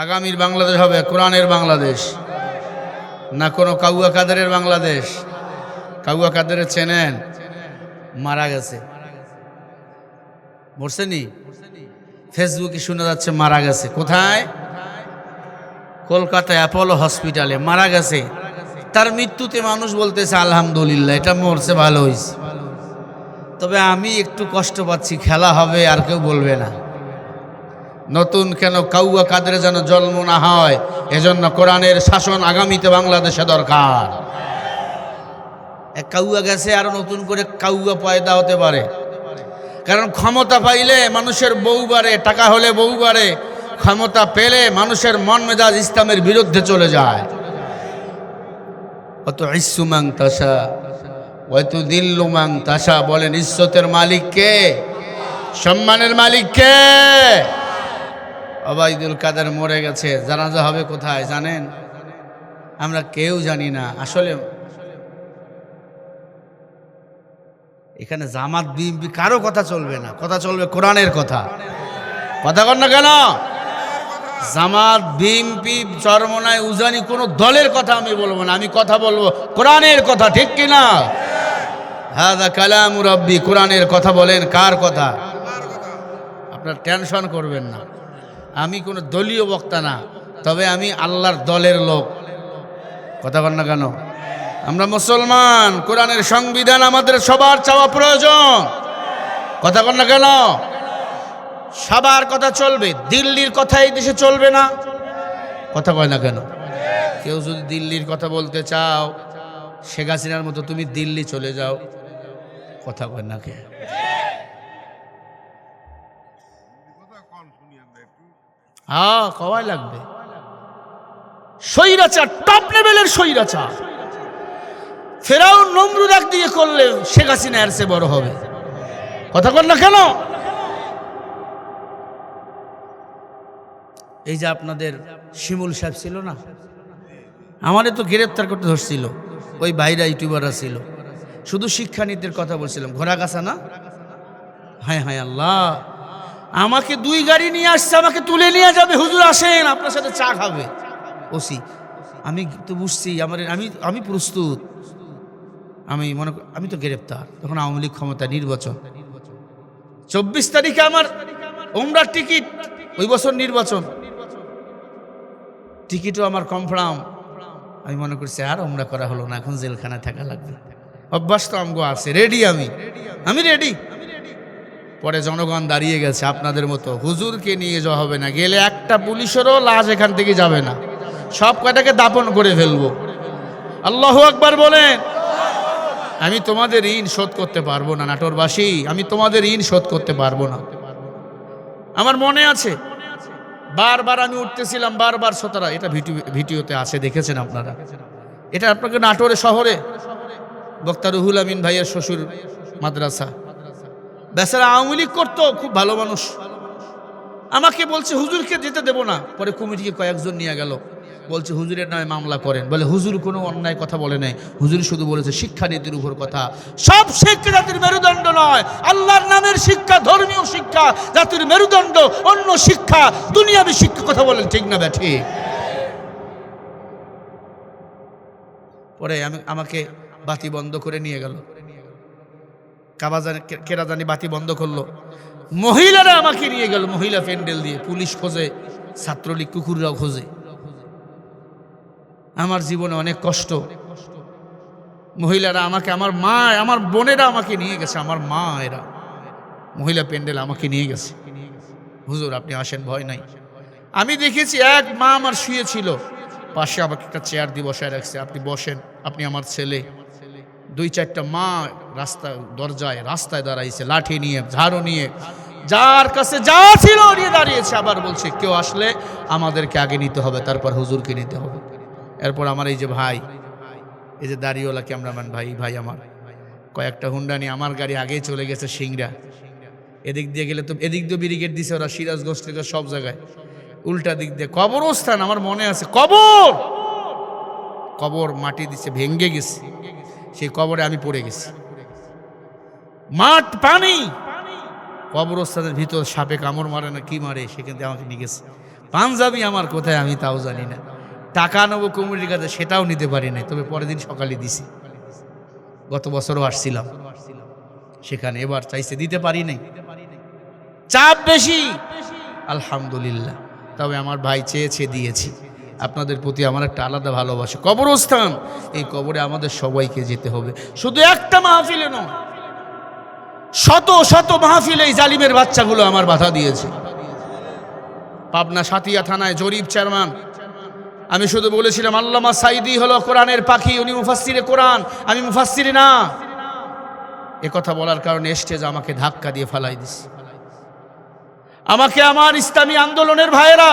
আগামীর বাংলাদেশ হবে কোরআনের বাংলাদেশ, না কোনো কাউয়া কাদেরের বাংলাদেশ? কাউয়া কাদের চেনেন? মারা গেছে, মরছেনি? ফেসবুকে শোনা যাচ্ছে মারা গেছে। কোথায়? কলকাতায় অ্যাপোলো হসপিটালে মারা গেছে। তার মৃত্যুতে মানুষ বলতেছে আলহামদুলিল্লাহ, এটা মরছে ভালো হয়েছে। তবে আমি একটু কষ্ট পাচ্ছি, খেলা হবে আর কেউ বলবে না। নতুন কেন কাউয়া কাদের যেন জন্ম না হয়, এজন্য কোরআনের শাসন আগামীতে বাংলাদেশে দরকার। এক কাউয়া গেছে, আরো নতুন করে কাউয়া পয়দা হতে পারে। কারণ ক্ষমতা পাইলে মানুষের বউ বাড়ে, টাকা হলে বউ বাড়ে। ক্ষমতা পেলে মানুষের মন মেজাজ ইসলামের বিরুদ্ধে চলে যায়। অত ইসু মাং তাসা হয়তো দিল্লু মাং তাসা। বলেন ইজ্জতের মালিক কে? সম্মানের মালিক কে? ওবায়দুল কাদের মরে গেছে, জানাজা হবে কোথায় জানেন? আমরা কেউ জানি না। আসলে এখানে জামাত বিএনপি কারো কথা চলবে না, কথা চলবে কোরআনের কথা। কথা কর না কেন? জামাত বিএনপি চরমনায় উজানি কোনো দলের কথা আমি বলবো না, আমি কথা বলবো কোরআনের কথা। ঠিক কিনা? হাযা কালামু রাব্বি, কোরআনের কথা। বলেন কার কথা? আপনার টেনশন করবেন না, আমি কোনো দলীয় বক্তা না, তবে আমি আল্লাহর দলের লোক। কথা বল না কেন? আমরা মুসলমান, কোরআনের সংবিধান আমাদের সবার চাওয়া প্রয়োজন। কথা বল না কেন? সবার কথা চলবে, দিল্লির কথা এই দেশে চলবে না। কথা কয় না কেন? কেউ যদি দিল্লির কথা বলতে চাও, শেখ হাসিনার মতো তুমি দিল্লি চলে যাও। কথা কয় না কে? হ্যাঁ, কওয়াই লাগবে। স্বৈরাচার, টপ লেভেলের স্বৈরাচার। ফেরাউন নমরুদ এক দিয়ে করলে শেখ হাসিনা এর চেয়ে বড় হবে। কথা বল না কেন? এই যে আপনাদের শিমুল সাহেব ছিল না, আমাদের তো গ্রেপ্তার করতে ধরছিল। ওই ভাইরা ইউটিউবাররা ছিল, শুধু শিক্ষানীতির কথা বলছিলাম। ঘোড়াগাছা না? হ্যাঁ হ্যাঁ, আল্লাহ আমাকে 2 গাড়ি নিয়ে আসছে, আমাকে তুলে নিয়ে যাবে। হুজুর আসেন, আপনার সাথে চা খাবে। ওসি আমি তো বুঝছি, আমি প্রস্তুত। আমি তো গ্রেপ্তার। তখন আওয়ামী লীগ ক্ষমতা, নির্বাচন 24 তারিখে আমার উমরার টিকিট। ওই বছর নির্বাচন, টিকিটও আমার কনফার্ম। আমি মনে করছি আর উমরা করা হলো না, এখন জেলখানায় থাকা লাগবে। অভ্যাস তো আমগো আছে, রেডি। আমি রেডি। পরে জনগণ দাঁড়িয়ে গেছে আপনাদের মতো। হুজুরকে নিয়ে যাওয়া হবে না, গেলে একটা পুলিশেরও লাশ এখান থেকে যাবে না, সব কয়টাকে দাপন করে ফেলবো। আল্লাহু আকবার বলেন। আমি তোমাদের ঋণ শোধ করতে পারবো না নাটোরবাসী, আমি তোমাদের ঋণ শোধ করতে পারবো না। আমার মনে আছে, বারবার আমি উঠতেছিলাম, বারবার শ্রোতারা, এটা ভিডিওতে আছে, দেখেছেন আপনারা। এটা আপনাকে নাটোরে শহরে বক্তা রুহুল আমিন ভাইয়ের শ্বশুর মাদ্রাসা। বেচারা আওয়ামী লীগ করতো, খুব ভালো মানুষ। আমাকে বলছে হুজুরকে যেতে দেব না। পরে কমিটিকে কয়েকজন নিয়ে গেল, বলছে হুজুরের নামে মামলা করেন। বলে হুজুর কোনো অন্যায় কথা বলে নাই, হুজুর শুধু বলেছে শিক্ষানীতির উপর কথা। সব শিক্ষা জাতির মেরুদণ্ড নয়, আল্লাহর নামের শিক্ষা, ধর্মীয় শিক্ষা জাতির মেরুদণ্ড। অন্য শিক্ষা দুনিয়াবী শিক্ষা। কথা বলেন ঠিক না ব্যাঠি? পরে আমাকে বাতি বন্ধ করে নিয়ে গেল, কেরা জানি বাতি বন্ধ করলো। মহিলারা আমাকে নিয়ে গেল, মহিলা প্যান্ডেল দিয়ে। পুলিশ খোঁজে, ছাত্রলীগ কুকুররাও খোঁজে। আমার জীবনে অনেক কষ্ট। মহিলারা আমাকে, আমার মা, আমার বোনেরা আমাকে নিয়ে গেছে, আমার মা এরা মহিলা প্যান্ডেল আমাকে নিয়ে গেছে। হুজুর আপনি আসেন, ভয় নাই। আমি দেখেছি এক মা আমার শুয়েছিল, পাশে আমাকে একটা চেয়ার দিয়ে বসায় রাখছে। আপনি বসেন, আপনি আমার ছেলে। 2-4টা মা রাস্তায় দাঁড়াইছে, লাঠি নিয়ে, ঝাড়ু নিয়ে, যার কাছে যা ছিল নিয়ে দাঁড়িয়েছে। আবার বলছে কেউ আসলে আমাদেরকে আগে নিতে হবে, তারপর হুজুরকে নিতে হবে। এরপর আমার এই যে ভাই, এই যে দাড়িওয়ালা ক্যামেরাম্যান ভাই আমার কয়েকটা হুন্ডা নিয়ে, আমার গাড়ি আগেই চলে গেছে সিংড়া। এদিক দিয়ে গেলে তো, এদিক দিয়ে ব্যারিকেড দিছে ওরা, সিরাজগঞ্জ থেকে সব জায়গায়। উল্টা দিক দিয়ে কবরস্থান, আমার মনে আছে, কবর মাটি দিছে, ভেঙ্গে গেছে। সেই কবরে আমি পড়ে গেছি। মাঠ পানি, কবরস্থানের ভিতর সাপে কামড় মারে না কি মারে, সেখান থেকে আমাকে নিয়ে গেছে। পাঞ্জাবি আমার কোথায় আমি তাও জানি না। টাকা নেবো কমিটির কাছে সেটাও নিতে পারি নাই, তবে পরের দিন সকালে দিছি। গত বছরও আসছিলাম সেখানে, এবার চাইছে দিতে পারি নাই, চাপ বেশি। আলহামদুলিল্লাহ, তবে আমার ভাই চেয়েছে দিয়েছি। আপনাদের প্রতি আমার একটা আলাদা ভালোবাসা। কবরস্থান, এই কবরে আমাদের সবাইকে যেতে হবে, শুধু একটা মাহফিলে নয়, শত শত মাহফিলে এই জালিমের বাচ্চাগুলো আমার বাধা দিয়েছে। পাবনা সাতিয়া থানায় জরিপ চেয়ারম্যান, আমি শুধু বলেছিলাম আল্লামা সাইদি হলো কোরআনের পাখি, উনি মুফাসসিরে কোরআন, আমি মুফাসসির না। এ কথা বলার কারণে স্টেজ আমাকে ধাক্কা দিয়ে ফালাই দিছে। আমাকে আমার ইসলামী আন্দোলনের ভাইয়েরা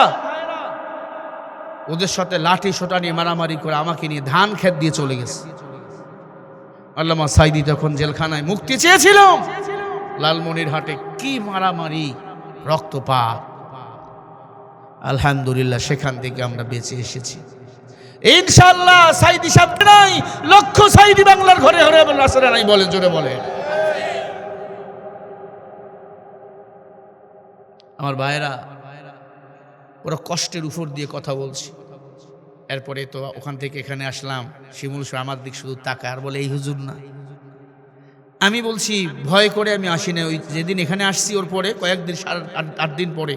ওদের সাথে লাঠি সোটা নিয়ে মারামারি করে আমাকে নিয়ে ধান ক্ষেত দিয়ে চলে গেছে। আল্লামা সাইদি তখন জেলখানায়, মুক্তি চেয়েছিলাম। লালমনিরহাটে কি মারামারি, রক্তপাত। আলহামদুলিল্লাহ সেখান থেকে আমরা বেঁচে এসেছি ইনশাআল্লাহ। সাইদি সাহেব নাই, লক্ষ সাইদি বাংলার ঘরে ঘরে আসরে নাই, বলেন জোরে বলেন। আমার ভাইয়েরা, ওরা কষ্টের উপর দিয়ে কথা বলছি। এরপরে তো ওখান থেকে এখানে আসলাম, শিমুল সাহেব আমার দিক শুধু তাকায় আর বলে এই হুজুর না। আমি বলছি ভয় করে আমি আসি না। ওই যেদিন এখানে আসছি ওর পরে কয়েকদিন, 7-8 দিন পরে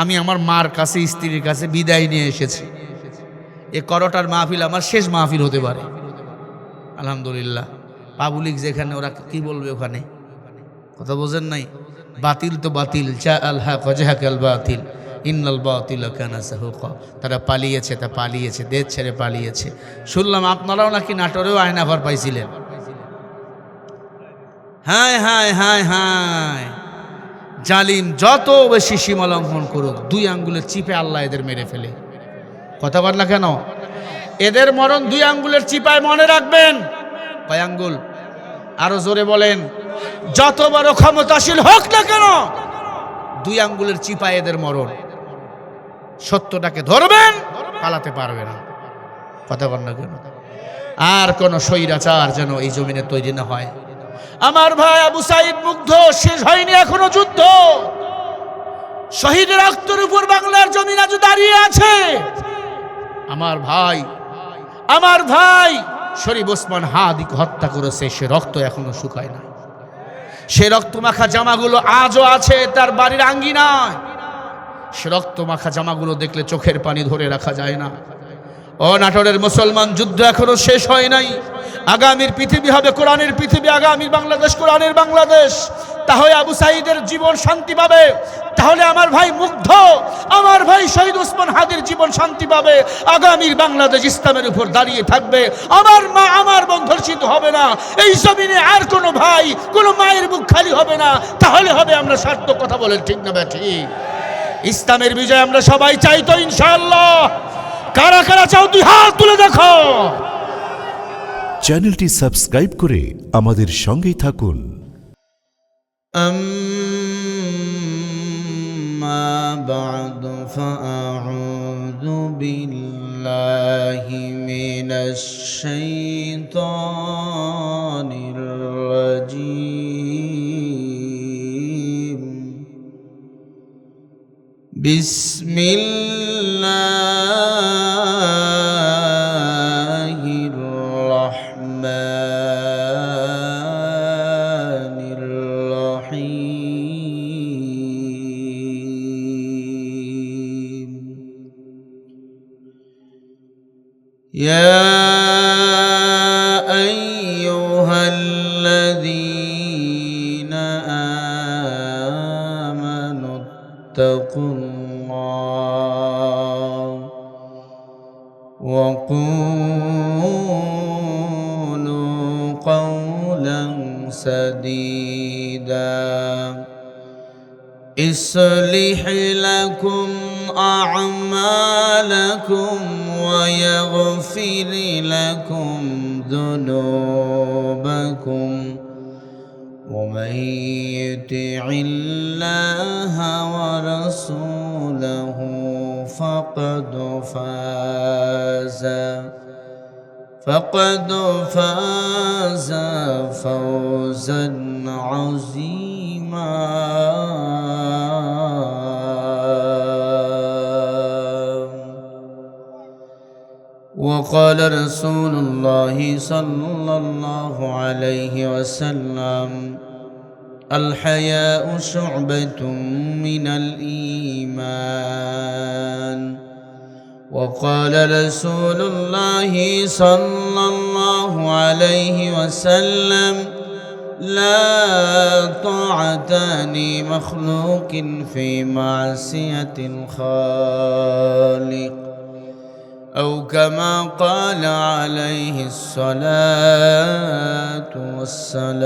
আমি আমার মার কাছে, স্ত্রীর কাছে বিদায় নিয়ে এসেছি। এ করোটার মাহফিল আমার শেষ মাহফিল হতে পারে আলহামদুলিল্লাহ। পাবলিক যেখানে, ওরা কি বলবে ওখানে, কথা বোঝেন নাই? বাতিল তো বাতিল, চা আল্লাহ কজাহাকাল বাতিল ইন্নাল বাতিল কানা যাহুকা। তারা পালিয়েছে, তা পালিয়েছে, দেশ ছেড়ে পালিয়েছে। শুনলাম আপনারাও নাকি নাটোরেও আয়নাঘর পাইছিলেন। হায় হায় হায় হায়, জালিম যত বেশি সীমা লঙ্ঘন করুক, 2 আঙ্গুলের চিপে আল্লাহ এদের মেরে ফেলে। কথা বল না কেন? এদের মরণ 2 আঙ্গুলের চিপায়, মনে রাখবেন। কয় আঙ্গুল? আরো জোরে বলেন। যত বড় ক্ষমতাশীল হোক না কেন, 2 আঙ্গুলের চিপায় এদের মরণ। সত্যটাকে ধরবেন, পালাতে পারবে না। কথা বল না কেন? আর কোন স্বৈরাচার যেন এই জমিনে তৈরি না হয়। আমার ভাই আবু সাইদ মুগ্ধ, শেষ হয়নি এখনো যুদ্ধ। শহীদের রক্তের উপর বাংলার জমিন আজ দাঁড়িয়ে আছে। আমার ভাই শরীফ ওসমান হাদিকে হত্যা করেছে, সে রক্ত এখনো শুকায় না। সে রক্ত মাখা জামাগুলো আজও আছে তার বাড়ির আঙ্গিনায়। সে রক্ত মাখা জামাগুলো দেখলে চোখের পানি ধরে রাখা যায় না। ও নাটোরের মুসলমান, যুদ্ধ এখনো শেষ হয় নাই। আগামীর পৃথিবী হবে কোরআনের পৃথিবী, আগামীর বাংলাদেশ কোরআনের বাংলাদেশ। তাহলে আবু সাইদের জীবন শান্তি পাবে, তাহলে আমার ভাই মুগ্ধ, আমার ভাই শহীদ ওসমান হাদির জীবন শান্তি পাবে। আগামীর বাংলাদেশ ইসলামের উপর দাঁড়িয়ে থাকবে। আমার মা, আমার বোন ধর্ষিত হবে না। এই জমিনে আর কোনো ভাই, কোনো মায়ের মুখ খালি হবে না। তাহলে হবে আমরা সার্থক। কথা বলেন ঠিক না ঠিক? ইসলামের বিজয় আমরা সবাই চাই তো ইনশাআল্লাহ। কারা কারা চাও 2 হাত তুলে দেখো। চ্যানেলটি সাবস্ক্রাইব করে আমাদের সঙ্গেই থাকুন। আম্মা বা'দু ফাআউযু বিল্লাহি মিনাশ শাইতানির রাজীম। বিসমিল্লাহির রহমানির রহিম। ইয়া আইয়ুহাল্লাযীনা আমানু ইত্তাকুল্লাহ ওয়া কুলু قولا سديدا يصلح لكم أعمالكم ويغفر لكم ذنوبكم ومن يطع الله ورسوله فقد فاز فوزا عظيما وقال رسول الله صلى الله عليه وسلم الحياء شعبة من الإيمان وقال رسول الله صلى الله عليه وسلم لا طاعة لمخلوق في معصية الخالق أو كما قال عليه الصلاة والسلام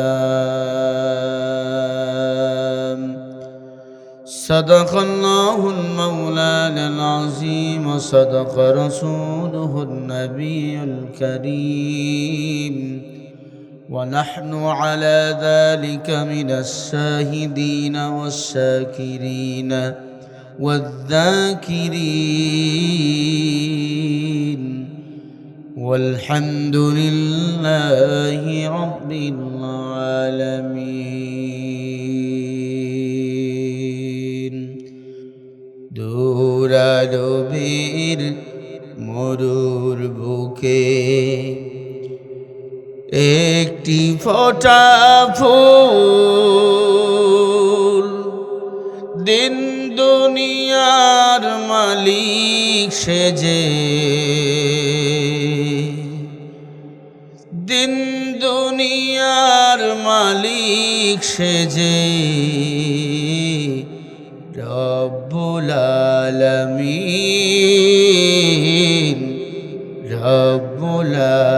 صدق الله المولانا العظيم وصدق رسوله النبي الكريم ونحن على ذلك من الشاهدين والشاكرين والذاكرين والحمد لله رب العالمين দূরারবের মরুর বুকে একটি ফোঁটা ফুল দিন দুনিয়ার মালিক সেজে দিন দুনিয়ার মালিক সেজে রব্বুল আলামিন রব্বুল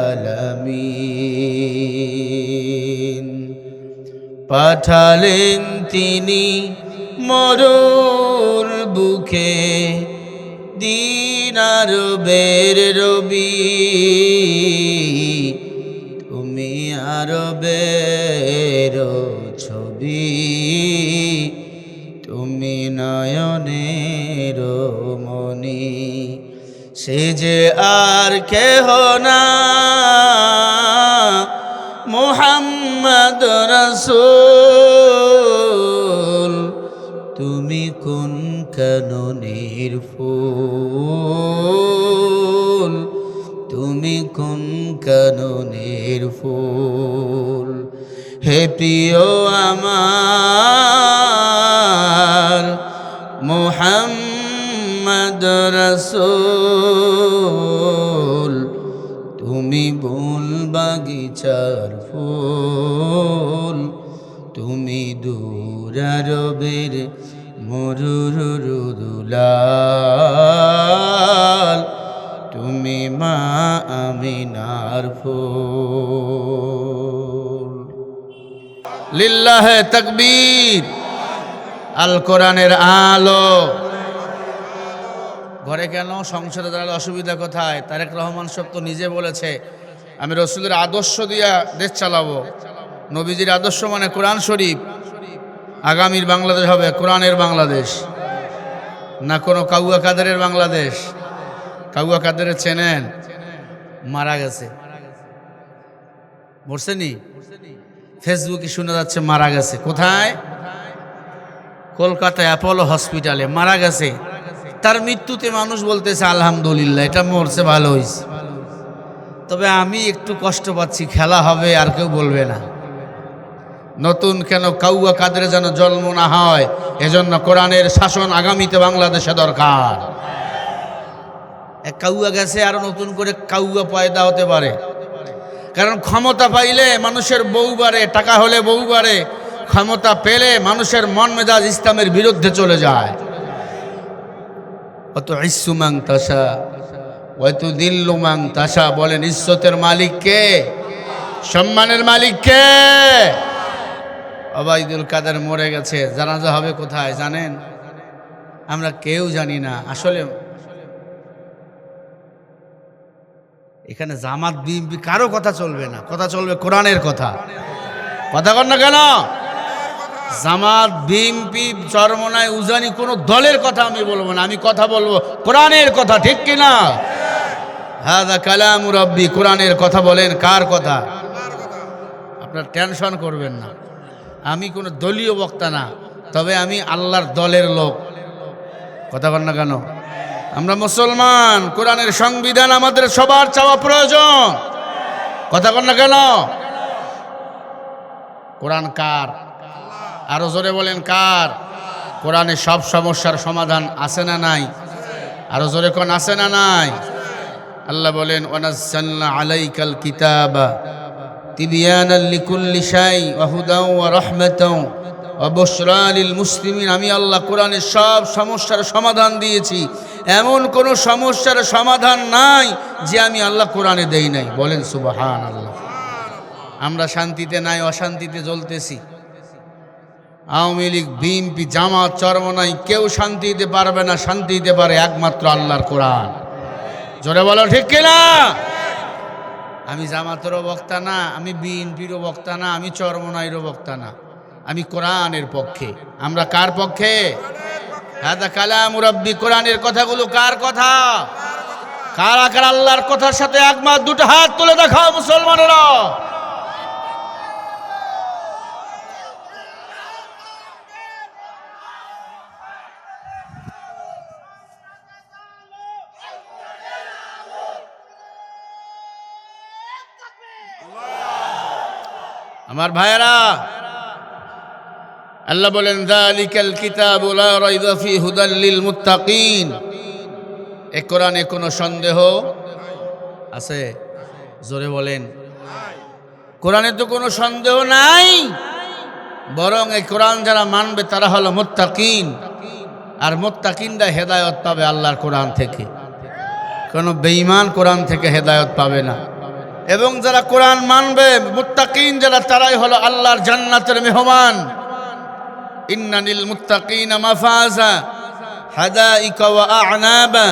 আলামিন পাঠালেন তিনি মরুর বুকে দিনারবের রবি তুমি আরবের ছবি তুমি নয়নের মনি সে যে আর কেহ না মুহাম্মদ রাসূল তুমি কোন কাননের ফুল তুমি কোন কাননের ফুল হে প্রিয় আমার মুহাম্মদ রাসূল তুমি ফুল বাগিচার ফুল তুমি দূরারবের মরুর দুলাল তুমি মা আমিনার ফুল লিল্লাহে তাকবীর আল কোরআনের আলো ঘরে কেন সংসারে দাঁড়ালে অসুবিধা কোথায়? তারেক রহমান সব তো নিজে বলেছে আমি রসুলের আদর্শ দিয়া দেশ চালাবো। নবীজির আদর্শ মানে কোরআন শরীফ। আগামীর বাংলাদেশ হবে কোরআনের বাংলাদেশ, না কোনো কাউয়া কাদেরের বাংলাদেশ। কাউয়া কাদেরের চেনেন? মারা গেছে, মরছেনি? ফেসবুকে শোনা যাচ্ছে মারা গেছে। কোথায়? কলকাতায় অ্যাপোলো হসপিটালে মারা গেছে। তার মৃত্যুতে মানুষ বলতেছে আলহামদুলিল্লাহ, এটা মরছে ভালো হয়েছে। তবে আমি একটু কষ্ট পাচ্ছি, খেলা হবে আর কেউ বলবে না। নতুন কেন কাউয়া কাদের যেন জন্ম না হয়, এজন্য কোরআনের শাসন আগামীতে বাংলাদেশে দরকার। এক কাউয়া গেছে, আরো নতুন করে কাউয়া পয়দা হতে পারে। কারণ ক্ষমতা পাইলে মানুষের বউ বাড়ে, টাকা হলে বউ বাড়ে। ক্ষমতা পেলে মানুষের মন মেজাজ ইসলামের বিরুদ্ধে চলে যায়। অত ইসু মাং তাসা হয়তো দিল্লু মাং তাসা। বলেন ইজ্জতের মালিক কে? সম্মানের মালিক কে? ওবায়দুল কাদের মরে গেছে, জানাজা হবে কোথায় জানেন? আমরা কেউ জানি না। আসলে এখানে জামাত বিএনপি কারো কথা চলবে না, কথা চলবে কোরআনের কথা। কথা কর না কেন? জামাত বিএনপি চরমনায় উজানি কোনো দলের কথা আমি বলবো না, আমি কথা বলবো কোরআনের কথা। ঠিক কিনা? হাযা কালামু রাব্বি। কোরআনের কথা বলেন। কার কথা? আপনার টেনশন করবেন না, আমি কোনো দলীয় বক্তা না, তবে আমি আল্লাহর দলের লোক। কথা বল না কেন? আমরা মুসলমান, কোরআনের সংবিধান আমাদের সবার চাওয়া প্রয়োজন। কথা বল না কেন? কোরআন কার? আরো জোরে বলেন কার? কোরআনে সব সমস্যার সমাধান আছে না নাই? আরো জোরে কোন আছে না নাই? আল্লাহ বলেন ওয়ানাজ্জালনা আলাইকাল কিতাবা তিবিয়ানাল লিকুল্লি শাই ওয়া হুদাও ওয়া রাহমাতাও ওয়া বুশরা লিল মুসলিমিন। আমি আল্লাহ কোরআনে সব সমস্যার সমাধান দিয়েছি, এমন কোন সমস্যার সমাধান নাই যে আমি আল্লাহ কোরআনে দেই নাই। বলেন সুবহানাল্লাহ। আমরা শান্তিতে নাই, অশান্তিতে জ্বলতেছি। আওয়ামী লীগ, বিএনপি, জামাত, চরমনাই কেউ শান্তি দিতে পারবে না। শান্তি দিতে পারে একমাত্র আল্লাহর কোরআন। জোরে বলো ঠিক কিনা? আমি জামাতেরও বক্তা না, আমি বিএনপিরও বক্তা না, আমি চরমনাইরও বক্তা না, আমি কোরআনের পক্ষে। আমরা কার পক্ষে? হাদা কালাম রাব্বি। কোরআনের কথাগুলো কার কথা? কার? আকার আল্লাহর কথার সাথে একমত? দুটো হাত তুলে দেখাও মুসলমানেরা। আমার ভাইয়েরা, আল্লাহ বলেন যালিকাল কিতাবু লা রাইবা ফি হুদাল লিল মুত্তাকিন। এ কোরআনে কোনো সন্দেহ আছে? জোরে বলেন। কোরআনে তো কোনো সন্দেহ নাই, বরং এই কোরআন যারা মানবে তারা হলো মুত্তাকিন। আর মুত্তাকিনরা হেদায়েত পাবে আল্লাহর কোরআন থেকে। কোনো বেঈমান কোরআন থেকে হেদায়েত পাবে না। এবং যারা কোরআন মানবে, মুত্তাকিন যারা, তারাই হলো আল্লাহর জান্নাতের মেহমান। ইন্নানিল মুত্তাকিনা মাফাজা হাদাইকা ওয়া আ'নাবা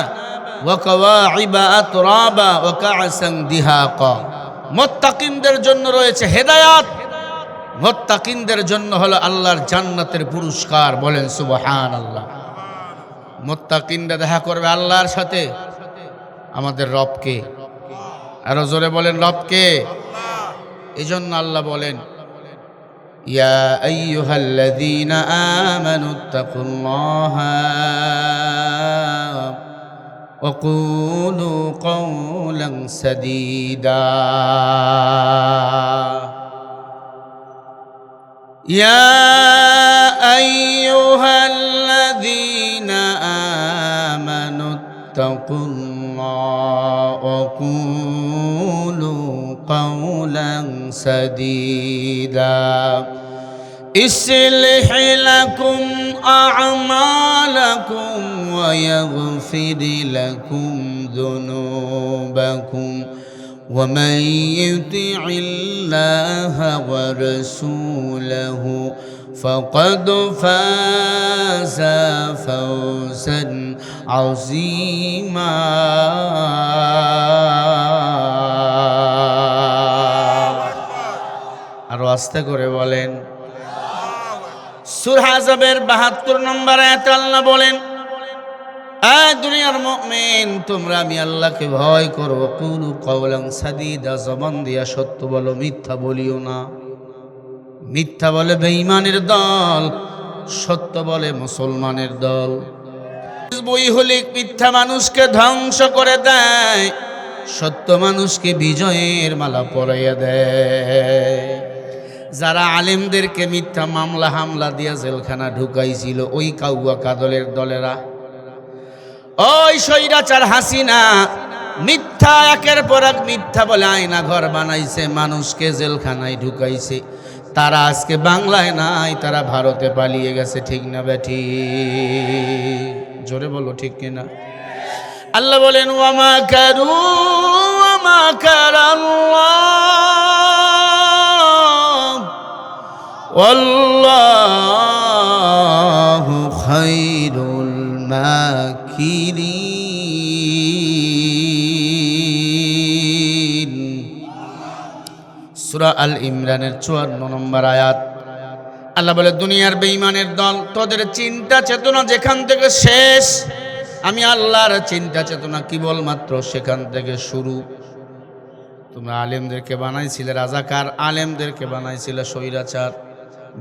ওয়া কাওয়াইবা আতরাবা ওয়া কা'সান দিহাকা। মুত্তাকিনদের জন্য রয়েছে হেদায়েত, মুত্তাকিনদের জন্য হলো আল্লাহর জান্নাতের পুরস্কার। বলেন সুবহানাল্লাহ। মুত্তাকিনরা দেখা করবে আল্লাহর সাথে, আমাদের রবকে। আরো জোরে বলেন রবকে। এই জন্য আল্লাহ বলেন ইয়া আইয়ুহাল্লাযীনা আমানুত্তাকুল্লাহা ওয়া কুলু কওলান সাদীদা। ইয়া আইয়ুহাল্লাযীনা আমানুত্তাকুল্লাহা ওয়া কুলু কওলান সাদীদা ইসলিহ লাকুম আ'মালাকুম ওয়া ইয়াগফির লাকুম যুনুবাকুম ওয়া মান ইউতি'ইল্লাহা ওয়া রাসূলাহু فقد فاز فوزا عظيما। আরো আস্তে করে বলেন। সূরা আহজাবের ৭২ নম্বর আয়াতে আল্লাহ বলেন দুনিয়ার মুমিন, তোমরা আমি আল্লাহকে ভয় করো। কুলু কওলান সাদীদা, জবান দিয়া সত্য বলো, মিথ্যা বলিও না। মিথ্যা বলে বেঈমানের দল, সত্য বলে মুসলমানের দল। বইহুলিক মিথ্যা মানুষকে ধ্বংস করে দেয়, সত্য মানুষকে বিজয়ের মালা পরাইয়া দেয়। যারা আলেমদেরকে মিথ্যা মামলা হামলা দিয়া জেলখানা ঢুকাইছিল, ওই কাউয়া কাদলের দলেরা, ওই স্বৈরাচার হাসিনা মিথ্যা একের পর এক মিথ্যা বলে আয়না ঘর বানাইছে, মানুষকে জেলখানায় ঢুকাইছে। তারা আজকে বাংলায় নাই, তারা ভারতে পালিয়ে গেছে। ঠিক না বেঠি? জোরে বলো ঠিক কিনা? আল্লাহ বলেন ওয়ামা কারু ওয়ামা কারাল্লাহ ওয়াল্লাহু খায়রুল মাকিরিন। সূরা আল ইমরানের ৫৪ নম্বর আয়াত। আল্লাহ বলে দুনিয়ার বেঈমানের দল, তোদের চিন্তা চেতনা যেখান থেকে শেষ, আমি আল্লাহর চিন্তা চেতনা কেবলমাত্র সেখান থেকে শুরু। তোমরা আলেমদেরকে বানাইছিলে রাজাকার, আলেমদেরকে বানাইছিলে স্বৈরাচার।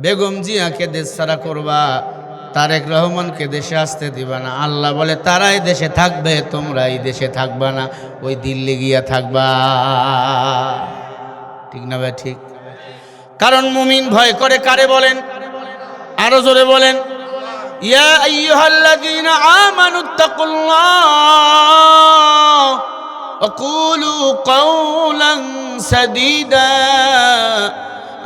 বেগম জিয়াকে দেশ ছাড়া করবা, তারেক রহমানকে দেশে আসতে দিবা না। আল্লাহ বলে তারাই দেশে থাকবে, তোমরা এই দেশে থাকবা না, ওই দিল্লি গিয়া থাকবা। ঠিক না ভাই? ঠিক। কারণ মুমিন ভয় করে কারে বলেন? আরো জোরে বলেন। ইয়া আইয়ুহাল্লাযীনা আমানুত্তাকুল্লাহ ওয়া কুলু কাওলান সাদীদা।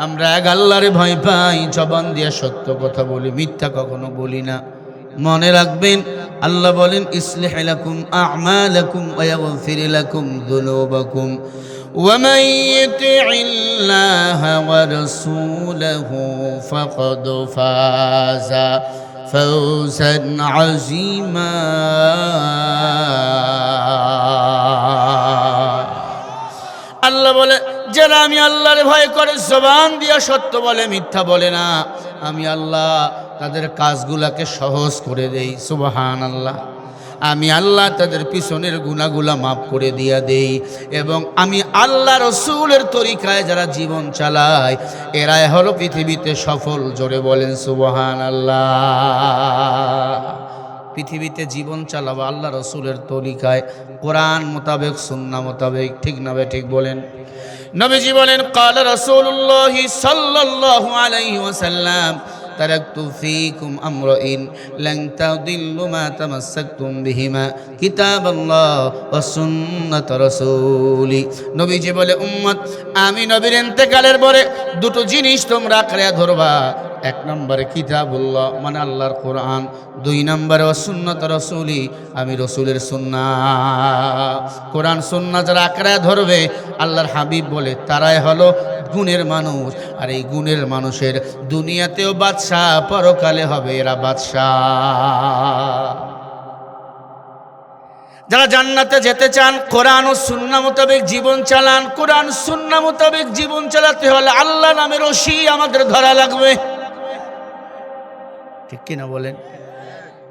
আমরা এক আল্লাহরে ভয় পাই, জবান দিয়ে সত্য কথা বলি, মিথ্যা কখনো বলি না। মনে রাখবেন আল্লাহ বলেন ইসলিহ লাকুম আ'মালাকুম ওয়া ইয়াগফির লাকুম যুনুবাকুম ওয়া মান ইউতি'ইল্লাহা ওয়া রাসূলাহু ফাকাদ ফাযা ফাওজান আযীমা। আল্লাহ বলে যারা আমি আল্লাহর ভয় করে জবান দিয়া সত্য বলে, মিথ্যা বলে না, আমি আল্লাহ তাদের কাজগুলাকে সহজ করে দেই। সুবহানাল্লাহ। আমি আল্লাহ তাদের পিছনের গুনাহগুলা মাফ করে দিয়া দেই। এবং আমি আল্লাহ রসুলের তরিকায় যারা জীবন চালায় এরাই হলো পৃথিবীতে সফল। জোরে বলেন সুবহানাল্লাহ। পৃথিবীতে জীবন চালাবো আল্লাহ রসুলের তরিকায়, কোরআন মোতাবেক, সুন্নাহ মোতাবেক। ঠিক না ভাই? ঠিক বলেন। নবীজি বলেন ক্বালা রাসূলুল্লাহ সাল্লাল্লাহু আলাইহি ওয়াসাল্লাম তারাকতু ফীকুম আমরাইন লান তাদিল্লু মা তামাসসাকতুম বিহিমা কিতাবাল্লাহ ওয়া সুন্নাত রাসূলি। নবীজি বলে উম্মত, আমি নবীর ইন্তেকালের পরে দুটো জিনিস তোমরা আঁকড়ে ধরবা। এক নম্বরে কিতাবুল্লাহ মানে আল্লাহর কোরআন, দুই নম্বরে সুন্নাত রাসূলি আমি রসুলের সুন্নাহ। কোরআন সুন্নাহ যারা আঁকড়ে ধরবে আল্লাহর হাবিব বলে তারাই হলো গুণের মানুষ। আর এই গুণের মানুষের দুনিয়াতেও বাদশা, পরকালে হবে এরা বাদশা। যারা জান্নাতে যেতে চান কোরআন ও সুন্নাহ মোতাবেক জীবন চালান। কোরআন সুন্নাহ মোতাবেক জীবন চালাতে হলে আল্লাহ নামের রশি আমাদের ধরা লাগবে। ঠিক কিনা বলেন?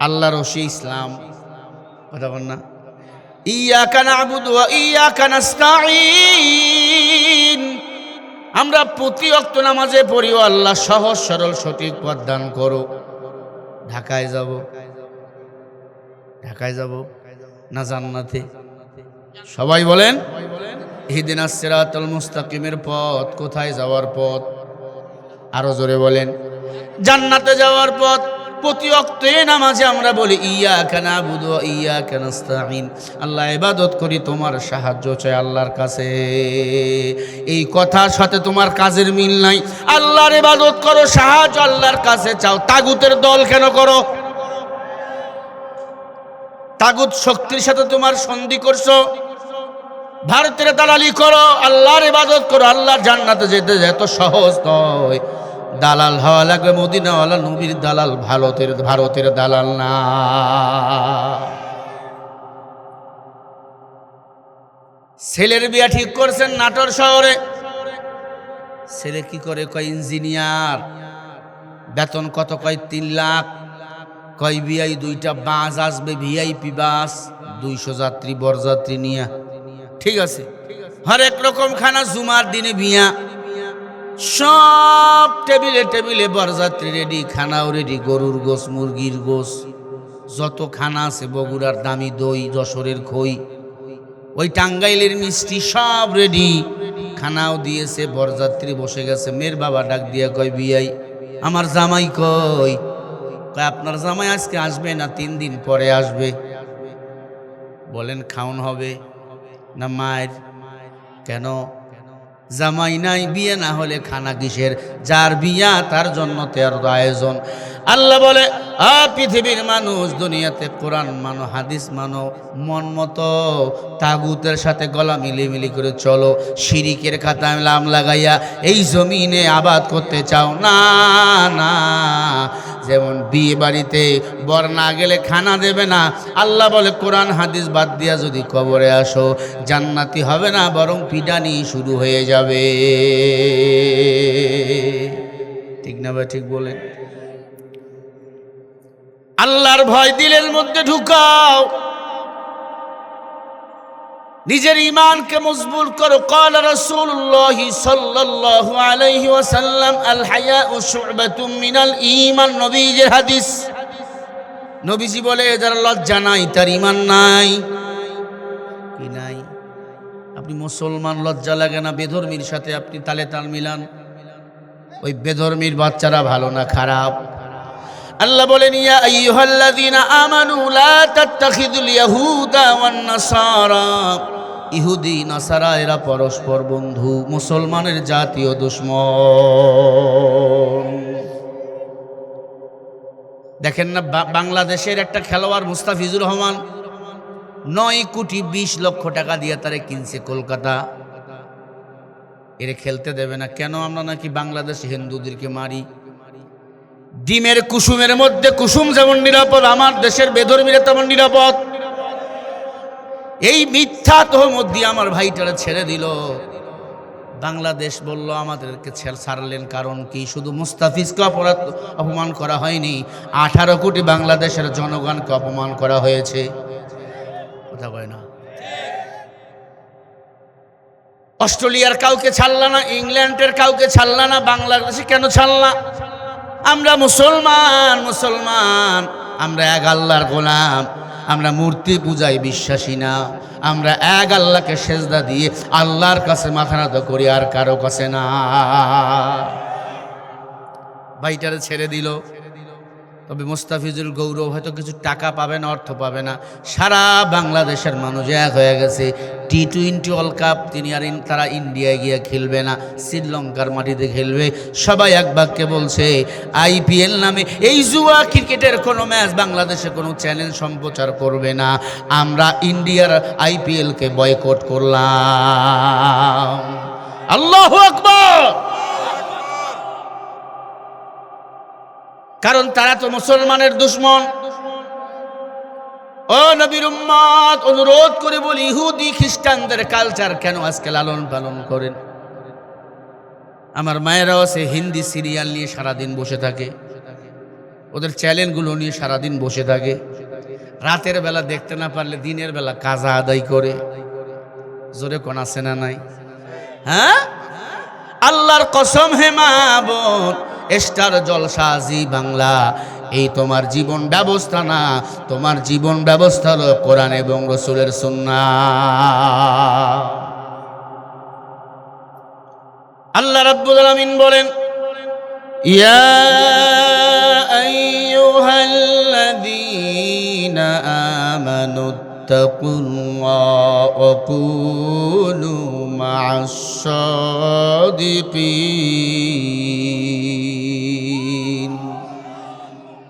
আল্লাহ রশি ইসলাম, কথা বল না। ইয়াকা না'বুদু ওয়া ইয়াকা নাস্তাঈন। আমরা প্রতি ওয়াক্ত নামাজে পড়ি ও আল্লাহ সহজ সরল সঠিক পথ দান করো। ঢাকায় যাব, ঢাকায় যাব না জান্নাতে? সবাই বলেন ইহদিনাস সিরাতাল মুস্তাকিমের পথ। কোথায় যাওয়ার পথ? আরো জোরে বলেন। জান্নাতে যাওয়ার পথ। প্রতি ওয়াক্তে নামাজে আমরা বলি ইয়াকা না'বুদু ওয়া ইয়াকা নাস্তাঈন। আল্লাহ ইবাদত করি, তোমার সাহায্য চাই আল্লাহর কাছে। এই কথার সাথে তোমার কাজের মিল নাই। আল্লাহর ইবাদত করো, সাহায্য আল্লাহর কাছে চাও। তাগুতের দল কেন করো? তাগুত শক্তির সাথে তোমার সন্ধি করছো, ভারতের দালালি করো। আল্লাহর ইবাদত করো। আল্লাহর জান্নাতে যেতে এত সহজ নয়। দালাল হওয়া লাগবে, মদিনাওয়ালা নবীর দালাল, ভারতের দালাল না। ছেলের বিয়া ঠিক করছেন নাটোর শহরে। ছেলে কি করে? কয় ইঞ্জিনিয়ার। বেতন কত? কয় 3 লাখ। কয় বিয়াই 2টা বাস আসবে, ভিআইপি বাস, 200 যাত্রী বরযাত্রী নিয়ে। ঠিক আছে, হরেক রকম খানা, জুমার দিনে বিয়া, সব টেবিলে টেবিলে বরযাত্রী রেডি, খানাও রেডি, গরুর গোস, মুরগির গোস, যত খানা আছে, বগুড়ার দামি দই, যশোরের খই, ওই টাঙ্গাইলের মিষ্টি, সব রেডি। খানাও দিয়েছে, বরযাত্রী বসে গেছে। মেয়ের বাবা ডাক দিয়ে কয় বিয়াই আমার জামাই কই? কয় আপনার জামাই আজকে আসবে না, 3 দিন পরে আসবে। বলেন খাওন হবে না মায়ের? কেন? জামাই নাই, বিয়ে না হলে খানা কিসের? যার বিয়া তার জন্য তার আয়োজন। আল্লাহ বলে পৃথিবীর মানুষ, দুনিয়াতে কোরআন মানো, হাদিস মানো, মন মতো তাগুতের সাথে গলা মিলিমিলি করে চলো। শিরিকের খাতায় নাম লাগাইয়া এই জমিনে আবাদ করতে চাও না। না, যেমন বিয়ে বাড়িতে বর না গেলে খানা দেবে না, আল্লাহ বলে কোরআন হাদিস বাদ দিয়া যদি কবরে আসো জান্নাতি হবে না, বরং পিটানি শুরু হয়ে যাবে। ঠিক না ভাই? ঠিক বলে। আল্লাহর ভয় দিলের মধ্যে ঢুকাও, নিজের ঈমানকে মজবুত করো। ক্বালা রাসূলুল্লাহ সাল্লাল্লাহু আলাইহি ওয়াসাল্লাম আল হায়াউ শু'বাতুম মিনাল ঈমান। নবীজির হাদিস। নবীজি বলে যার লজ্জা নাই তার ঈমান নাই। কি নাই? আপনি মুসলমান, লজ্জা লাগে না বেধর্মীর সাথে আপনি তালে তাল মিলান? ওই বেধর্মীর বাচ্চারা ভালো না খারাপ? আল্লাহ বলেন ইয়া আইয়ুহাল্লাযীনা আমানু লা তাত্তাখিযুল ইয়াহুদা ওয়ান নাসারা, ইহুদি নাসারা এরা পরস্পর বন্ধু, মুসলমানের জাতীয় দুশমন। দেখেন না বাংলাদেশের একটা খেলোয়াড় মুস্তাফিজুর রহমান 9,20,00,000 টাকা দিয়ে তারে কিনছে কলকাতা। এরে খেলতে দেবে না কেন? আমরা নাকি বাংলাদেশে হিন্দুদেরকে মারি। ডিমের কুসুমের মধ্যে কুসুম যেমন নিরাপদ, আমার দেশের বেধর্মীরা তেমন নিরাপদ। এই মিথ্যা তহমত দিয়ে আমার ভাইটারা ছেড়ে দিল। বাংলাদেশ বলল আমাদেরকে ছাড়লেন কারণ কি? শুধু মুস্তাফিজকে অপমান করা হয়নি, 18 কোটি বাংলাদেশের জনগণকে অপমান করা হয়েছে। কথা কয় না? অস্ট্রেলিয়ার কাউকে ছাড়লা না, ইংল্যান্ডের কাউকে ছাড়লা না, বাংলাদেশে কেন ছাড়লা? আমরা মুসলমান, মুসলমান আমরা এক আল্লাহর গোলাম, আমরা মূর্তি পূজায় বিশ্বাসী না, আমরা এক আল্লাহকে সেজদা দিয়ে আল্লাহর কাছে মাথা নত করি, আর কারো কাছে না। ভাইটারে ছেড়ে দিল। তবে মুস্তাফিজুল গৌরব হয়তো কিছু টাকা পাবে না, অর্থ পাবে না, সারা বাংলাদেশের মানুষ এক হয়ে গেছে। T20 ওয়ার্ল্ড কাপ তারা ইন্ডিয়ায় গিয়ে খেলবে না, শ্রীলঙ্কার মাটিতে খেলবে। সবাই এক বাক্যে বলছে IPL নামে এই জুয়া ক্রিকেটের কোনো ম্যাচ বাংলাদেশে কোনো চ্যানেল সম্প্রচার করবে না। আমরা ইন্ডিয়ার IPL-কে বয়কট করলাম। আল্লাহু আকবার। কারণ তারা তো মুসলমানের দুশমন। ও নবীর উম্মত, অনুরোধ করে বলি, ইহুদি খ্রিস্টানদের কালচার কেন আজকে লালন পালন করেন? আমার মায়েরাও সে হিন্দি সিরিয়াল নিয়ে সারাদিন বসে থাকে, ওদের চ্যানেলগুলো নিয়ে সারাদিন বসে থাকে। রাতের বেলা দেখতে না পারলে দিনের বেলা কাজা আদায় করে। জোরে কোন আছে না নাই? হ্যাঁ, আল্লাহর কসম হে মা বোন, স্টার জলসা জি বাংলা এই তোমার জীবন ব্যবস্থা না, তোমার জীবন ব্যবস্থা হলো কোরআন এবং রাসূলের সুন্নাহ। আল্লাহ রাব্বুল আলামিন বলেন ইয়া আইয়ুহাল্লাযীনা আমানুত্তাকুল্লাহ ওয়া কুনু মা'আস সাদিকিন।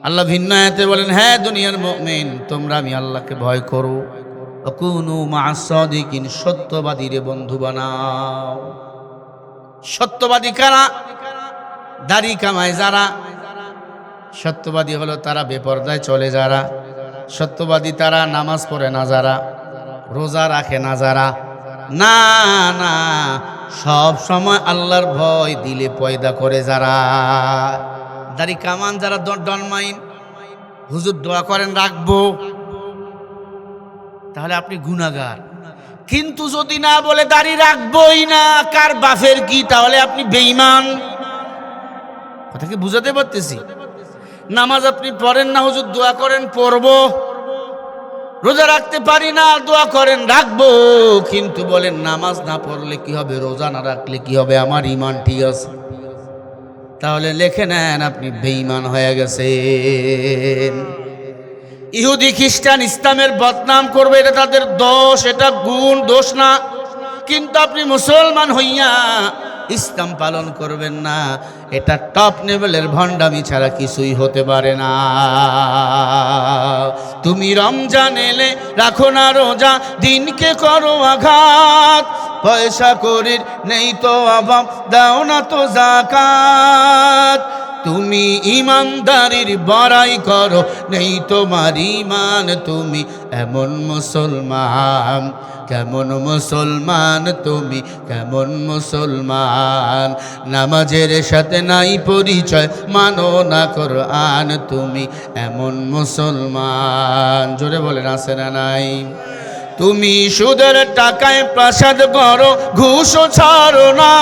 আল্লাহ ভিন্ন আয়াতে বলেন, হ্যাঁ দুনিয়ার মুমিন তোমরা আমি আল্লাহকে ভয় করো, ওয়া কুনু মা'আস সাদিকিন, সত্যবাদীরে বন্ধু বানাও। সত্যবাদী কারা? দাড়ি কামায় যারা। সত্যবাদী হলো তারা বেপরদায় চলে যারা। সত্যবাদী তারা নামাজ পড়ে না যারা, রোজা রাখে না যারা, না না সব সময় আল্লাহর ভয় দিলে পয়দা করে যারা। দাড়ি কামান যারা ডনমাইন, হুজুর দোয়া করেন রাখবো, তাহলে আপনি গুনাহগার। কিন্তু যদি না বলে দাড়ি রাখবই না, কার বাফের কি, তাহলে আপনি বেঈমান। কথা কি বুঝাতে পারতেছি? নামাজ আপনি পড়েন না, হুজুর দোয়া করেন পড়বো। রোজা রাখতে পারি না, দোয়া করেন রাখবো, কিন্তু বলেন নামাজ না পড়লে কি হবে, রোজা না রাখলে কি হবে, আমার ঈমান ঠিক আছে, তাহলে লিখে নেন আপনি বেঈমান হয়ে গেছেন। ইহুদি খ্রিস্টান ইসলামের বদনাম করবে, এটা তাদের দোষ, এটা গুণ, দোষ না। কিন্তু আপনি মুসলমান হইয়া ইসলাম পালন করবেন না, এটা টপ লেভেলের ভণ্ডামি ছাড়া কিছুই হতে পারে না। তুমি রমজান এলে রাখো না রোজা, দিনকে করো আঘাত, পয়সা করির নেই তো অভাব, দাও না তো যাকাত। তুমি ইমানদারির বড়াই করো, নেই তোমার ঈমান, তুমি এমন মুসলমান, কেমন মুসলমান তুমি, কেমন মুসলমান। নামাজের সাথে নাই পরিচয়, মানো না কোরআন, তুমি এমন মুসলমান। জোরে বলেন আছে না নাই? তুমি সুদের টাকায় প্রাসাদ করো, ঘুষও ছাড়ো না,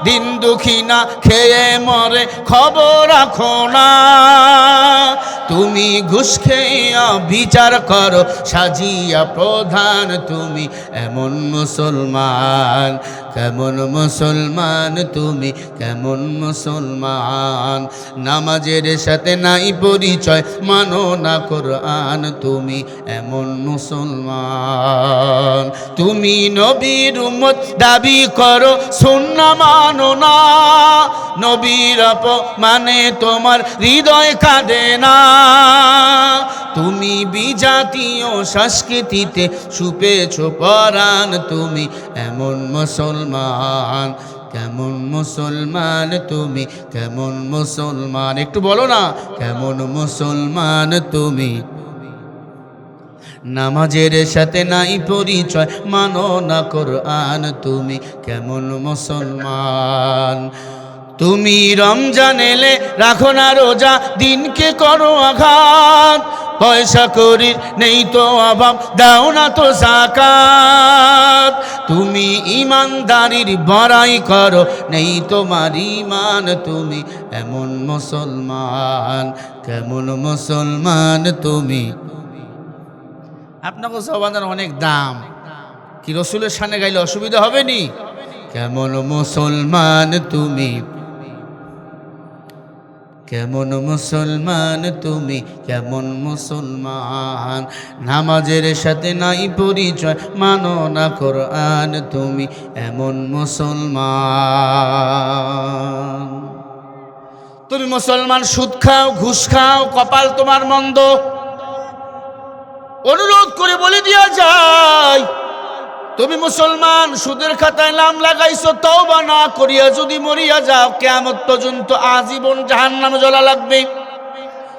দিন দুঃখী না খেয়ে মরে খবর রাখো না। তুমি ঘুষ খেয়ে বিচার করো সাজিয়া প্রধান, তুমি এমন মুসলমান কেমন মুসলমান, তুমি কেমন মুসলমান। নামাজের সাথে নাই পরিচয়, মানো না কোরআন, তুমি এমন মুসলমান। তুমি নবীর উম্মত দাবি করো, সুন্নাহ মানো না। নবীর অপমানে তোমার হৃদয় কাঁদে না। তুমি বিজাতীয় সংস্কৃতিতে সুপেছো পরাণ, তুমি এমন মুসলমান কেমন মুসলমান, তুমি কেমন মুসলমান। একটু বলো না, কেমন মুসলমান তুমি। নামাজের সাথে নাই পরিচয়, মানো না কোরআন, তুমি কেমন মুসলমান। তুমি রমজান এলে রাখো না রোজা, দিনকে করো আঘাত। পয়সা করির নেই তো অভাব, দাও না তো যাকাত। তুমি ইমানদারির বড়াই করো, নেই তোমার ঈমান, তুমি এমন মুসলমান কেমন মুসলমান তুমি। আপনাকে সবাদের অনেক দাম, কি রসুলের সামনে গাইলে অসুবিধা হবে নি? কেমন মুসলমান তুমি, কেমন মুসলমান তুমি, কেমন মুসলমান। নামাজের সাথে নাই পরিচয়, মানো না কোরআন, তুমি এমন মুসলমান। তুমি মুসলমান, সুদ খাও ঘুষ খাও, কপাল তোমার মন্দ। অনুরোধ করে বলে দিয়া যায়, তুমি মুসলমান, সুদের খাতায় নাম লাগাইছো, তওবা না করিয়া যদি মরিয়া যাও, কিয়ামত পর্যন্ত আজীবন জাহান্নামে জ্বলা লাগবে।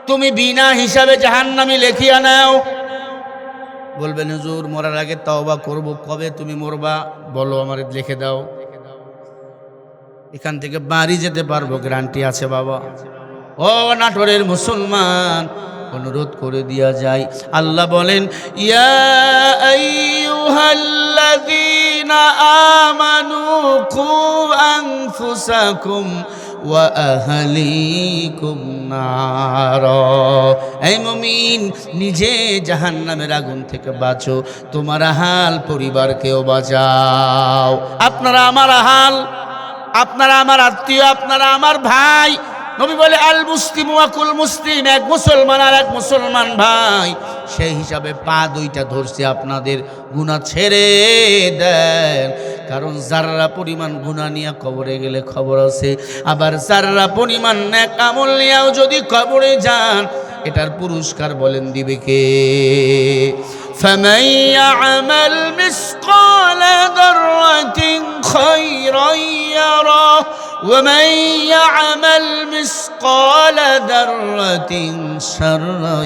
তুমি বিনা হিসাবে জাহান্নামী লেখিয়া নাও। বলবেন হুজুর মরার আগে তওবা করব, কবে তুমি মরবা বলো, আমার লিখে দাও। এখান থেকে বাড়ি যেতে পারবো, গ্যারান্টি আছে বাবা। ও নাটোরের মুসলমান, অনুরোধ করে দিয়া যায়, আল্লাহ বলেন, ইয়া আইয়ুহাল্লাযীনা আমানু কু আনফুসাকুম ওয়া আহলিকুম নার। এই মুমিন, নিজে জাহান্নামের আগুন থেকে বাঁচো, তোমার হাল পরিবারকেও বাঁচাও। আপনারা আমার হাল, আপনারা আমার আত্মীয়, আপনারা আমার ভাই। নবী বলে, আল মুসলিম ওয়াকুল মুসলিম, এক মুসলমান আর এক মুসলমান ভাই। সেই হিসাবে পা দুইটা ধরছে, আপনাদের গুনাহ ছেড়ে দেন। কারণ যাররা পরিমাণ গুনাহ নিয়ে কবরে গেলে খবর আছে, আবার যাররা পরিমাণ নেক আমল নিয়েও যদি কবরে যান, এটার পুরস্কার বলেন দিবে কে? فمن يعمل مثقال ذرة خيرا يره ومن يعمل مثقال ذرة شرا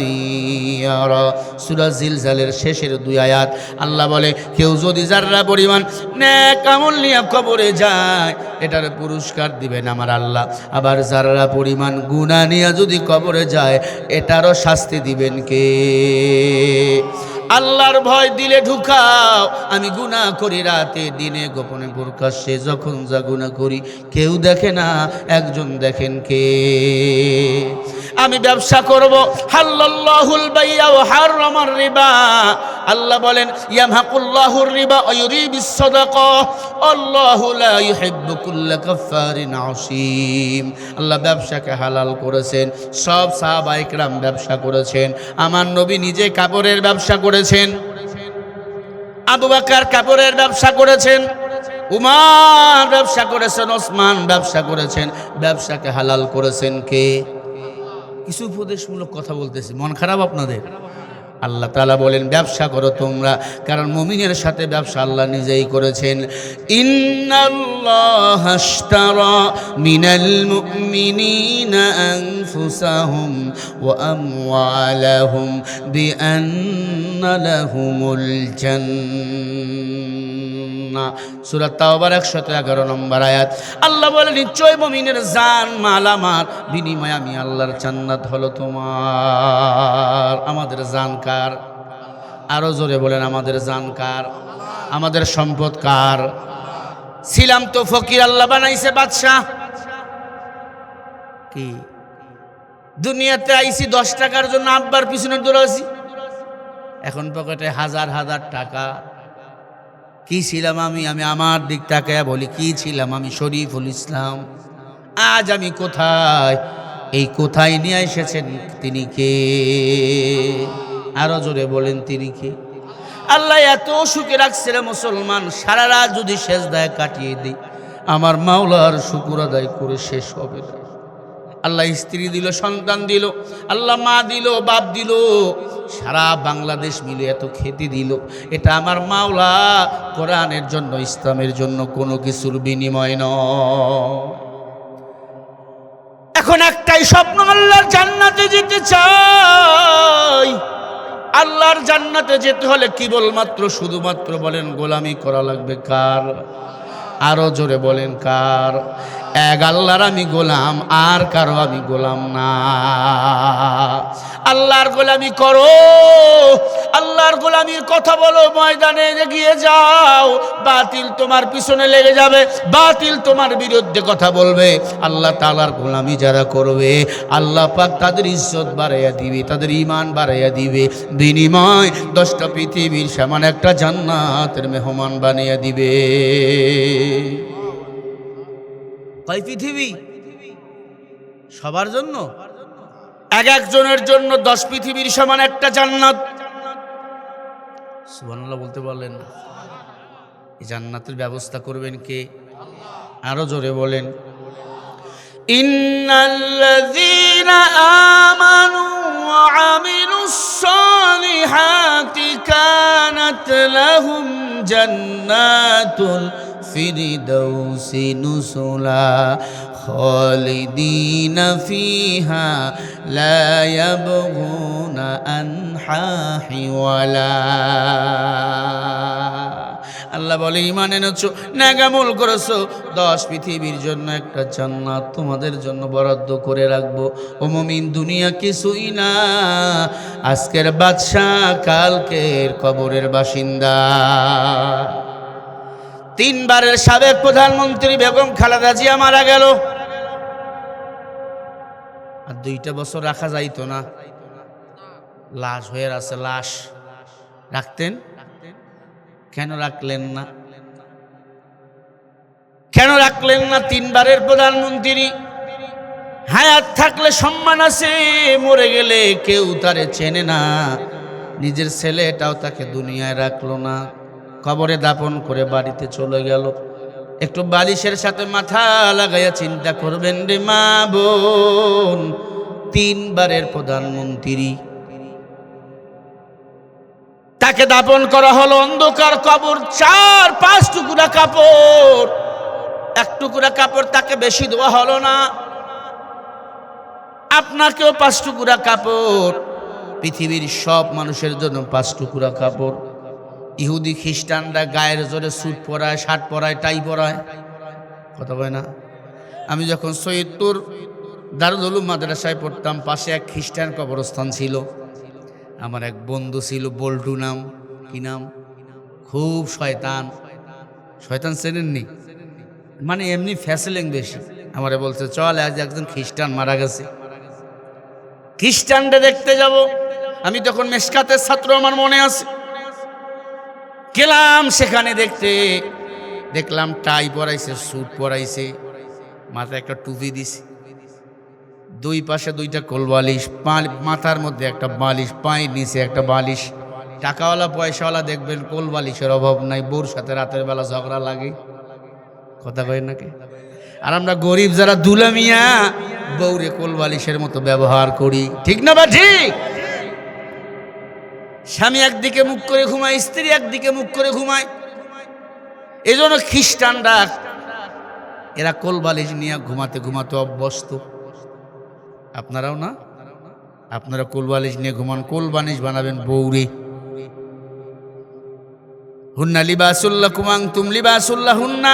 يره। সূরা জিলজালের শেষের 2 আয়াত আল্লাহ বলে, কেউ যদি যাররা পরিমাণ নেক আমল নিয়ে কবরে যায়, এটার পুরস্কার দিবেন আমার আল্লাহ। আবার যাররা পরিমাণ গুনাহ নিয়ে যদি কবরে যায়, এটারও শাস্তি দিবেন কে? আল্লাহর ভয় দিলে ঢুকাও। আমি গুনাহ করি রাতে দিনে, গোপনে প্রকাশ্যে, যখন যা গুনাহ করি কেউ দেখে না, একজন দেখেন কে? আমি ব্যবসা করব, হাল্লাল্লাহুল বাই'a ওয়া হারামার রিবা। আল্লাহ বলেন, ইয়ামহাকুল্লাহুর রিবা ওয়া ইউরিবিস সাদাকা আল্লাহু লা ইউহিব্বু কুল্লা কাফফারিন আসীম। আল্লাহ ব্যবসাকে হালাল করেছেন, সব সাহাবায়ে কেরাম ব্যবসা করেছেন। আমার নবী নিজে কাপড়ের ব্যবসা করেছেন, আবু বকর কাপড়ের ব্যবসা করেছেন, উমর ব্যবসা করেছেন, ওসমান ব্যবসা করেছেন। ব্যবসাকে হালাল করেছেন কে? কিছু উপদেশমূলক কথা বলতেছি, মন খারাপ আপনাদের? আল্লাহ তাআলা বলেন, ব্যবসা করো তোমরা, কারণ মুমিনের সাথে ব্যবসা আল্লাহ নিজেই করেছেন। ইন্নাল্লাহা আশতারা মিনাল মুমিনিনা আনফুসাহুম ওয়া আমওয়ালাহুম বিআন্না লাহুমুল জান্নাহ। সূরা তাওবার 111 নম্বর আয়াত। আল্লাহ বলেন, নিশ্চয় মুমিনের জান মাল আমার, বিনিময়ে আমি আল্লাহর জান্নাত হলো তোমার। আমাদের জান কার? আরো জোরে বলেন, আমাদের জান কার? আমাদের সম্পদ কার? ছিলাম তো ফকির, আল্লাহ বানাইছে বাদশাহ। কি দুনিয়াতে আইছি 10 টাকার জন্য আব্বার পিছনে দৌড়াছি, এখন পকেটে হাজার হাজার টাকা। কি ছিলাম আমি? আমি আমার দিক তাকায় বলি কি ছিলাম আমি? শরীফুল ইসলাম। আজ আমি কোথায়? এই কোথায় নিয়ে এসেছেন তিনি কে? আরো জোরে বলেন তিনি কে? আল্লাহ এত সুখে রাখছে রে মুসলমান, সারা রাত যদি সেজদায় কাটিয়ে দিই আমার মাওলার শুকর আদায় করে শেষ হবে না। আল্লাহ স্ত্রী দিল, সন্তান দিল, আল্লাহ মা দিল, বাপ দিল, সারা বাংলাদেশ মিলে এত খেতে দিল। এটা আমার মাওলা কোরআনের জন্য, ইসলামের জন্য কোনো কিছুর বিনিময় নয়। এখন একটাই স্বপ্ন, আল্লাহর জান্নাতে যেতে চাই। আল্লাহর জান্নাতে যেতে হলে কেবলমাত্র শুধুমাত্র বলেন গোলামি করা লাগবে কার? আরো জোরে বলেন কার? এক আল্লাহর আমি গোলাম, আর কারো আমি গোলাম না। আল্লাহর গোলামি করো, আল্লাহর গোলামির কথা বলো, ময়দানে গিয়ে যাও। বাতিল তোমার পিছনে লেগে যাবে, বাতিল তোমার বিরুদ্ধে কথা বলবে। আল্লাহ তাআলার গোলামি যারা করবে আল্লাহ পাক তাদের ইজ্জত বাড়াইয়া দিবে, তাদের ঈমান বাড়াইয়া দিবে। বিনিময় 10টা পৃথিবীর সমান একটা জান্নাতের মেহমান বানিয়ে দিবে। কয় পৃথিবী? সবার জন্য, এক একজনের জন্য 10 পৃথিবীর সমান একটা জান্নাত। সুবহানাল্লাহ বলতে পারলেন না? এই জান্নাতের ব্যবস্থা করবেন কে? আরো জোরে বলেন। ইন্নাল্লাযীনা আমানু ওয়া আমিলুস সালিহাতি কানাত লাহুম জান্নাতুল ফিরদাউসি নুসুলা খালিদিনা ফিহা লা ইয়াবগুনা আনহা হিওয়ালা। আল্লাহ বলে ঈমান এনেছো, নেকামল করেছো, 10 পৃথিবীর জন্য একটা জান্নাত তোমাদের জন্য বরাদ্দ করে রাখবো। ও মুমিন, দুনিয়া কিছুই না, আজকের বাদশা কালকের কবরের বাসিন্দা। 3 বারের সাবেক প্রধানমন্ত্রী বেগম খালেদা জিয়া মারা গেল। আর 2টা বছর রাখা যাইতো না? লাশ হয়ে আছে, লাশ রাখতেন? কেন রাখলেন না? কেন রাখলেন না? 3 বারের প্রধানমন্ত্রী, হায়াত থাকলে সম্মান আছে, মরে গেলে কেউ তারে চেনে না। নিজের ছেলেটাও তাকে দুনিয়ায় রাখলো না, কবরে দাপন করে বাড়িতে চলে গেল। একটু বালিশের সাথে মাথা লাগাইয়া চিন্তা করবেন রে মা বোন, 3 বারের প্রধানমন্ত্রী, তাকে দাপন করা হলো অন্ধকার কবর, 4-5 টুকরা কাপড়, 1 টুকরা কাপড় তাকে বেশি দেওয়া হলো না। আপনাকেও 5 টুকরা কাপড়, পৃথিবীর সব মানুষের জন্য 5 টুকরা কাপড়। ইহুদি খ্রিস্টানরা গায়ের জোরে স্যুট পরায়, শার্ট পরায়, টাই পরায়, কথা বলে না? আমি যখন সৈয়দপুর দারুল উলুম মাদ্রাসায় পড়তাম, পাশে এক খ্রিস্টান কবরস্থান ছিল। আমার এক বন্ধু ছিল, বল্টু নাম। কি নাম? খুব শয়তান। শয়তান চেনেননি? মানে এমনি ফ্যাসেলিং বেশি। আমারে বলছে চল, আজ একজন খ্রিস্টান মারা গেছে, খ্রিস্টানটা দেখতে যাব। আমি তখন মেশকাতের ছাত্র, আমার মনে আছে। গেলাম সেখানে দেখতে, দেখলাম টাই পরাইছে, স্যুট পরাইছে, মাথায় একটা টুপি দিছে, 2 পাশে 2টা কোলবালিশ, মাথার মধ্যে একটা বালিশ, পায়ের নিচে একটা বালিশ। টাকাওয়ালা পয়সাওয়ালা দেখবেন কোলবালিশের অভাব নাই, বউর সাথে রাতের বেলা ঝগড়া লাগে, কথা কয় নাকি? আর আমরা গরিব যারা দুলামিয়া, বউরে কোলবালিশের মতো ব্যবহার করি, ঠিক না বা ঠিক? স্বামী একদিকে মুখ করে ঘুমায়, স্ত্রী একদিকে মুখ করে ঘুমায়। এই জন্য খ্রিস্টানরা, এরা কোলবালিশ নিয়ে ঘুমাতে ঘুমাতে অভ্যস্ত। আপনারাও না? আপনারা কোলবালিশ নিয়ে ঘুমান, কোলবালিশ বানাবেন বউরে। হুন্না লিবাসুল্লাকুম আনতুম লিবাসুল্লাহুন্না।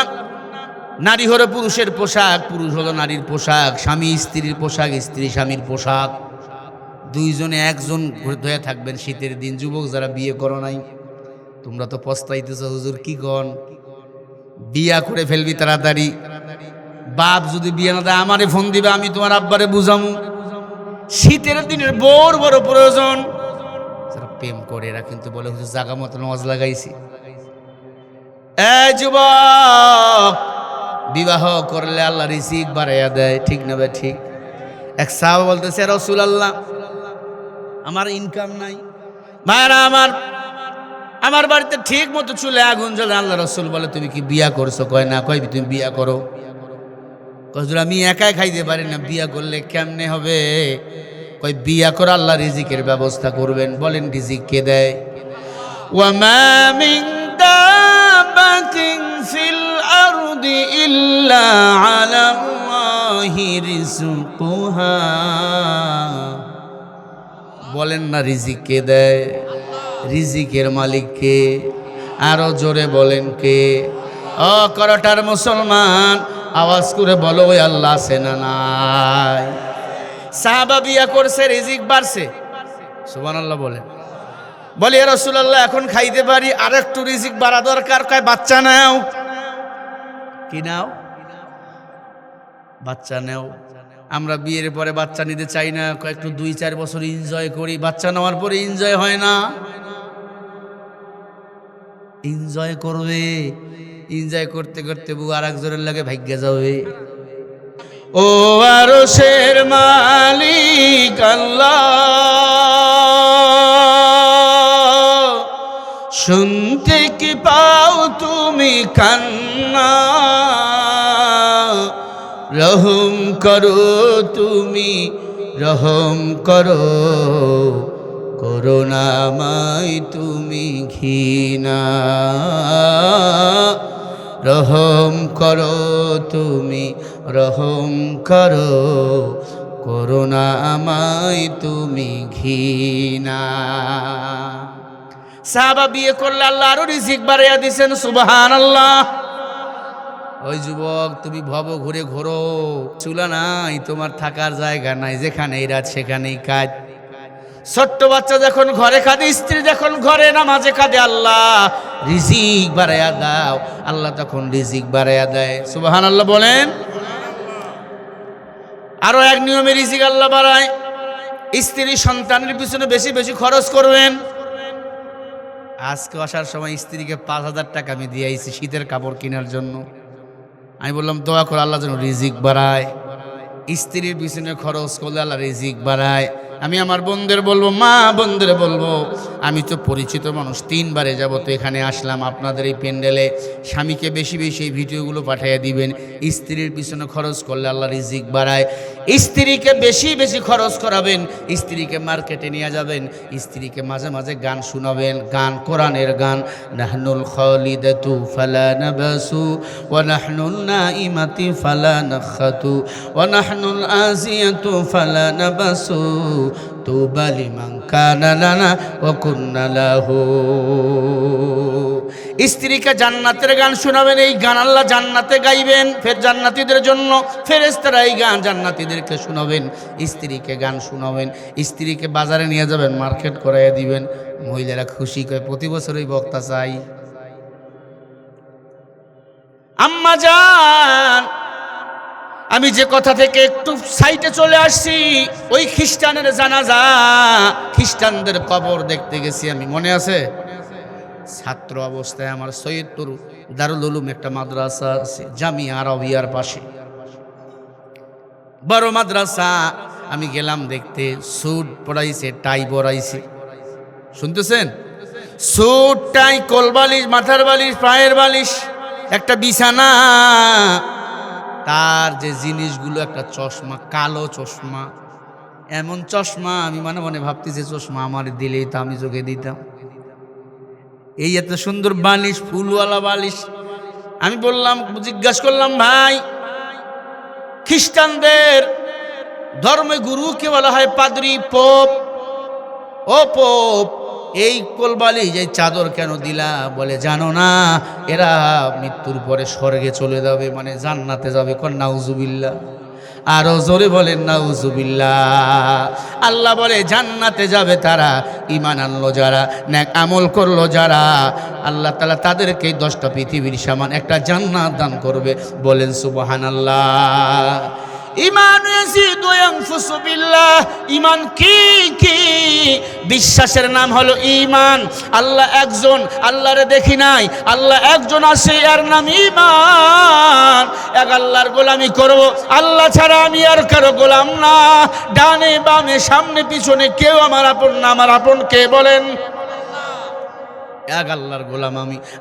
নারী হলো পুরুষের পোশাক, পুরুষ হলো নারীর পোশাক, স্বামী স্ত্রীর পোশাক, স্ত্রী স্বামীর পোশাক। 2 জনে 1 জন হয়ে থাকবেন শীতের দিন। যুবক যারা বিয়ে করো নাই, তোমরা তো পস্তাইতেছ, হুজুর কি কন? বিয়া করে ফেলবি তাড়াতাড়ি। বাপ যদি বিয়ে না দেয় আমারে ফোন দিবে, আমি তোমার আব্বারে বুঝামু। শীতের দিনের বড় বড় প্রয়োজন। যারা প্রেম করে এরা কিন্তু বলে হুজুর জাগা মতো নামাজ লাগাইছি। এই যুবক, বিবাহ করলে আল্লাহ রিজিক বাড়াইয়া দেয়, ঠিক না ভাই? ঠিক। এক সাহাবা বলতেছে, রাসূলুল্লাহ আমার ইনকাম নাই, ভাইরা আমার বাড়িতে ঠিক মতো চুলে আগুন জ্বলে। আল্লাহ রাসূল বলে, তুমি কি বিয়া করছো? কয় না। কয় তুমি বিয়া করো। হুজুর আমি একাই খাইতে পারি না, বিয়া করলে কেমনে হবে? কয় বিয়া করে আল্লাহ রিজিকের ব্যবস্থা করবেন। বলেন রিজিক কে দেয়? ওয়া মা মিন দাবাতিন ফিল আরদি ইল্লা আলাল্লাহি রিজকুহা। বলেন না রিজিক কে দেয়? রিজিকের মালিক কে? আরো জোরে বলেন কে? ও করটার মুসলমান, আওয়াজ করে বলো ওই আল্লাহ আছে না নাই? সাহাবা বিয়া করছে, রিজিক বাড়ছে। সুবহানাল্লাহ বলেন। বলি ইয়া রাসূলুল্লাহ এখন খাইতে পারি, আর একটু রিজিক বাড়া দরকার। কয় বাচ্চা নাও। কি নাও? বাচ্চা নাও। আমরা বিয়ের পরে বাচ্চা নিতে চাই না, একটু 2-4 বছর এনজয় করি। বাচ্চা নেওয়ার পরে এনজয় হয় না। এনজয় করবে, এনজয় করতে করতে বউ আর একজনের লাগে ভাগ্যে যাবে। ও আরশের মালিক আল্লাহ, শুনতে কি পাও তুমি কান্না? রহম করো তুমি, রহম করো, করুণা আমায় তুমি ঘৃণা। রহম করো তুমি, রহম করো, করুণা আমায় তুমি ঘৃণা। সাহাবা বিয়ে করলে আল্লাহ আরো রিজিক বাড়াইয়া দিছেন। সুবহানাল্লাহ। ওই যুবক তুমি ভব ঘুরে ঘোরো, চুলা নাই, তোমার থাকার জায়গা নাই, যেখানেই রাত সেখানেই কাজ। ছোট্ট বাচ্চা যখন ঘরে কাঁদে, স্ত্রী যখন ঘরে নামাজে কাঁদে, আল্লাহ রিজিক বাড়াইয়া দাও, আল্লাহ তখন রিজিক বাড়াইয়া দেয়। সুবহানাল্লাহ বলেন। আরো এক নিয়মে রিজিক আল্লাহ বাড়ায়, স্ত্রী সন্তানের পিছনে বেশি বেশি খরচ করবেন। আজকে আসার সময় স্ত্রীকে 5,000 টাকা আমি দিয়ে আইছি শীতের কাপড় কেনার জন্য। আমি বললাম দোয়া করে আল্লাহ যেন রিজিক বাড়ায়। স্ত্রীর পিছনে খরচ করলে আল্লাহ রিজিক বাড়ায়। আমি আমার বোনদের বলবো, মা বোনদের বলবো, আমি তো পরিচিত মানুষ, 3 বারে যাব তো এখানে আসলাম আপনাদের এই প্যান্ডেলে। স্বামীকে বেশি বেশি এই ভিডিওগুলো পাঠিয়ে দিবেন। স্ত্রীর পিছনে খরচ করলে আল্লাহ রিজিক বাড়ায়। স্ত্রীকে বেশি বেশি খরচ করাবেন, স্ত্রীকে মার্কেটে নিয়ে যাবেন, স্ত্রীকে মাঝে মাঝে গান শোনাবেন, গান, কোরআনের গান। নাহনুল খালিদাতু ফালা নাবাসু ওয়া নাহনুল নাইমাতি ফালা নাখাতু ওয়া নাহনুল আজিয়াতু ফালা নাবাসু তুবা লিমান কানা লানা ওয়া কুন্না লাহু। স্ত্রীকে জান্নাতের গান শোনাবেন, এই গান আল্লাহ জান্নাতে গাইবেন, ফের জান্নাতীদের জন্য ফেরেশতারা এই গান জান্নাতীদেরকে শোনাবেন। স্ত্রীকে গান শোনাবেন, স্ত্রীকে বাজারে নিয়ে যাবেন, মার্কেট করাইয়া দিবেন। মহিলারা খুশি করে প্রতি বছরই বক্তা চাই। আম্মা জান, আমি যে কথা থেকে একটু সাইটে চলে আসছি, ওই খ্রিস্টানের জানাজা, খ্রিস্টানদের কবর দেখতে গেছি আমি, মনে আছে? ছাত্র অবস্থায় আমার সৈয়দপুর দারুল উলুম একটা মাদ্রাসা আছে, জামিয়া আরবিয়ার পাশে, বড় মাদ্রাসা। আমি গেলাম দেখতে, স্যুট পরাইছে, টাই পরাইছে, শুনতেছেন? স্যুট, টাই, কোলবালিশ, মাথার বালিশ, পায়ের বালিশ, একটা বিছানা, তার যে জিনিসগুলো, একটা চশমা, কালো চশমা, এমন চশমা আমি মনে মনে ভাবতেছি যে চশমা আমার দিলেই তো আমি চোখে দিতাম। এই এত সুন্দর বালিশ, ফুলওয়ালা বালিশ। আমি বললাম, জিজ্ঞাসা করলাম, ভাই খ্রিস্টানদের ধর্মে গুরুকে বলা হয় পাদ্রী, পোপ। ও পোপ, এই কোলবালিশ, এই চাদর কেন দিলা? বলে জানো না, এরা মৃত্যুর পরে স্বর্গে চলে যাবে, মানে জান্নাতে যাবে। নাউজুবিল্লাহ। আরো জোরে বলেন নাউজুবিল্লাহ। আল্লাহ বলে জান্নাতে যাবে তারা ঈমান আনলো যারা, নেক আমল করলো যারা, আল্লাহ তাআলা তাদেরকে 10টা পৃথিবীর সমান একটা জান্নাত দান করবে। বলেন সুবহানাল্লাহ। ঈমান ইয়াজিদু ইয়ানফুসু বিল্লাহ। ঈমান কি কি? বিশ্বাসের নাম হলো ঈমান। আল্লাহ একজন, আল্লাহরে দেখি নাই, আল্লাহ একজন আছে, এর নাম ঈমান। এক আল্লাহর গোলামি করব, আল্লাহ ছাড়া আমি আর কারো গোলাম না। ডানে বামে সামনে পিছনে কেউ আমার আপন না। আমার আপন কে বলেন? এক আল্লাহর গোলাম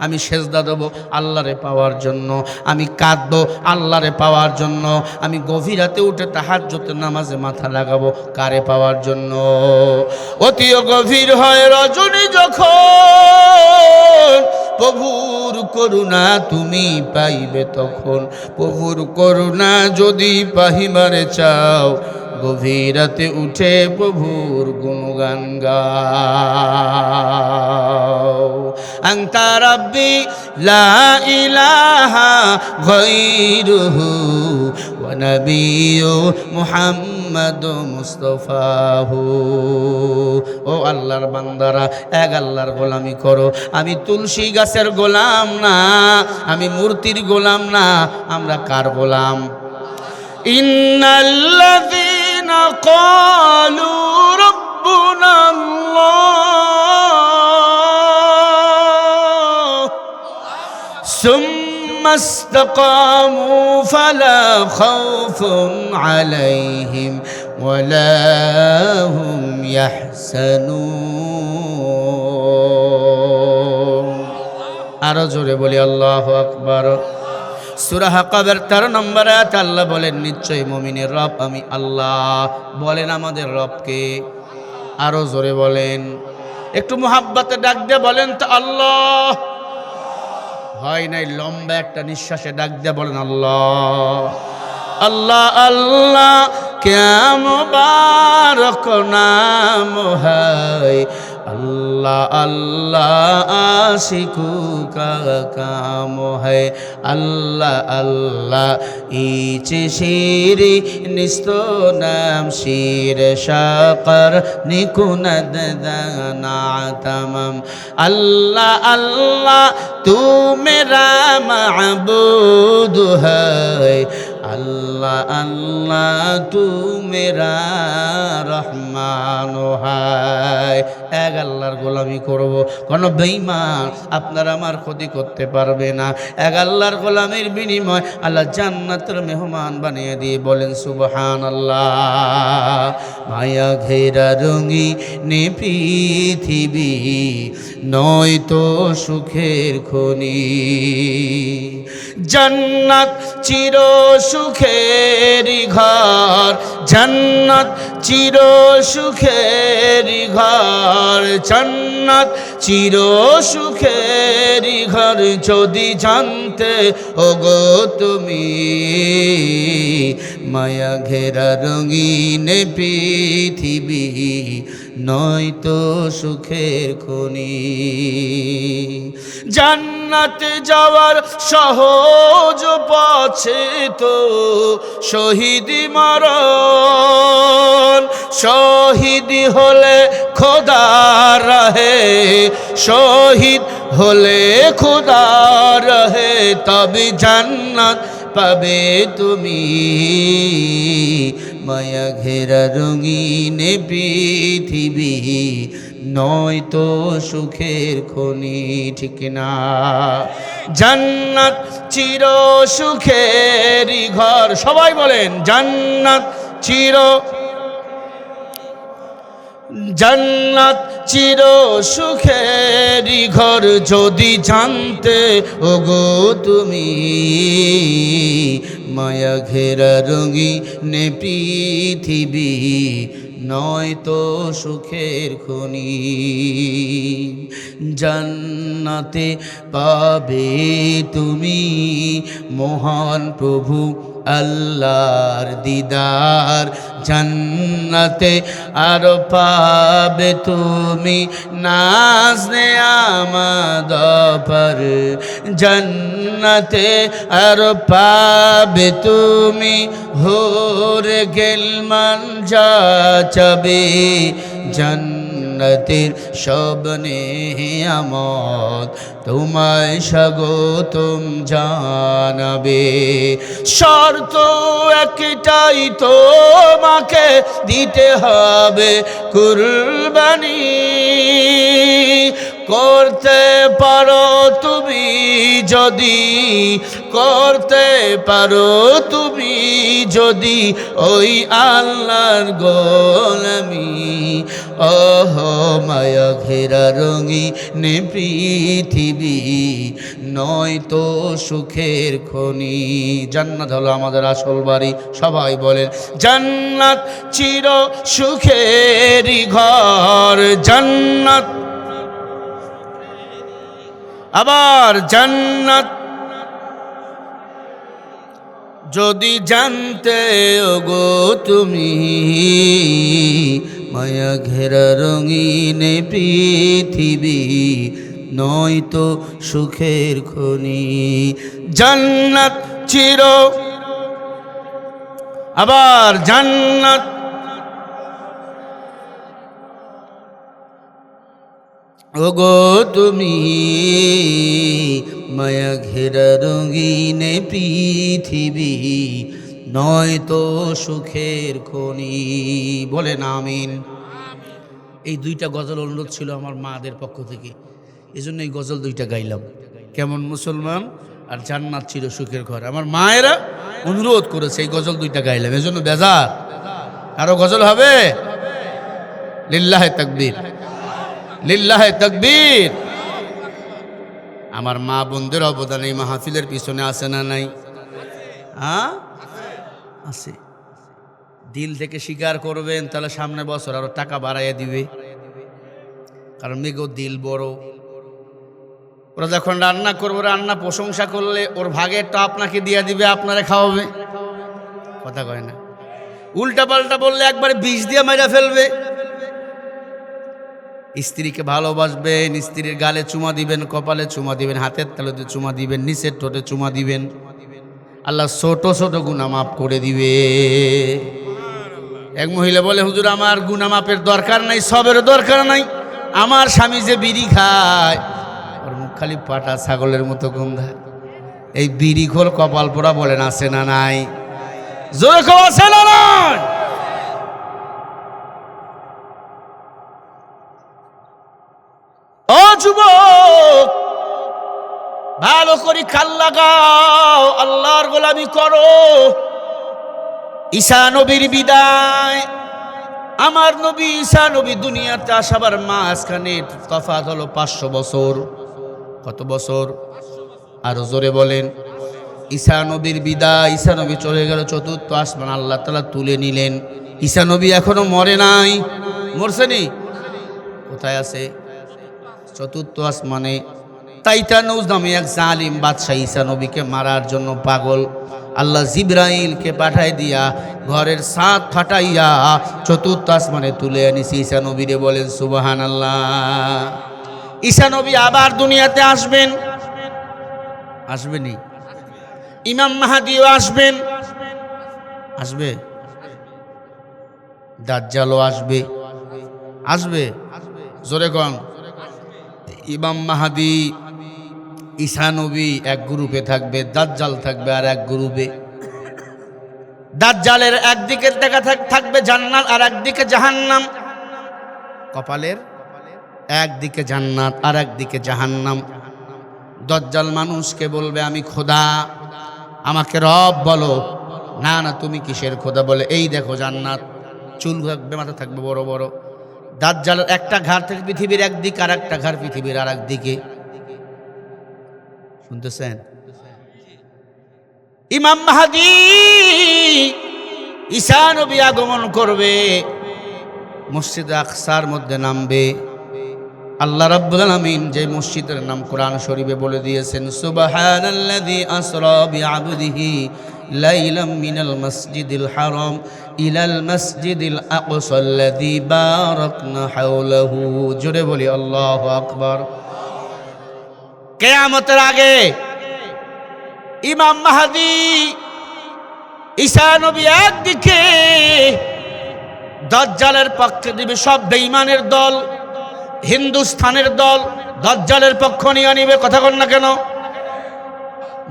আমি সেজদা দেব আল্লাহরে পাওয়ার জন্য, আমি কাঁদবো আল্লাহরে পাওয়ার জন্য, আমি গভীর রাতে উঠে তাহাজ্জুদের নামাজে মাথা লাগাবো কারে পাওয়ার জন্য? অতি গভীর হয় রজনী যখন, প্রভুর করুণা তুমি পাইবে তখন। প্রভুর করুণা যদি পাহিবারে চাও, গভীর রাতে উঠে প্রভুর গুণগান গাও। আনতা রাব্বি লা ইলাহা গায়রুহু ওয়া নাবিয়্যু মুহাম্মাদু মুস্তাফাহু। ও আল্লাহর বান্দারা, এক আল্লাহর গোলামি করো। আমি তুলসী গাছের গোলাম না, আমি মূর্তির গোলাম না। আমরা কার গোলাম? ইন্নাল্লাযীনা ক্বালু রাব্বুনা আল্লাহ সুম্মা ইসতাকামু ফালা খাউফুন আলাইহিম ওয়ালা হুম ইয়াহজানুন। আরো জোরে বলি আল্লাহু আকবার। সূরা হাক্কাবের 13 নম্বর আয়াত আল্লাহ বলেন, নিশ্চয়ই মুমিনের রব আমি আল্লাহ। বলেন আমাদের রবকে, আরো জোরে বলেন, একটু মুহাব্বতে ডাক দিয়ে বলেন তো আল্লাহ। হয় নাই, লম্বা একটা নিঃশ্বাসে ডাক দিয়ে বলেন আল্লাহ। আল্লাহ আল্লাহ ক্যা মুবারক নাম হয়, আল্লাহ আল্লাহ আশিকু কা কাম है। আল্লাহ আল্লাহ ইচে শিরি নিস্তো নাম শির শাকর নিকুনদ দানা তমাম। আল্লাহ আল্লাহ তু মেরা মাবুদ है, আল্লাহ আল্লাহ তু মেরা রহমান হায়। এক আল্লাহর গোলামি করব, কোনো বেঈমান আপনার আমার ক্ষতি করতে পারবে না। এক আল্লাহর গোলামির বিনিময় আল্লাহ জান্নাতের মেহমান বানিয়ে দিয়ে বলেন সুবহানাল্লাহ। মায়া ঘেরা রঙিন পৃথিবী নয়তো সুখের খনি, জান্নাত চির সুখের ঘর, জান্নাত চির সুখের ঘর, জান্নাত চির সুখের ঘর। যদি জানতে ওগো তুমি, মায়া ঘেরা রঙিন পৃথিবী নয়তো সুখের খনি। জান্নাতে যাওয়ার সহজ পথে তো শহীদি মরণ, শহীদ হলে খোদার রাহে, শহীদ হলে খোদার রাহে, তবে জান্নাত পাবে তুমি। মায়া ঘেরা রঙিন পৃথিবী নয়তো সুখের খনি, ঠিক না? জান্নাত চির সুখের ঘর, সবাই বলেন জান্নাত চির, জান্নাত চির সুখের ঘর। যদি জানতে ওগো তুমি, মায়া ঘেরা রঙিন পৃথিবী নয়তো সুখের খনি। জান্নাতে পাবে তুমি মহান প্রভু আল্লাহর দিদার জান্নাতে আর পাবে তুমি নাজনে আমাদ পর জান্নাতে আর পাবে তুমি হোর গেলমান যাবে জান্নাতের সব নেয়ামত তোমায় স্বাগতম জানাবে। শর্ত একটাই তোমাকে দিতে হবে কুরবানি, করতে পারো তুমি যদি, করতে পারো তুমি যদি ওই আল্লাহর গোলামি। ওহ মায়া ঘেরা রঙিন পৃথিবী নয় তো সুখের খনি। জান্নাত হলো আমাদের আসল বাড়ি, সবাই বলেন জান্নাত চির সুখেরই ঘর। জান্নাত আবার জান্নাত যদি জানতে ওগো তুমি, মায়া ঘেরা রঙিন পৃথিবী নয় তো সুখের খনি। জান্নাত চির, আবার জান্নাত ওগো তুমি, মায়া ঘেরা রঙিন পৃথিবী নয় তো সুখের খনি। বলেন আমিন। এই দুইটা গজল অনুরোধ ছিল আমার মাদের পক্ষ থেকে, এই জন্য এই গজল দুইটা গাইলাম। কেমন মুসলমান আর জান্নাত চির সুখের ঘর, আমার মায়েরা অনুরোধ করেছে এই গজল দুইটা গাইলাম, এই জন্য বেজার। আরো গজল হবে? লিল্লাহে তাকবীর, লিল্লাহে তাকবীর। আমার মা বোনদের অবদান এই মাহফিলের পিছনে আছে না নাই? হ্যাঁ আছে। দিল থেকে স্বীকার করবেন, তাহলে সামনে বছর আরো টাকা বাড়াইয়া দিবে। কারণ মেঘো দিল বড়, ওরা যখন রান্না করবো, রান্না প্রশংসা করলে ওর ভাগেরটা আপনাকে দিয়ে দিবে, আপনারে খাওয়াবে। কথা কয় না। উল্টা পাল্টা বললে একবারে বিষ দিয়ে মাইরা ফেলবে। স্ত্রীকে ভালোবাসবেন, স্ত্রীর গালে চুমা দিবেন, কপালে চুমা দিবেন, হাতের তালুতে চুমা দিবেন, নিচের ঠোঁটে চুমা দিবেন। আল্লাহ ছোট ছোট গুনাহ মাফ করে দিবে। এক মহিলা বলে, হুজুর আমার গুনাহ মাফের দরকার নাই, সবের দরকার নাই, আমার স্বামী যে বিড়ি খায় ওর মুখ খালি পাটা ছাগলের মতো গন্ধা। এই বিড়ি খোল কপাল পোড়া বলেন আছে না নাই? জোরে কেউ আছে না নাই? ও যুবক, ভালো করে কান লাগাও, আল্লাহর গোলামি করো। ঈসা নবীর বিদায়, আমার নবী ঈসা নবী দুনিয়াতে আসাবার মাঝখানে তফাৎ হলো 500 বছর। কত বছর? আরো জোরে বলেন। ঈসা নবীর বিদায়, ঈসা নবী চলে গেল চতুর্থ আসমান, আল্লাহ তাআলা তুলে নিলেন। ঈসা নবী এখনো মরে নাই, মরছে নি? কোথায় আছে? চতুর্থ আসমানে। তাইতানুস নামে এক জালিম বাদশা ঈসা নবীকে মারার জন্য পাগল। আল্লাহ জিবরাইলকে পাঠাই দিয়া ঘরের ছাদ ফাটাইয়া চতুর্থ আসমানে তুলে আনিছে ঈসা নবীরে। বলেন সুবহানাল্লাহ। ঈসা নবী আবার দুনিয়াতে আসবেন, আসবেনি? ইমাম মাহদিও আসবেন, আসবে। দাজ্জালও আসবে, আসবে। জোরে কন। ইমাম মাহদি, ঈসা নবী এক গ্রুপে থাকবে, দাজ্জাল থাকবে আর এক গ্রুপে। দাজ্জালের একদিকে দেখা থাকবে জান্নাত আর একদিকে জাহান্নাম। কপালের একদিকে জান্নাত আর একদিকে জাহান্নাম। দাজ্জাল মানুষকে বলবে, আমি খোদা, আমাকে রব বলো। না না, তুমি কিসের খোদা? বলে, এই দেখো জান্নাত। চুল থাকবে, মাথা থাকবে বড় বড়। দাজ্জালের একটা ঘাড় থেকে পৃথিবীর একদিকে, আর একটা ঘাড় পৃথিবীর আর একদিকে। শুনতেছেন? ইমাম মাহদি ঈসা নবী আগমন করবে, মসজিদ আকসার মধ্যে নামবে। আল্লাহ রাব্বুল আলামিন যে মসজিদের নাম কোরআন শরীফে বলে দিয়েছেন, সুবহানাল্লাযী আসরা বিআবদিহি লাইলাম মিনাল মাসজিদিল হারাম ইলাল মাসজিদিল আকসাল্লাযী বারাকনা হাওলাহু। জোরে বলি আল্লাহু আকবার। কিয়ামতের আগে ইমাম মাহদী ঈসা নবী একদিকে দাজ্জালের পক্ষে দিবে, সব বেঈমানের দল, হিন্দুস্তানের দল দাজ্জালের পক্ষ নিয়ে নিবে। কথা বল না কেন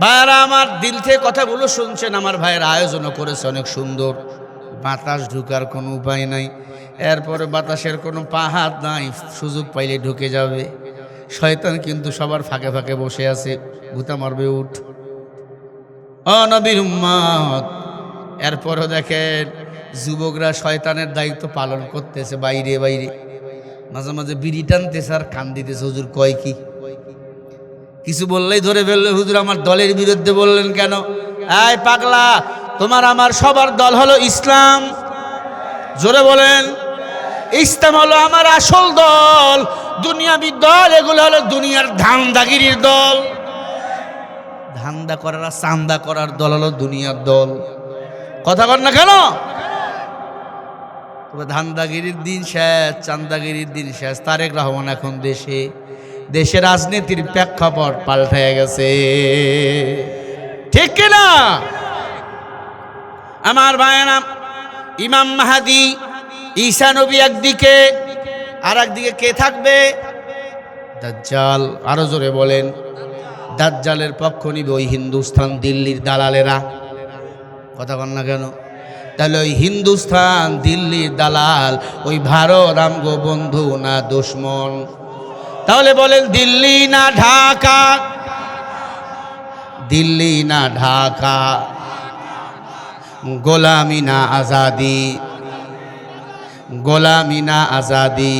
ভাইরা? আমার দিল থেকে কথাগুলো শুনছেন, আমার ভাইয়ের আয়োজনও করেছে অনেক সুন্দর। বাতাস ঢুকার কোনো উপায় নাই, এরপরে বাতাসের কোনো পাহাড় নাই, সুযোগ পাইলে ঢুকে যাবে। শয়তান কিন্তু সবার ফাঁকে ফাঁকে বসে আছে, ভূতা মারবে উঠ। ও নবীর উম্মত, এরপরও দেখেন যুবকরা শয়তানের দায়িত্ব পালন করতেছে বাইরে বাইরে, মাঝে মাঝে বিড়ি টানতেছে আর কান দিতেছে। হুজুর কয় কি? কিছু বললেই ধরে ফেললে, হুজুর আমার দলের বিরুদ্ধে বললেন কেন? এই পাগলা, তোমার আমার সবার দল হলো ইসলাম। জোরে বলেন, ইসলাম হলো আমার আসল দল। দুনিয়াবি দল এগুলো হলো দুনিয়ার ধান্দাগিরির দল। ধান্দা করার আর চান্দা করার দল হলো দুনিয়ার দল। কথা বল না কেন? ধান্দাগিরির দিন শেষ, চান্দাগিরির দিন শেষ। তারেক রহমান এখন দেশে রাজনীতির প্রেক্ষাপট পাল্টে গেছে, ঠিক কিনা আমার ভাইয়েরা? ইমাম মাহদী ঈসা নবী একদিকে, আর একদিকে কে থাকবে? দাজ্জাল। আরো জোরে বলেন, দাজ্জালের পক্ষ নিবে ওই হিন্দুস্তান দিল্লির দালালেরা। কথা বল না কেন? তাহলে ওই হিন্দুস্তান দিল্লির দালাল ওই ভারত আমগো বন্ধু না দুশ্মন? তাহলে বলেন, দিল্লি না ঢাকা? দিল্লি না ঢাকা? গোলামি না আজাদি? গোলামি না আজাদি?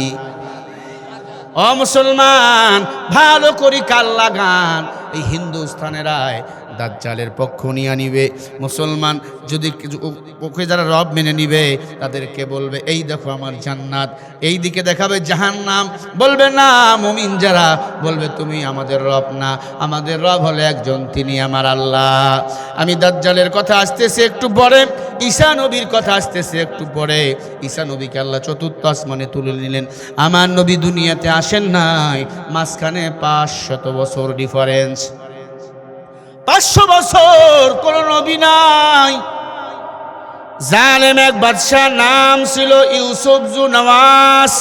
ও মুসলমান, ভালো করি কাল লাগান। এই হিন্দুস্তানেরাই দাজ্জালের পক্ষ নিয়ে নিবে। মুসলমান যদি ওকে যারা রব মেনে নিবে, তাদেরকে বলবে এই দেখো আমার জান্নাত, এই দিকে দেখাবে জাহান্নাম। বলবে না মুমিন যারা, বলবে তুমি আমাদের রব না, আমাদের রব হলে একজন, তিনি আমার আল্লাহ। আমি দাজ্জালের কথা আসতেছে একটু পরে, ঈসা নবীর কথা আসতেছে একটু পরে। ঈসা নবীকে আল্লাহ চতুর্থ আসমানে তুলে নিলেন। আমার নবী দুনিয়াতে আসেন নাই, মাঝখানে 500 বছর ডিফারেন্স। 500 বছর কোন নবী নাই। জালেম এক বাদশাহ, নাম ছিল ইউসুফ জু নওয়াজ।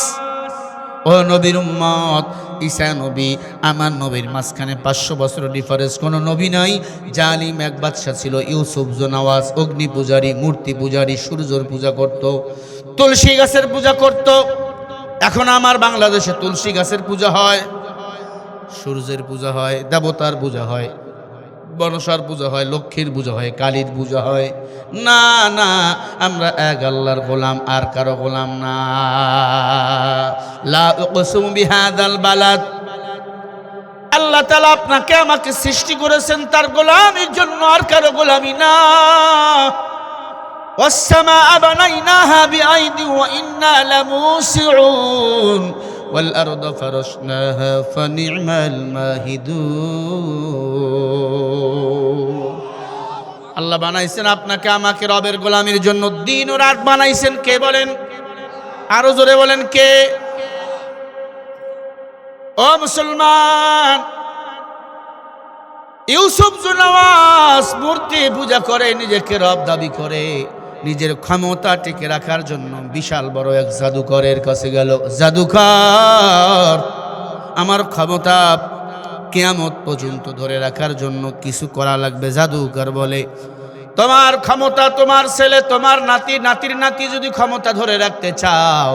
ও নবীর উম্মত, ঈসা নবী আমার নবীর মাঝখানে 500 বছর ডিফারেন্স, কোনো নবী নাই। জালিম এক বাদশাহ ছিল ইউসুফ জু নওয়াজ, অগ্নি পূজারী, মূর্তি পূজারী, সূর্যের পূজা করত, তুলসী গাছের পূজা করত। এখন আমার বাংলাদেশে তুলসী গাছের পূজা হয়, সূর্যের পূজা হয়, দেবতার পূজা হয়, বনসার পূজা হয়, লক্ষ্মীর পূজা হয়, কালীর পূজা হয়। না না, আমরা এক আল্লাহর গোলাম, আর কারো গোলাম না। লা উকসিমু বিহাদাল বালাদ। আল্লাহ তাআলা আপনাকে আমাকে সৃষ্টি করেছেন তার গোলামির জন্য, আর কারো গোলামি না। ওয়াস সামাআ বানাইনাহা বিআইদি ওয়া ইন্না লামুসিউন ওয়াল আরদা ফারাশনাহা ফানি'মাল মাহিদুন। আল্লাহ বানাইছেন আপনাকে আমাকে রবের গোলামির জন্য। দিন ও রাত বানাইছেন কে বলেন? আরো জোরে বলেন, কে? ও মুসলমান, ইউসুফ জু নওয়াজ মূর্তি পূজা করে, নিজেকে রব দাবি করে, নিজের ক্ষমতা টিকে রাখার জন্য বিশাল বড় এক জাদুকরের কাছে গেল। জাদুকর, আমার ক্ষমতা কিয়ামত পর্যন্ত ধরে রাখার জন্য কিছু করা লাগবে। জাদুকর বলে, তোমার ক্ষমতা, তোমার ছেলে, তোমার নাতি, নাতির নাতি যদি ক্ষমতা ধরে রাখতে চাও,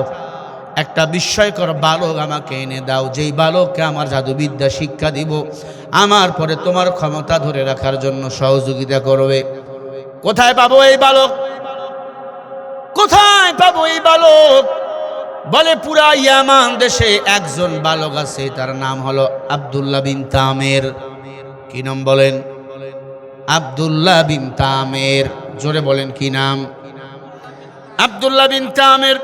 একটা বিস্ময়কর বালক আমাকে এনে দাও, যেই বালককে আমার জাদুবিদ্যা শিক্ষা দিব, আমার পরে তোমার ক্ষমতা ধরে রাখার জন্য সহযোগিতা করবে। কোথায় পাবো এই বালক? কোথায় পাবো এই বালক? বলে, পুরা ইয়ামান দেশে একজন বালক আছে, তার নাম হলো আব্দুল্লাহ বিন তামের। কি নাম বলেন? আব্দুল্লাহ বিন তামের। জোরে বলেন, কি নাম? আব্দুল্লাহ বিন তামের।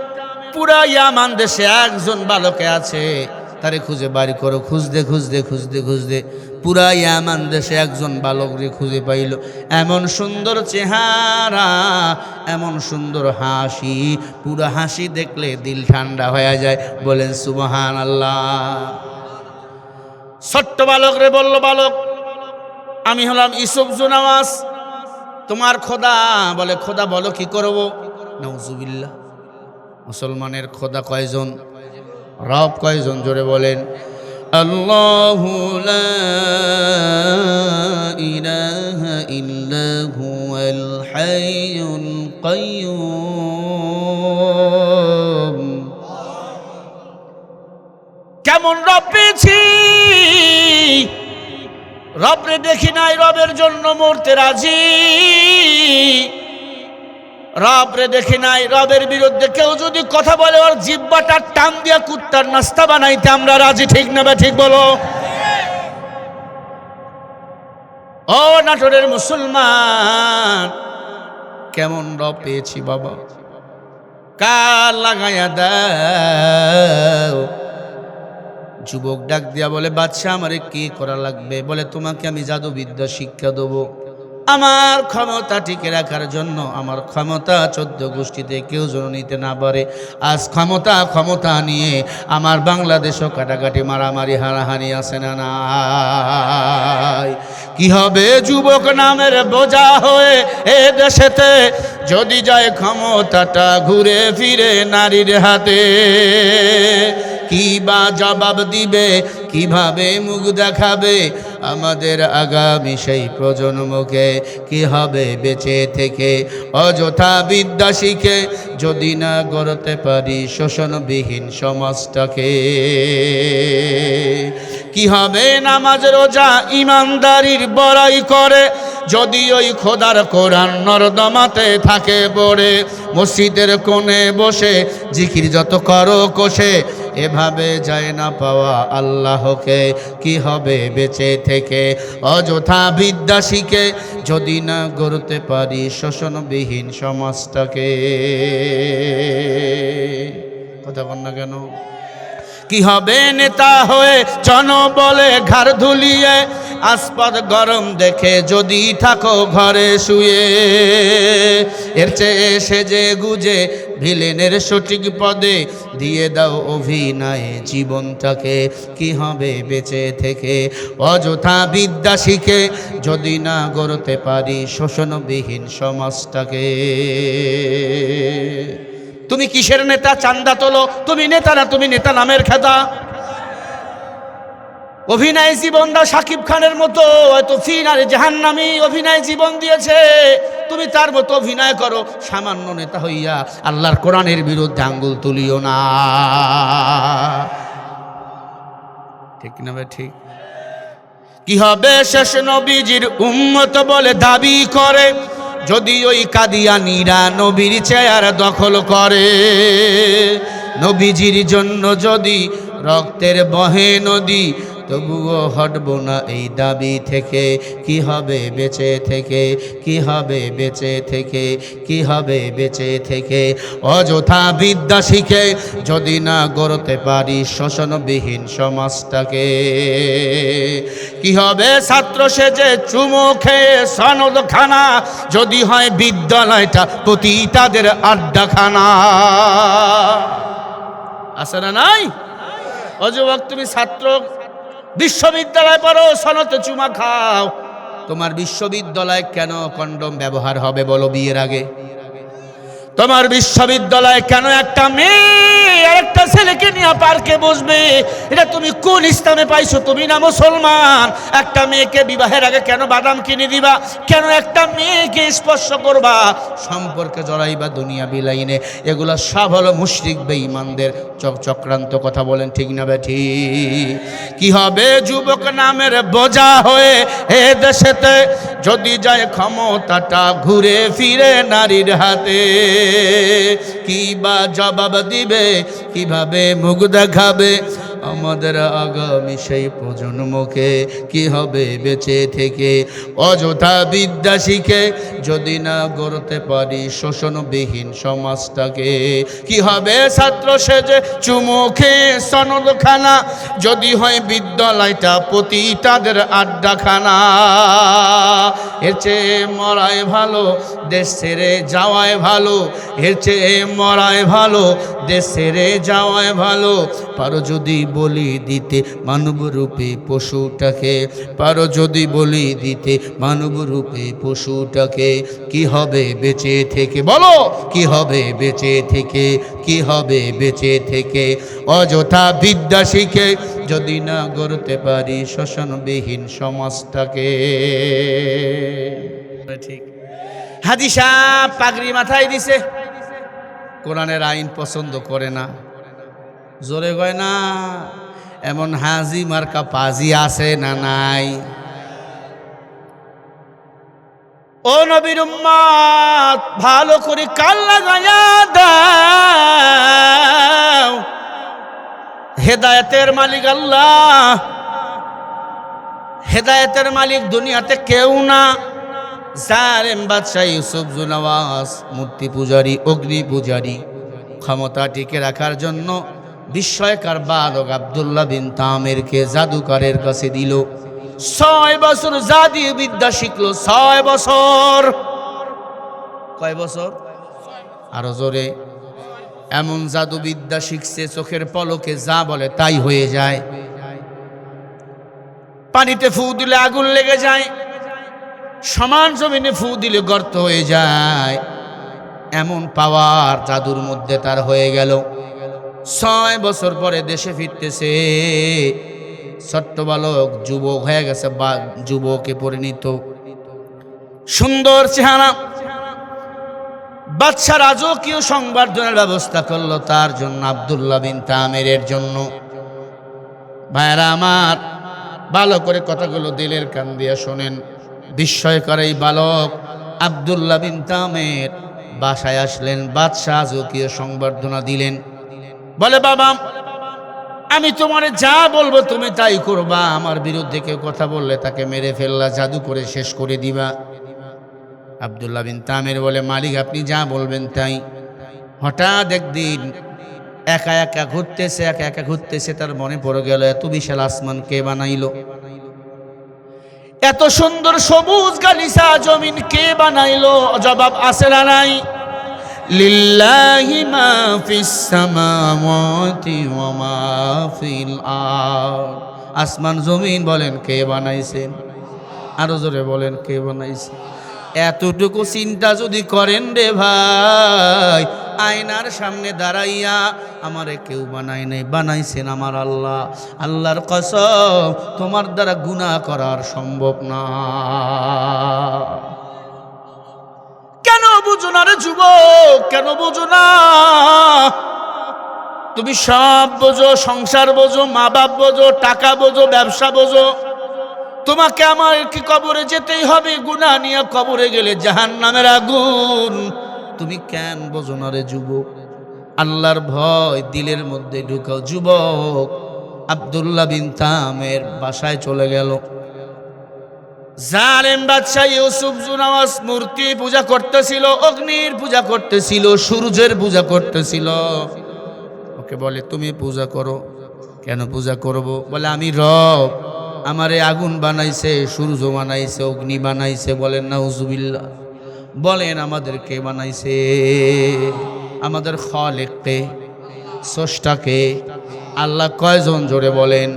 পুরা ইয়ামান দেশে একজন বালকে আছে, তারে খুঁজে বাড়ি করো। খুঁজতে খুঁজতে খুঁজতে খুঁজতে পুরা ইয়ামান দেশে একজন বালকরে খুঁজে পাইল। এমন সুন্দর চেহারা, এমন সুন্দর হাসি, পুরা হাসি দেখলে দিল ঠান্ডা হয়ে যায়। বলেন সুবহানাল্লাহ। ছোট্ট বালকরে বলল, বালক আমি হলাম ইউসুফ জুনাওয়াজ, তোমার খোদা। বলে খোদা বলো কি করব? নাউজুবিল্লাহ। মুসলমানের খোদা কয়জন? রব কয়জন? জোরে বলেন। আল্লাহু লা ইলাহা ইল্লা হুয়াল হাইয়ুল কাইয়্যুম। কেমন রব পেয়েছি, রবরে দেখি নাই, রবের জন্য মরতে রাজি। রবরে দেখি নাই, রবের বিরুদ্ধে কেউ যদি কথা বলে ওর জিহ্বাটা টান দিয়া কুত্তার নাস্তা বানাইতে আমরা রাজি। ঠিক না? ঠিক বলো। ও নাটোরের মুসলমান, কেমন রব পেয়েছি বাবা, কার লাগাইয়া দাও। যুবক ডাক দিয়া বলে, বাদশা আমারে কি করা লাগবে? বলে তোমাকে আমি জাদুবিদ্যা শিক্ষা দেবো। আমার ক্ষমতা টিকে রাখার জন্য, আমার ক্ষমতা 14 গোষ্ঠীতে কেউ যেন নিতে না পারে। আজ ক্ষমতা নিয়ে আমার বাংলাদেশও কাটাকাটি, মারামারি, হানাহানি আছে না নাই? কি হবে যুবক নামের বোঝা হয়ে এ দেশেতে, যদি যায় ক্ষমতাটা ঘুরে ফিরে নারীর হাতে? কি বা জবাব দিবে, কিভাবে মুখ দেখাবে আমাদের আগামী সেই প্রজন্মকে? কি হবে বেঁচে থেকে অযথা বিদ্যা শিখে, যদি না গড়তে পারি শোষণবিহীন সমাজটাকে? কি হবে নামাজ রোজা ইমানদারির বড়াই করে, যদি ওই খোদার কোরআন নর্দমাতে থাকে পড়ে? মসজিদের কোণে বসে জিকির যত করো কষে, এভাবে যায় না পাওয়া আল্লাহকে? কি হবে বেঁচে থেকে অযথা বিদ্যা শিখে, যদি না গড়তে পারি শোষণবিহীন সমাজটাকে? কথা বল না কেন? কি হবে নেতা হয়ে জনবলে ঘাড় ধুলিয়ে, আসপাদ গরম দেখে যদি থাকো ঘরে শুয়ে? এর চেয়ে সেজে গুজে ভিলেনের সঠিক পদে দিয়ে দাও অভিনয়ে জীবনটাকে। কি হবে বেঁচে থেকে অযথা বিদ্যা শিখে, যদি না গড়তে পারি শোষণবিহীন সমাজটাকে? তুমি কিসের নেতা? চান্দা তোলো, তুমি নেতা না, তুমি নেতা নামের খেতা। অভিনয় জীবন দাও শাকিব খানের মতো, হয়তো ফিনারে জাহান্নামী অভিনয় জীবন দিয়েছে, তুমি তার মতো অভিনয় করো। সামান্য নেতা হইয়া আল্লাহর কোরআনের বিরুদ্ধে আঙ্গুল তুলিও না। ঠিক না ভাই? ঠিক। কি হবে শেষ নবীজির উম্মত বলে দাবি করে, যদি ওই কাদিয়ানীরা নবীর চেয়ার দখল করে? নবীজির জন্য যদি রক্তের বহে নদী, তবুও হটব না এই দাবি থেকে। কি হবে বেঁচে থেকে? কি হবে বেঁচে থেকে? কি হবে বেঁচে থেকে অযথা বিদ্যা শিখে, যদি না গড়তে পারি শোষণবিহীন সমাজটাকে? কি হবে ছাত্র সেজে চুমো খেয়ে সনদ খানা, যদি হয় বিদ্যালয়টা প্রতি তাদের আড্ডাখানা? আছে না নাই? অযুবক, তুমি ছাত্র, বিশ্ববিদ্যালয় পড়ো, সনদে চুমা খাও, তোমার বিশ্ববিদ্যালয়ে কেন কন্ডম ব্যবহার হবে বলো বিয়ের আগে? তোমার বিশ্ববিদ্যালয়ে কেন একটা মেয়ে আর একটা ছেলেকে নিয়ে পার্কে বসবে? এটা তুমি কোন ইসলামে পাইছো? তুমি না মুসলমান। একটা মেয়েকে বিবাহের আগে কেন বাদাম কিনে দিবা? কেন একটা মেয়েকে স্পর্শ করবা? সম্পর্কে জড়াইবা দুনিয়া বিলাইনে? এগুলো সব হলো মুশরিক বেঈমানদের চক্রান্ত। কথা বলেন ঠিক না বেঠি? কি হবে যুবক নামের বোঝা হয়ে এ দেশেতে, যদি যায় ক্ষমতাটা ঘুরে ফিরে নারীর হাতে? কি বা জবাব দিবে, কিভাবে মুখ দেখাবে আমাদের আগামী সেই প্রজন্মকে কি হবে বেঁচে থেকে? অযথা বিদ্যা শিখে যদি না গড়তে পারি শোষণবিহীন সমাজটাকে, কি হবে ছাত্র সেজে চুমুখে সনদখানা যদি হয় বিদ্যালয়টা পতিতাদের আড্ডাখানা। এর চেয়ে মরাই ভালো, দেশ ছেড়ে যাওয়াই ভালো। এর চেয়ে মরাই ভালো, দেশ ছেড়ে যাওয়াই ভালো। পারো যদি বলি দিতে মানবরূপে পশুটাকে, পারো যদি বলি দিতে মানবরূপে পশুটাকে, কি হবে বেঁচে থেকে? বলো কি হবে বেঁচে থেকে? কি হবে বেঁচে থেকে? অযথা বিদ্যা শিখে যদি না গড়তে পারি শোষণবিহীন সমাজটাকে। ঠিক। হাজী সাহেব পাগড়ি মাথায় দিছে, কোরআনের আইন পছন্দ করে না। জোরে কয় না। এমন হাজি মার্কা পাজি আছে না নাই? ও নবীর উম্মত, ভালো করে কান লাগায়া দাও। হেদায়েতের মালিক আল্লাহ, হেদায়েতের মালিক দুনিয়াতে কেউ না। জালেম বাদশাহ ইউসুফ জুনওয়াজ মূর্তি পূজারী, অগ্নি পূজারী, ক্ষমতা টিকে রাখার জন্য বিস্ময়কার বালক আব্দুল্লাহ বিন তামেরকে জাদুকরের কাছে দিল। 6 বছর জাদু বিদ্যা শিখলো। 6 বছর। কয় বছর? আরো জোরে। এমন জাদু বিদ্যা শিখছে চোখের পলকে যা বলে তাই হয়ে যায়। পানিতে ফু দিলে আগুন লেগে যায়, সমান জমিনে ফু দিলে গর্ত হয়ে যায়। এমন পাওয়ার জাদুর মধ্যে তার হয়ে গেল। 6 বছর পরে দেশে ফিরতেছে, ছোট্ট বালক যুবক হয়ে গেছে, বা যুবকে পরিণত, সুন্দর চেহারা। বাদশা রাজকীয় সংবর্ধনার ব্যবস্থা করলো তার জন্য, আব্দুল্লাহ বিন তামেরের জন্য। ভাইরা আমার, ভালো করে কথাগুলো দিলের কান দিয়ে শোনেন। বিস্ময়কর এই বালক আব্দুল্লাহ বিন তামের বাসায় আসলেন, বাদশাহ রাজকীয় সংবর্ধনা দিলেন। বলে, বাবা আমি তোমার যা বলবো তুমি তাই করবা, আমার বিরুদ্ধে কেউ কথা বললে তাকে মেরে ফেললা, জাদু করে শেষ করে দিবা। আব্দুল্লাহ বিন তামের বলে, মালিক আপনি যা বলবেন তাই। হঠাৎ একদিন একা একা ঘুরতেছে, তার মনে পড়ে গেল এত বিশাল আসমান কে বানাইলো, এত সুন্দর সবুজ গালিচা জমিন কে বানাইলো? জবাব আছে না নাই? লিল্লাহি মা ফিস সামাওয়াতি ওয়া মা ফিল আরদ। আসমান জমিন বলেন কে বানাইছেন? আরো জোরে বলেন কে বানাইছে? এতটুকু চিন্তা যদি করেন রে ভাই, আয়নার সামনে দাঁড়াইয়া আমারে কেউ বানায় নাই, বানাইছেন আমার আল্লাহ। আল্লাহর কসম তোমার দ্বারা গুনাহ করার সম্ভব না। কেন বুঝো না রে যুবক, কেন বুঝো না? তুমি সব বোঝো, সংসার বোঝো, মা বাপ বোঝো, টাকা বোঝো, ব্যবসা বোঝো, তোমাকে আমার কি কবরে যেতেই হবে, গুনাহ নিয়ে কবরে গেলে জাহান্নামের আগুন। তুমি কেন বোঝো না রে যুবক? আল্লাহর ভয় দিলের মধ্যে ঢুকাও। যুবক আব্দুল্লাহ বিন তামের বাসায় চলে গেল। জালেম বাদশাহ ইউসুফ জুনওয়াজ মূর্তি পূজা করতেছিল, অগ্নির পূজা করতেছিল, সূর্যের পূজা করতেছিল। ওকে বলে, তুমি পূজা করো। কেন পূজা করব? বলে, আমি রব, আমারে আগুন বানাইছে, সূর্য বানাইছে, অগ্নি বানাইছে। বলেন নাউজুবিল্লাহ। বলেন আমাদের কে বানাইছে? আমাদের খালেককে, স্রষ্টাকে। আল্লাহ কয়জন? জোরে বলেন।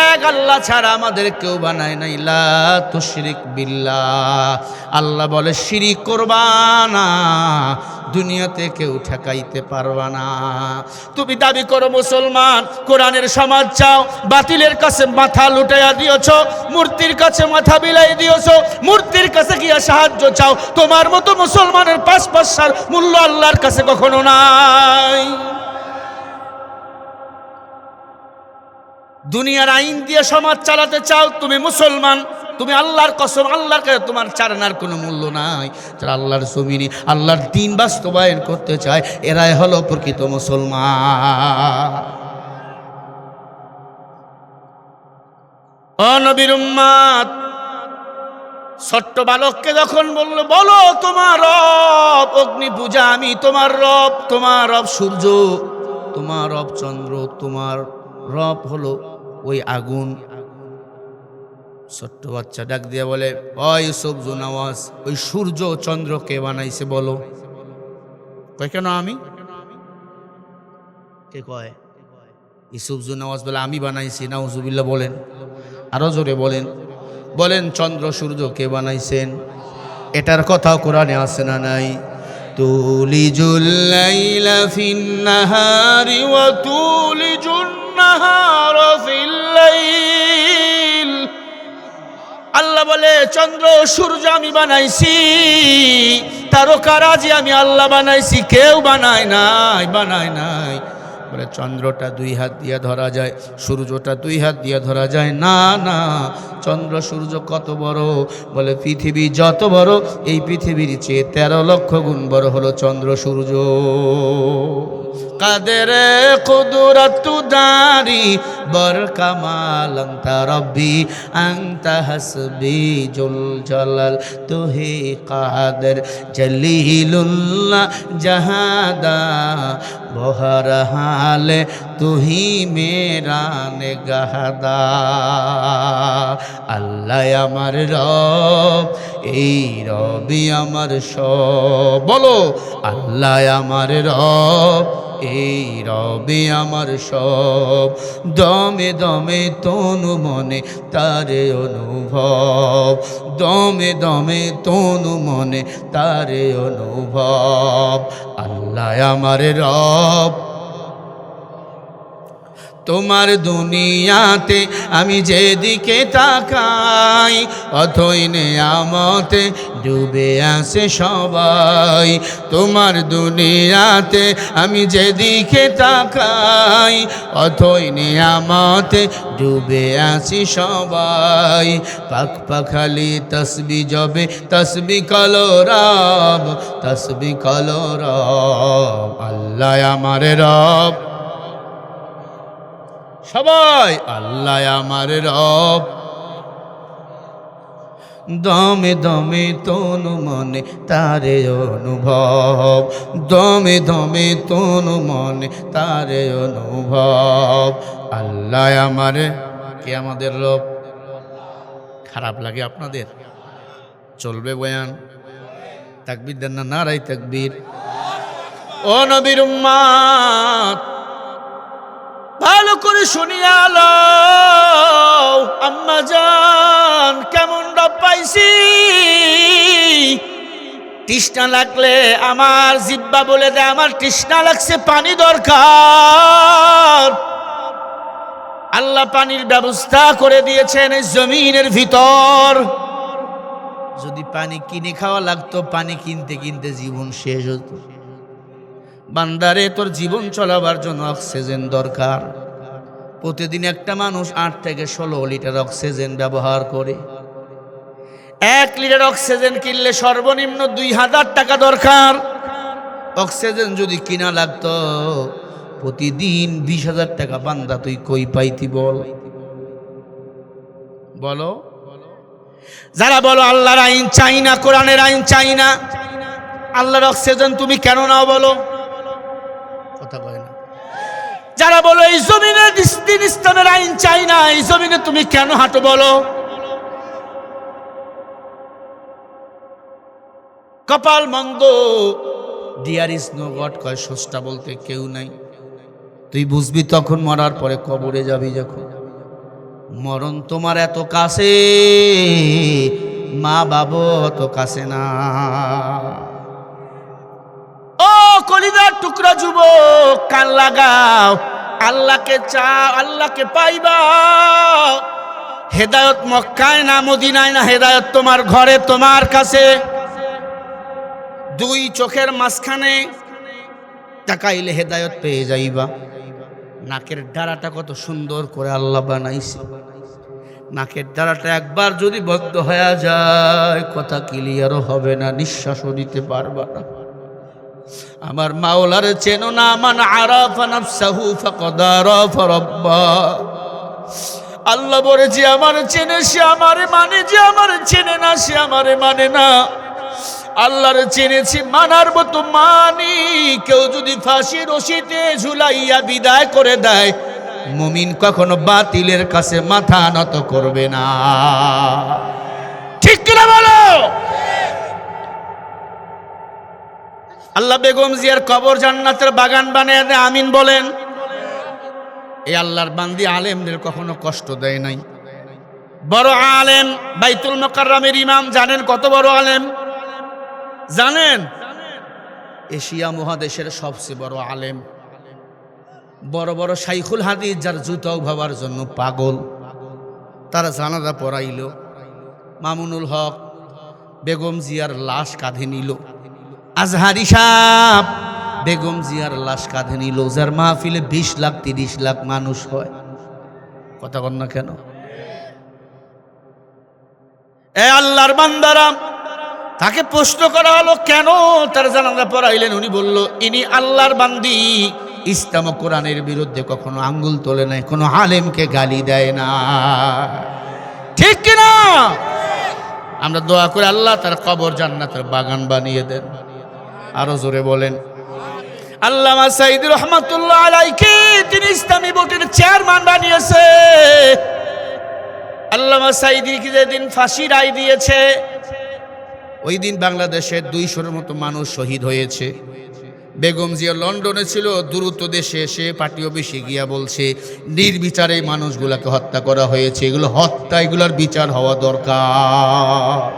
এক আল্লাহ ছাড়া আমাদের কেউ বানায় নাই। লা তুশরিক বিল্লাহ। আল্লাহ বলে শিরিক করবা না, দুনিয়াতে কেউ ঠেকাইতে পারবা না। তুমি দাবি করো মুসলমান, কোরআনের সমাজ চাও, বাতিলের কাছে মাথা লুটাইয়া দিয়েছ, মূর্তির কাছে মাথা বিলাই দিয়েছ, মূর্তির কাছে গিয়া সাহায্য চাও। তোমার মতো মুসলমানের 5 পয়সার মূল্য আল্লাহর কাছে কখনো নাই। দুনিয়ার আইন দিয়ে সমাজ চালাতে চাও, তুমি মুসলমান, তুমি আল্লাহর কসম, আল্লাহর কাছে তোমার চারনার কোনো মূল্য নাই। যারা আল্লাহর জমিনে আল্লাহর দ্বীন বাস্তবায়ন করতে চায়, এরাই হলো প্রকৃত মুসলমান। ও নবীর উম্মত, ছোট্ট বালককে যখন বলল, বলো তোমার রব, অগ্নি পূজা আমি তোমার রব, তোমার রব সূর্য, তোমার রব চন্দ্র, তোমার রব হলো ওই আগুন। ছোট্ট বাচ্চা ডাক দিয়ে বলে, ও ইউসুফ জুনাওয়াজ, ওই সূর্য চন্দ্র কে বানাইছে বলো? কয় কেন আমি? কে কয়? ইউসুফ জুনাওয়াজ বলে, আমি বানাইছি। নাউজুবিল্লাহ বলেন, আরো জোরে বলেন, বলেন চন্দ্র সূর্য কে বানাইছেন? এটার কথাও কোরআনে আছে না নাই? তুলিজুল লাইলা ফিন নাহারি ওয়া তুলিজুন নাহারা ফিল লাইল। আল্লাহ বলে, চন্দ্র সূর্য আমি বানাইছি, তারকারাজি আমি আল্লাহ বানাইছি, কেউ বানায় নাই, বানায় নাই। বলে চন্দ্রটা দুই হাত দিয়ে ধরা যায়, সূর্যটা দুই হাত দিয়ে ধরা যায় না, না। চন্দ্র সূর্য কত বড়? বলে পৃথিবী যত বড়, এই পৃথিবীর চেয়ে 13 লক্ষ গুণ বড় হলো চন্দ্র সূর্য। কাদের কুদরতু দারি বর কামাল আনতা রব্বি আনতা হাসবি জুল জালাল তুহি কাদের জলিলুল্লাহ জাহাদা বহর হালে তুহি মেরা নেগাহদা। আল্লাহ আমার রব, এই রবি আমার সব। বলো আল্লাহ আমার রব, এই রবি আমার সব। দমে দমে তনু মনে তারে অনুভব, দমে দমে তনু মনে তারে অনুভব। আল্লাহ আমার রব। তোমার দুনিয়াতে আমি যেদিকে তাকাই, অথই নেয়ামতে ডুবে আসে সবাই। তোমার দুনিয়াতে আমি যেদিকে তাকাই, অথই নেয়ামতে ডুবে আসি সবাই। পাক পাখালি তসবি জবে তসবি কলো রব, তসবি কলো রব। আল্লাহ আমার রব, সবাই আল্লাহ আমার রব। দমে দমে তনু মনে তারে অনুভব, দমে দমে তনু মনে তারে অনুভব। আল্লাহ আমার, কে আমাদের রব? খারাপ লাগে আপনাদের? চলবে বয়ান? তাকবীর দেন না? নারাই তাকবীর। ও নবীর উম্মত, ভালো করে শুনিয়া লও, আম্মা জান কেমন রব পাইছি। তৃষ্ণা লাগলে আমার জিব্বা বলে দেয়, আমার তৃষ্ণা লাগছে, পানি দরকার। আল্লাহ পানির ব্যবস্থা করে দিয়েছেন এই জমিনের ভিতর। যদি পানি কিনে খাওয়া লাগতো, পানি কিনতে কিনতে জীবন শেষ হতো। বান্দারে, তোর জীবন চলাবার জন্য অক্সিজেন দরকার। প্রতিদিন একটা মানুষ 8 থেকে 16 লিটার অক্সিজেন ব্যবহার করে। 1 লিটার অক্সিজেন কিনলে সর্বনিম্ন 2000 টাকা দরকার। অক্সিজেন যদি কিনা লাগতো প্রতিদিন 20,000 টাকা, বান্দা তুই কই পাইতি বল? বলো। যারা বলো আল্লাহর আইন চাই না, কোরআনের আইন চাই না, আল্লাহর অক্সিজেন তুমি কেন নাও বলো? কথা কয় না। যারা বলো এই জমিনে দিন ইসলামের আইন চাই না, এই জমিনে তুমি কেন হাঁটো বলো? কপাল মন্দ, ডিয়ার ইজ নো গড, কয় স্রষ্টা বলতে কেউ নাই। তুই বুঝবি তখন মরার পরে, কবরে যাবি যখন। মরণ তোমার এত কাছে, মা বাবা অত কাছে না। ও কলিজার টুকরা যুবক, কান লাগাও, আল্লাহকে চাও, আল্লাহকে পাইবা। হেদায়েত মক্কায় না মদিনায় না, হেদায়েত তোমার ঘরে, তোমার কাছে। 2 চোখের মাঝখানে তাকাইলে হেদায়েত পেয়ে যাইবা। নাকের ডাড়াটা কত সুন্দর করে আল্লাহ বানাইছে। নাকের ডাড়াটা একবার যদি বদ্ধ হয়ে যায়, কথা ক্লিয়ারও হবে না, নিঃশ্বাসও নিতে পারবা না। আমার মাওলার চেনো না? মান আরাফা নাফসাহু ফাকাদ আরাফা রাব্বা। আল্লাহ বলে যে আমার চেনে সে আমারে মানে, যে আমার চেনে না সে আমারে মানে না। আল্লাহর চেনেছি মানার মতো মানি। কেউ যদি ফাঁসি রশিতে ঝুলাইয়া বিদায় করে দেয়, মুমিন কখনো বাতিলের কাছে মাথা নত করবে না। ঠিক কিনা বলো? আল্লাহ বেগম জিয়ার কবর জান্নাতের বাগান বানিয়ে দেয়, আমিন বলেন। এই আল্লাহর বান্দি আলেমদের কখনো কষ্ট দেয় নাই। বড় আলেম, বাইতুল মুকাররমের ইমাম, জানেন কত বড় আলেম? জানেন? এশিয়া মহাদেশের সবচেয়ে বড় আলেম। বড় বড় শাইখুল হাদিস যার জুতাও ভাবার জন্য পাগল, তারা জানাজা পড়াইল। মামুনুল হক বেগম জিয়ার লাশ কাঁধে নিল। আজহারি সাহেব বেগম জিয়ার লাশ কাঁধে নিল। যার মাহফিলে 20 লাখ 30 লাখ মানুষ হয়। কথা বল না কেন? এ আল্লাহর বান্দারা, তাকে প্রশ্ন করা হলো কেন তার জানাজা পড়াইলেন? উনি বলল, ইনি আল্লাহর বান্দি, ইসলাম ও কোরআনের বিরুদ্ধে কখনো আঙ্গুল তোলে নাই, কোনো আলেমকে গালি দেয় না। ঠিক কিনা? আমরা দোয়া করে আল্লাহ তার কবর জান্নাতের বাগান বানিয়ে দেন। আরো জোরে বলেন। আল্লামা সাঈদী রহমাতুল্লাহ আলাইহি তিনি ইসলামী বোর্ডের চেয়ারম্যান বানিয়েছে। আল্লামা সাঈদীকে যেদিন ফাঁসি রায় দিয়েছে, ওই দিন বাংলাদেশে 200-এর মতো মানুষ শহীদ হয়েছে। বেগম জিয়া লন্ডনে ছিল, দ্রুত দেশে এসে পার্টি অফিসে গিয়া বলছে নির্বিচারে মানুষগুলাকে হত্যা করা হয়েছে, এগুলো হত্যা, এগুলোর বিচার হওয়া দরকার।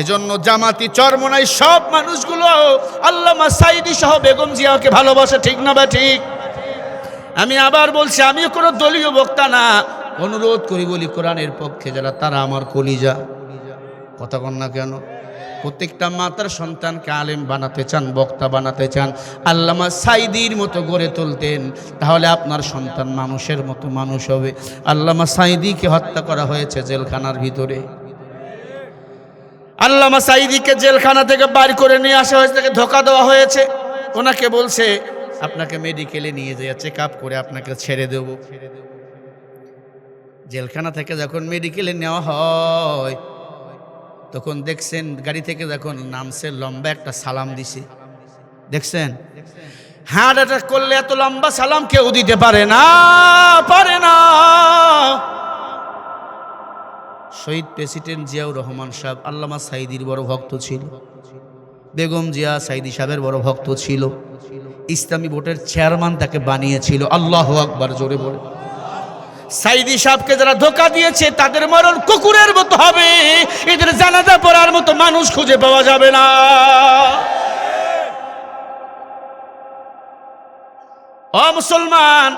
এজন্য জামাতি চরমনাই সব মানুষগুলো আল্লামা সাঈদী সহ বেগম জিয়াকে ভালোবাসে। ঠিক না বা ঠিক? আমি আবার বলছি, আমি কোনো দলীয় বক্তা না, অনুরোধ করি বলি কোরআনের পক্ষে যারা, তারা আমার কলিজা। কথা কন না কেন? প্রত্যেকটা মাতার সন্তানকে আলেম বানাতে চান, বক্তা বানাতে চান, আল্লামা সাঈদীর মতো গড়ে তুলতেন, তাহলে আপনার সন্তান মানুষের মতো মানুষ হবে। আল্লামা সাঈদীকে হত্যা করা হয়েছে জেলখানার ভিতরে। আল্লামা সাঈদীকে জেলখানা থেকে বাইর করে নিয়ে আসা হয়েছে, তাকে ধোঁকা দেওয়া হয়েছে। ওনাকে বলছে আপনাকে মেডিকেলে নিয়ে যাইয়া চেক আপ করে আপনাকে ছেড়ে দেব। জেলখানা থেকে যখন মেডিকেলে নেওয়া হয়, তখন দেখছেন গাড়ি থেকে যখন নামছে, লম্বা একটা সালাম দিছে। দেখছেন? হার্ট অ্যাটাক করলে এত লম্বা সালাম কেউ দিতে পারে না, পারে না। শহীদ প্রেসিডেন্ট জিয়াউর রহমান সাহেব আল্লামা সাঈদীর বড় ভক্ত ছিল। বেগম জিয়া সাঈদী সাহেবের বড় ভক্ত ছিল। ইসলামী বোর্ডের চেয়ারম্যান তাকে বানিয়েছিল। আল্লাহু আকবার, জোরে বলে। সাঈদী সাহেবকে যারা ধোঁকা দিয়েছে তাদের মরণ কুকুরের মতো হবে। এদের জানাজা পড়ার মতো মানুষ খুঁজে পাওয়া যাবে না। ও মুসলমান,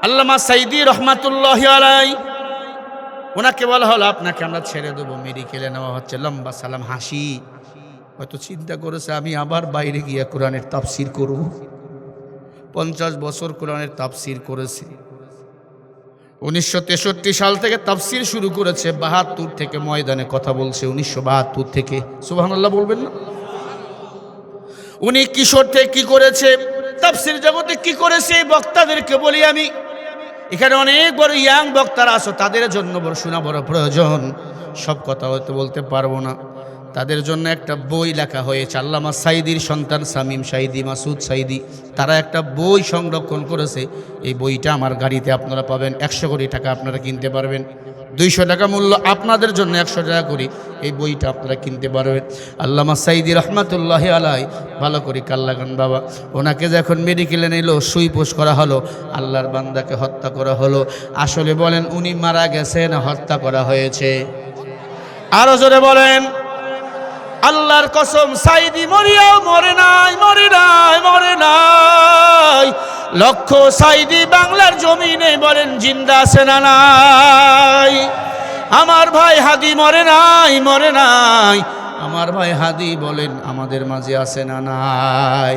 আল্লামা সাঈদী রহমাতুল্লাহি আলাইহি, ওনাকে বলা হলো আপনাকে আমরা ছেড়ে দেবো, মেডিকেলে নেওয়া হচ্ছে। লম্বা সালাম, হাসি। হয়তো চিন্তা করেছে আমি আবার বাইরে গিয়ে কোরআনের তাফসির করব। 50 বছর কোরআনের তাফসির করেছে। 1963 সাল থেকে তাফসির শুরু করেছে। 72 থেকে ময়দানে কথা বলছে, 1972 থেকে। সুবহানাল্লাহ বলবেন না? উনি কিশোর থেকে কি করেছে, তাফসির জগতে কি করেছে, এই বক্তাদেরকে বলি আমি। এখানে অনেক বড় ইয়াং বক্তারা আছো, তাদের জন্য বড় শোনা বড় প্রয়োজন। সব কথা হয়তো বলতে পারবো না। তাদের জন্য একটা বই লেখা হয়েছে। আল্লামা সাঈদীর সন্তান শামীম সাঈদী, মাসুদ সাঈদী, তারা একটা বই সংরক্ষণ করেছে। এই বইটা আমার গাড়িতে আপনারা পাবেন। 100 কোটি টাকা আপনারা কিনতে পারবেন। 200 টাকা মূল্য, আপনাদের জন্য 100 টাকা করে এই বইটা আপনারা কিনতে পারবেন। আল্লামা সাঈদী রহমাতুল্লাহি আলাইহি, ভালো করে কাল লাগান বাবা। ওনাকে যখন মেডিকেলে নিল, সুই পোষ করা হলো, আল্লাহর বান্দাকে হত্যা করা হলো। আসলে বলেন উনি মারা গেছে না হত্যা করা হয়েছে? আরো জোরে বলেন। আল্লাহর কসম, সাঈদী মরিয়াও মরে নাই, মরে নাই, মরে নাই। লক্ষ সাঈদী বাংলার জমিনে বলেন জিন্দা আছে না নাই? আমার ভাই হাদি মরে নাই, মরে নাই। আমার ভাই হাদি বলেন আমাদের মাঝে আছে না নাই?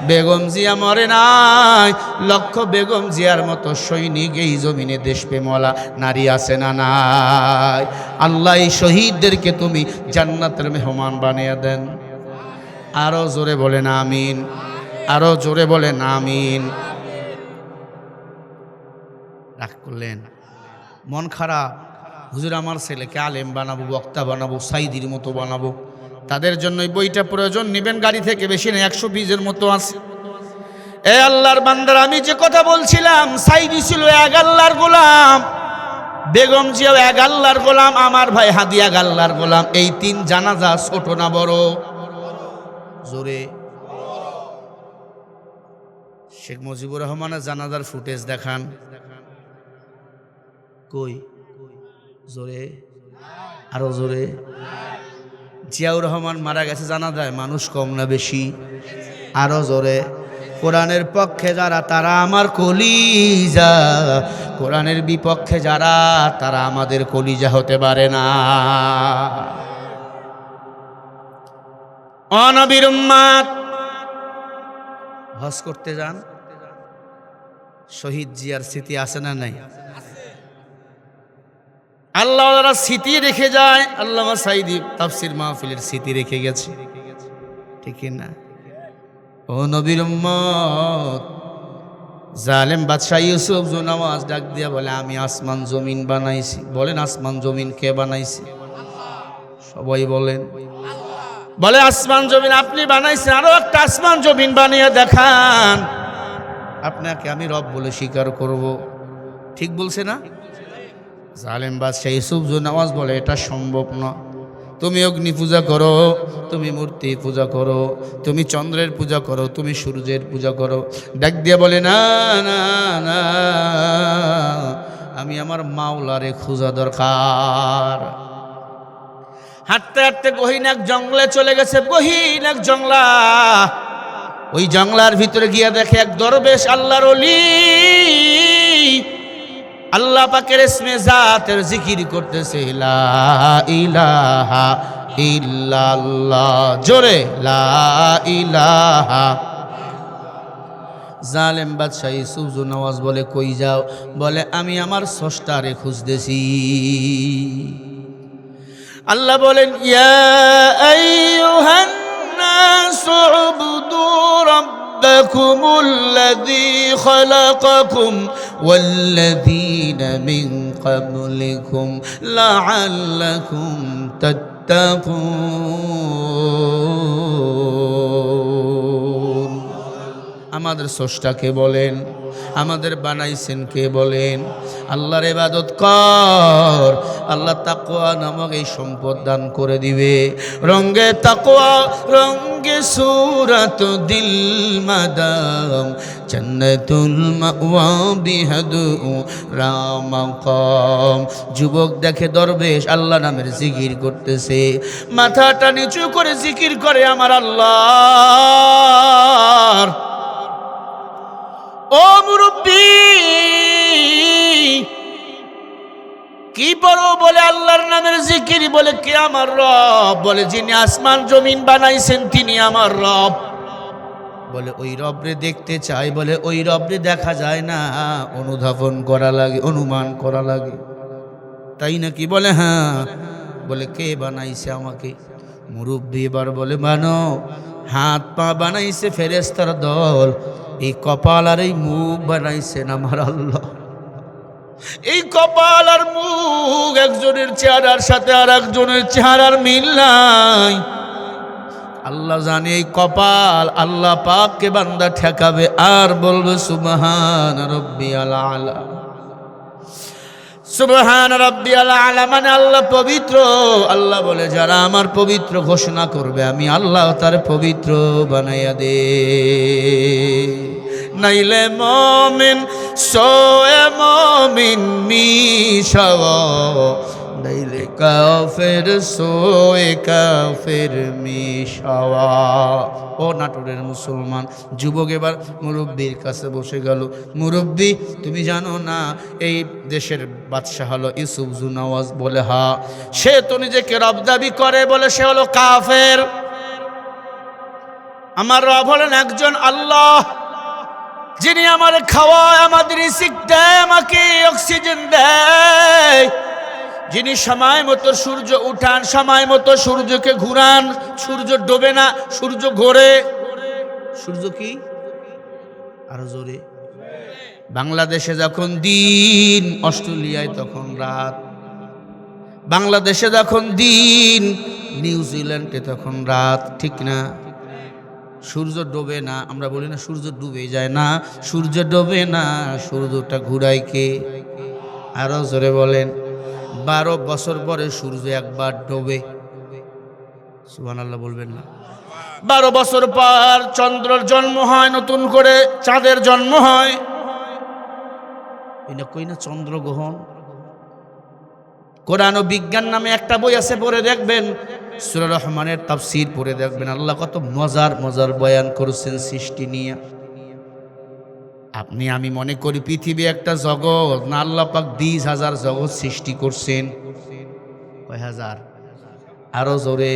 বেগম জিয়া মরে নাই। লক্ষ বেগম জিয়ার মতো সৈনিক এই জমিনে দেশপ্রেমওয়ালা নারী আছে না নাই? আল্লাহ এই শহীদদেরকে তুমি জান্নাতের মেহমান বানিয়ে দেন। আরো জোরে বলেন আমিন, আরো জোরে বলেন আমিন। রাগ করলেন? মন খারাপ, হুজুর আমার ছেলেকে আলেম বানাবো, বক্তা বানাবো, সাইদির মতো বানাবো, তাদের জন্য এই বইটা প্রয়োজন, নেবেন গাড়ি থেকে, বেশি নেই, 100 পিসের মতো আছে। এ আল্লাহর বান্দার, আমি যে কথা বলছিলাম, সাইদি ছিল এক আল্লাহর গোলাম, বেগম জিয়াও এক আল্লাহর গোলাম, আমার ভাই হাদি এক আল্লাহর গোলাম। এই 3 জানাজা ছোট না বড়? জোরে। শেখ মুজিবুর রহমানের জানাজার ফুটেজ দেখান, কই? জোরে, আরো জোরে। জিয়াউর রহমান মারা গেছে জানাজায়, মানুষ কম না বেশি? আরো জোরে। কোরআনের পক্ষে যারা তারা আমার কলিজা, কোরআনের বিপক্ষে যারা তারা আমাদের কলিজা হতে পারে না। ও নবীর উম্মত, হজ করতে যান, শহীদ জিয়ার স্মৃতি আছে না নাই? আল্লাহ ওরা স্মৃতি রেখে যায়। আল্লামা সাইদি তাফসির মাহফিলের স্মৃতি রেখে গেছে, ঠিক না? ও নবীর উম্মত, জালেম বাদশাহ ইউসুফ জুনাওয়াজ ডাক দিয়া বলে, আমি আসমান জমিন বানাইছি। বলেন, আসমান জমিন কে বানাইছে? সবাই বলেন। বলে, আসমান জমিন আপনি বানাইছেন, আরো একটা আসমান জমিন বানিয়ে দেখান, আপনাকে আমি রব বলে স্বীকার করব। ঠিক বলছে না? জালেম বাদশাহ ইউসুফ জুনাওয়াজ বলে, এটা সম্ভব না। তুমি অগ্নি পূজা করো, তুমি মূর্তি পূজা করো, তুমি চন্দ্রের পূজা করো, তুমি সূর্যের পূজা করো। ডাক দিয়ে বলে, না না না, আমি আমার মাওলারে খোঁজা দরকার। হাঁটতে হাঁটতে গহীন এক জঙ্গলে চলে গেছে, গহীন এক জঙ্গলা। ওই জঙ্গলার ভিতরে গিয়ে দেখে এক দরবেশ আল্লাহর ওলি আল্লাহ পাকের ইসমে জাতের জিকির করতেছে, লা ইলাহা ইল্লাল্লাহ। জোরে, লা ইলাহা। জালেম বাদশাহ ইউসুফ জুনাওয়াজ বলে, কই যাও? বলে, আমি আমার স্রষ্টারে খুঁজতেছি। আল্লাহ বলেন, ইয়া আইয়ুহান নাসু উবুদু রাব্বাকুমুল্লাযী খালাকাকুম ওয়াল্লাযীনা মিন ক্বাবলিকুম লাআল্লাকুম তাত্তাকুন। আমাদের স্রষ্টাকে বলেন, আমাদের বানাইছেন কে বলেন? আল্লাহর ইবাদত কর, আল্লাহ তাকওয়া নামক এই সম্পদ দান করে দিবে। রঙ্গে তাকওয়া রঙ্গে সূরাত দিল মাদাম জান্নাতুল মাওয়া বিহাদু রামাকাম। যুবক দেখে দরবেশ আল্লাহ নামের জিকির করতেছে, মাথাটা নিচু করে জিকির করে আমার আল্লাহর। ও মুরব্বী, কি পড়ো? বলে, আল্লাহর নামের জিকির। বলে, কে আমার রব? বলে, যিনি আসমান জমিন বানাইছেন তিনি আমার রব। বলে, ওই রবরে দেখতে চাই। বলে, ওই রবরে দেখা যায় না, অনুধাবন করা লাগে, অনুমান করা লাগে, তাই নাকি? বলে, হ্যাঁ। বলে, কে বানাইছে আমাকে? মুরব্বী এবার বলে, মানো, হাত পা বানাইছে ফেরেশতার দল, এই কপাল আর এই মুখ বানাইছেন আমার আল্লাহ। এই কপাল আর মুখ একজনের চেহারার সাথে আর একজনের চেহারার মিল নাই। আল্লাহ জানে এই কপাল আল্লাহ পাককে বান্দা ঠেকাবে আর বলবে সুবহান রাব্বিয়াল আলা। সুবহান রাব্বিয়াল আলা মানে আল্লাহ পবিত্র। আল্লাহ বলে, যারা আমার পবিত্র ঘোষণা করবে আমি আল্লাহ তার পবিত্র বানাইয়া দে। নাইলে মমিন সোয়ে মমিন মিশাওয়া, নাইলে কাফের সোয়ে কাফের মিশাওয়া। ও নাটোরের মুসলমান যুবক এবার মুরব্বীর কাছে বসে গেল। মুরব্বী, তুমি জানো না এই দেশের বাদশাহ হলো ইউসুফ জুনাওয়াজ? বলে, হা। সে তো নিজেকে রব দাবি করে, বলে সে হলো কাফের। আমার রব হলেন একজন আল্লাহ, যিনি আমার খাওয়ায়, আমাদের রিজিক দেয়, আমাকে অক্সিজেন দেয়, যিনি সময় মতো সূর্য উঠান, সময় মতো সূর্যকে ঘুরান। সূর্য ডোবে না, সূর্য ঘোরে। সূর্য কি? আরো জোরে। বাংলাদেশে যখন দিন, অস্ট্রেলিয়ায় তখন রাত। বাংলাদেশে যখন দিন, নিউজিল্যান্ডে তখন রাত। ঠিক না? সূর্য ডোবে না, আমরা বলি না সূর্য ডুবে যায় না, সূর্য ডোবে না, সূর্যটা ঘুরায় কে? আরো জোরে বলেন। 12 বছর পরে সূর্য একবার ডোবে। সুবহানাল্লাহ বলবেন না? 12 বছর পর চন্দ্রের জন্ম হয়, নতুন করে চাঁদের জন্ম হয়। এটা কই না চন্দ্রগ্রহণ। কোরআন ও বিজ্ঞান নামে একটা বই আছে, পড়ে দেখবেন। সূরা রহমানের তাফসীর পড়ে দেখবেন। আল্লাহ কত মজার মজার বয়ান করেছেন সৃষ্টি নিয়ে। আপনি আমি মনে করি পৃথিবী একটা জগৎ, না আল্লাহ পাক 20,000 জগৎ সৃষ্টি করছেন। কয় হাজার? আরো জোরে।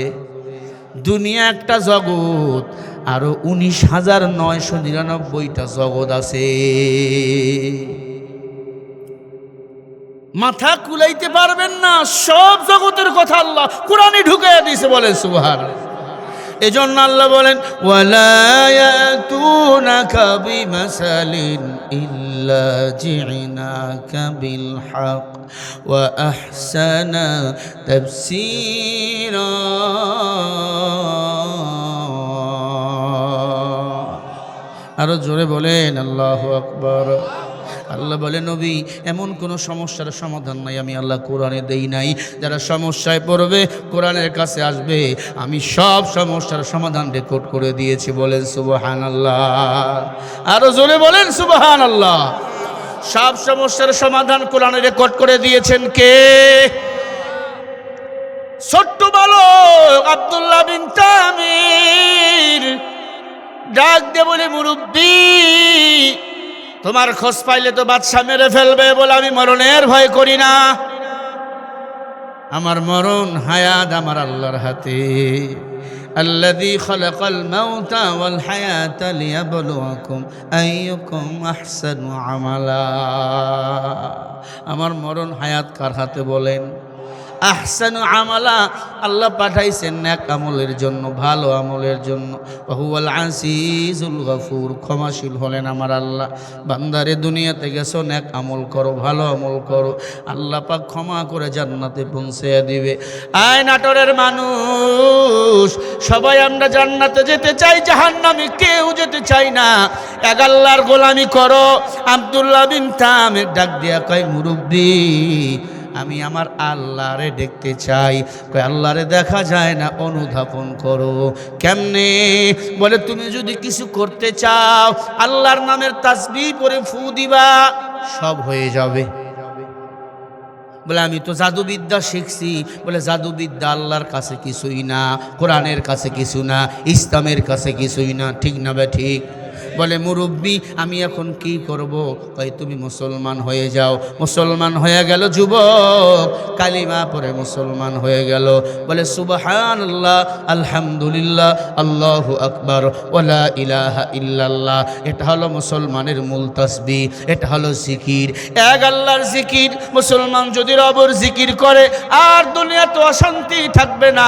দুনিয়া একটা জগৎ, আরো 19,999টা জগৎ আছে। মাথা কুলাইতে পারবেন না, সব জগতের কথা আল্লাহ কোরআনে ঢুকাইয়া দিয়েছে। বলেন সুবহানাল্লাহ। এজন্য আল্লাহ বলেন, ওয়ালা ইয়াতুনাকা বিমাসালিন ইল্লা জিনাকা বিল হক ওয়া আহসানা তাফসীরা। আরো জোরে বলেন আল্লাহু আকবার। আল্লাহ বলে, নবী এমন কোনো সমস্যার সমাধান নাই আমি আল্লাহ কোরআনে দেই নাই। যারা সমস্যায় পড়বে কোরআনের কাছে আসবে, আমি সব সমস্যার সমাধান রেকর্ড করে দিয়েছি। বলেন সুবহানাল্লাহ। আরো জোরে বলেন সুবহানাল্লাহ। সব সমস্যার সমাধান কোরআনে রেকর্ড করে দিয়েছেন কে? ছোট্ট বালক আব্দুল্লাহ বিন তামির ডাক দিয়ে বলে, মুরব্বী তোমার খোঁজ পাইলে তো বাদশা মেরে ফেলবে, বলে আমি মরণের ভয় করি না। আমার মরণ হায়াত আমার আল্লাহর হাতে। আল্লাযী খালাকাল মাউতা ওয়াল হায়াতা লিয়াবলুয়াকুম আইয়ুকুম আহসানু আমালা। আমার মরণ হায়াত কার হাতে বলেন? আহসানু আমালা, আল্লাহ পাঠাইছেন নেক আমলের জন্য, ভালো আমলের জন্য। হুয়াল আসিজুল গফুর, ক্ষমাশীল হলেন আমার আল্লাহ। বান্দারে দুনিয়াতে গেছো, নেক আমল করো, ভালো আমল করো, আল্লাহ পাক ক্ষমা করে জান্নাতে পৌঁছে দিবে। আয় নাটোরের মানুষ, সবাই আমরা জান্নাতে যেতে চাই, জাহান্নামে কেউ যেতে চাই না। এক আল্লাহর গোলামি করো। আব্দুল্লাহ বিন তামির ডাক দিয়া কয়, মুরব্বী আমি আমার আল্লাহরে দেখতে চাই। কই আল্লাহরে দেখা যায় না, অনুধাবন করো। কেমনে? বলে, তুমি যদি কিছু করতে চাও আল্লাহর নামের তাসবিহ পড়ে ফু দিবা, সব হয়ে যাবে। বলে, আমি তো জাদুবিদ্যা শিখছি। বলে, জাদুবিদ্যা আল্লাহর কাছে কিছুই না, কোরআনের কাছে কিছু না, ইসলামের কাছে কিছুই না। ঠিক না বে ঠিক? বলে, মুরব্বী আমি এখন কি করব? কই তুমি মুসলমান হয়ে যাও। মুসলমান হয়ে গেল যুবক, কালিমা পড়ে মুসলমান হয়ে গেল। বলে, সুবহানাল্লাহ, আলহামদুলিল্লাহ, আল্লাহু আকবার, ওয়ালা ইলাহা ইল্লাল্লাহ। এটা হলো মুসলমানের মূল তাসবিহ, এটা হলো জিকির, এক আল্লাহর জিকির। মুসলমান যদি রবের জিকির করে আর দুনিয়াতে অশান্তি থাকবে না,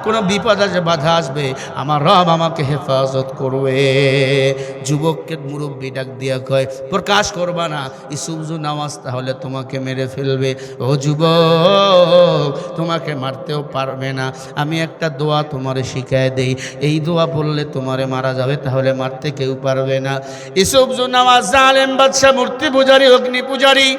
কোনো বিপদ আসবে, বাধা আসবে, আমার রব আমাকে হেফাজত করবে। যুবককে মুরব্বী ডাক দিয়া কয়, প্রকাশ করবা না, ইসুবজু নামাজ তাহলে তোমাকে মেরে ফেলবে। ও যুবক, তোমাকে মারতেও পারবে না। আমি একটা দোয়া তোমারে শিখায় দেই, এই দোয়া বললে তোমারে মারা যাবে, তাহলে মারতে কেউ পারবে না। ইসুবজু নামাজ জালেম বাদশা, মূর্তি পূজারী, অগ্নি পূজারী,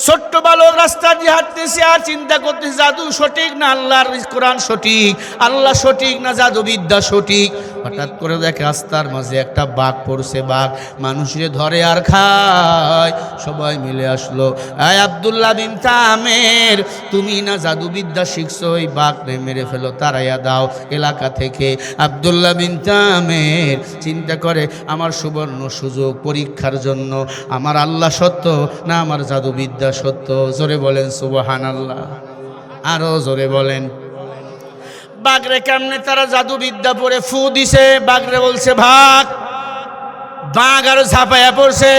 ছোট্ট বালক রাস্তা দিয়ে হাঁটতেছে আর চিন্তা করতেছে, জাদু সঠিক না আল্লাহর কোরআন সঠিক, আল্লাহ সঠিক না জাদুবিদ্যা সঠিক। হঠাৎ করে দেখে রাস্তার মাঝে একটা বাঘ পড়ছে। বাঘ মানুষের ধরে আর খায়। সবাই মিলে আসলো, আয় আব্দুল্লাহ বিন তামির, তুমি না জাদুবিদ্যা শিখছো, ওই বাঘরে মেরে ফেলো, তাড়াইয়া দাও এলাকা থেকে। আব্দুল্লাহ বিন তামির চিন্তা করে, আমার সুবর্ণ সুযোগ পরীক্ষার জন্য, আমার আল্লাহ সত্য না আমার জাদুবিদ্যা সত্য? জোরে বলেন সুবহানাল্লাহ। আরো জোরে বলেন। বাঘরে কেমনে তারা জাদুবিদ্যা পড়ে ফু দিছে, বাঘরে বলছে ভাগ। বাঘ আরো ঝাঁপাইয়া পড়ছে।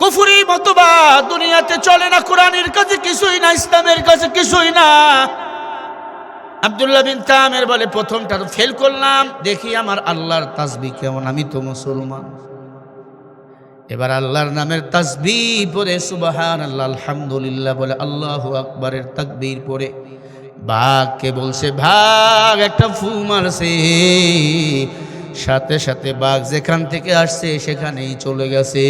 কুফরি মতবাদ দুনিয়াতে চলে না, কোরআনের কাছে কিছুই না, ইসলামের কাছে কিছুই না। আব্দুল্লাহ বিন তামের বলে প্রথমটা তো ফেল করলাম, দেখি আমার আল্লাহর তাসবিহ কেমন, আমি তো মুসলমান। এবার আল্লাহর নামের তাসবিহ পড়ে সুবহানাল্লাহ আলহামদুলিল্লাহ বলে আল্লাহু আকবারের তাকবীর পড়ে বাঘকে বলছে, ভাগ একটা ফু মারছে, সাথে সাথে বাঘ যেখান থেকে আসছে সেখানেই চলে গেছে।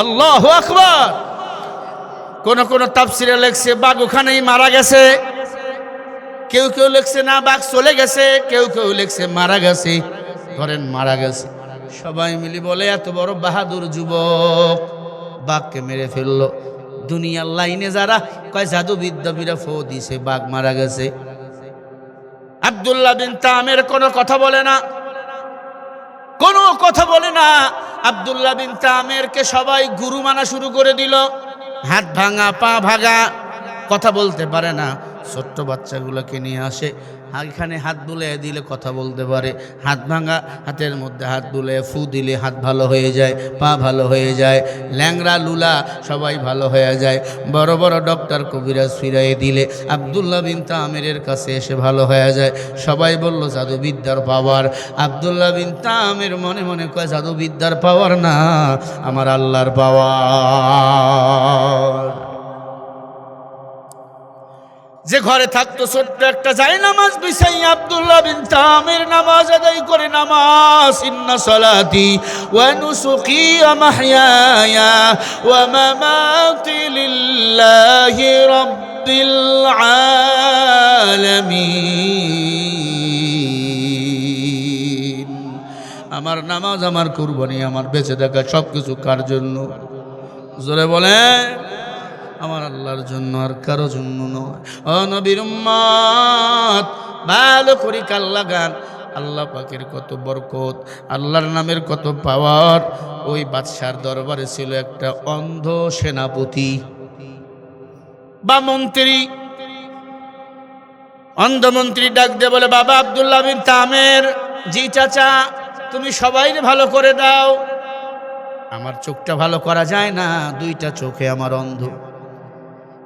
আল্লাহু আকবার। কোন কোন তাফসিরে লেখছে বাঘ ওখানেই মারা গেছে, কেউ কেউ লেখছে না বাঘ চলে গেছে, কেউ কেউ লেখছে মারা গেছে। ধরেন মারা গেছে, সবাই মিলি বলে এত বড় বাহাদুর যুবক বাঘকে মেরে ফেললো। দুনিয়ার লাইনে যারা কয় জাদুবিদ্যাবিরা ফো দিছে বাঘ মারা গেছে। আব্দুল্লাহ বিন তামের কোনো কথা বলে না, কোনো কথা বলে না। আব্দুল্লাহ বিন তামেরকে সবাই গুরু মানা শুরু করে দিল। হাত ভাঙা পা ভাঙা, কথা বলতে পারে না। ছোট্ট বাচ্চাগুলোকে নিয়ে আসে, এখানে হাত বুলিয়ে দিলে কথা বলতে পারে। হাত ভাঙা, হাতের মধ্যে হাত বুলিয়ে ফু দিলে হাত ভালো হয়ে যায়, পা ভালো হয়ে যায়, ল্যাংড়া লুলা সবাই ভালো হয়ে যায়। বড় বড় ডক্টর কবিরাজ ফিরাই দিলে আব্দুল্লাহ বিন তামেরের কাছে এসে ভালো হয়ে যায়। সবাই বলল জাদুবিদ্যার পাওয়ার। আব্দুল্লাহ বিন তামের মনে মনে কয় জাদুবিদ্যার পাওয়ার না, আমার আল্লাহর পাওয়ার। যে ঘরে থাকতো ছোট্ট একটা জায়নামাজ বিছাইয়া আব্দুল্লাহ বিন তামের নামাজ আদায় করে। নামাজ ইন্না সালাতি ওয়া নুসুকি ওয়া মাহইয়ায়া ওয়া মামাতি লিল্লাহি রাব্বিল আলামিন। আমার নামাজ, আমার কুরবানি, আমার বেঁচে থাকা সবকিছু কার জন্য? জোরে বলেন, আমার আল্লাহর জন্য, আর কারো জন্য নয়। ও নবীর উম্মত, ভালো করে কাল লাগান। আল্লাহ পাকের কত বরকত, আল্লাহর নামের কত পাওয়ার। ওই বাদশার দরবারে ছিল একটা অন্ধ সেনাপতি বা মন্ত্রী। অন্ধ মন্ত্রী ডাক দিয়ে বলে, বাবা আব্দুল্লাহ বিন তামের, জি চাচা, তুমি সবাই ভালো করে দাও। আমার চোখটা ভালো করা যায় না, দুইটা চোখে আমার অন্ধ।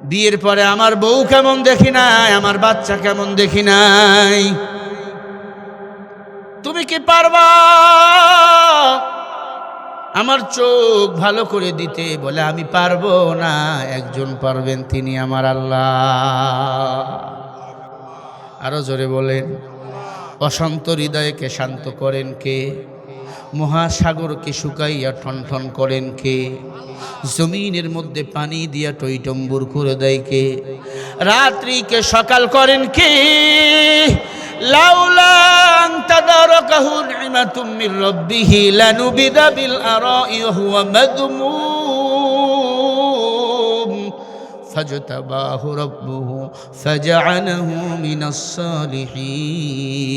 বিয়ের পরে আমার বউ কেমন দেখি নাই, আমার বাচ্চা কেমন দেখি নাই। তুমি কি পারবা আমার চোখ ভালো করে দিতে? বলে, আমি পারবো না, একজন পারবেন, তিনি আমার আল্লাহ। আরো জোরে বলেন, অশান্ত হৃদয়কে শান্ত করেন কে? মহাসাগরকে শুকাইয়া ঠনঠন করেন কে? জমিনের মধ্যে পানি দিয়া টইটম্বুর করে দেয় কে? রাত্রিকে সকাল করেন কে? লাউলা আন তাদারাকাহু নি'মাতুম মির রাব্বিহি লানুবিদা বিল আরা'i ওয়া হুয়া মাদমুম ফাজতাবাহু রাব্বুহু ফাজআলাহু মিনাস সালিহিন।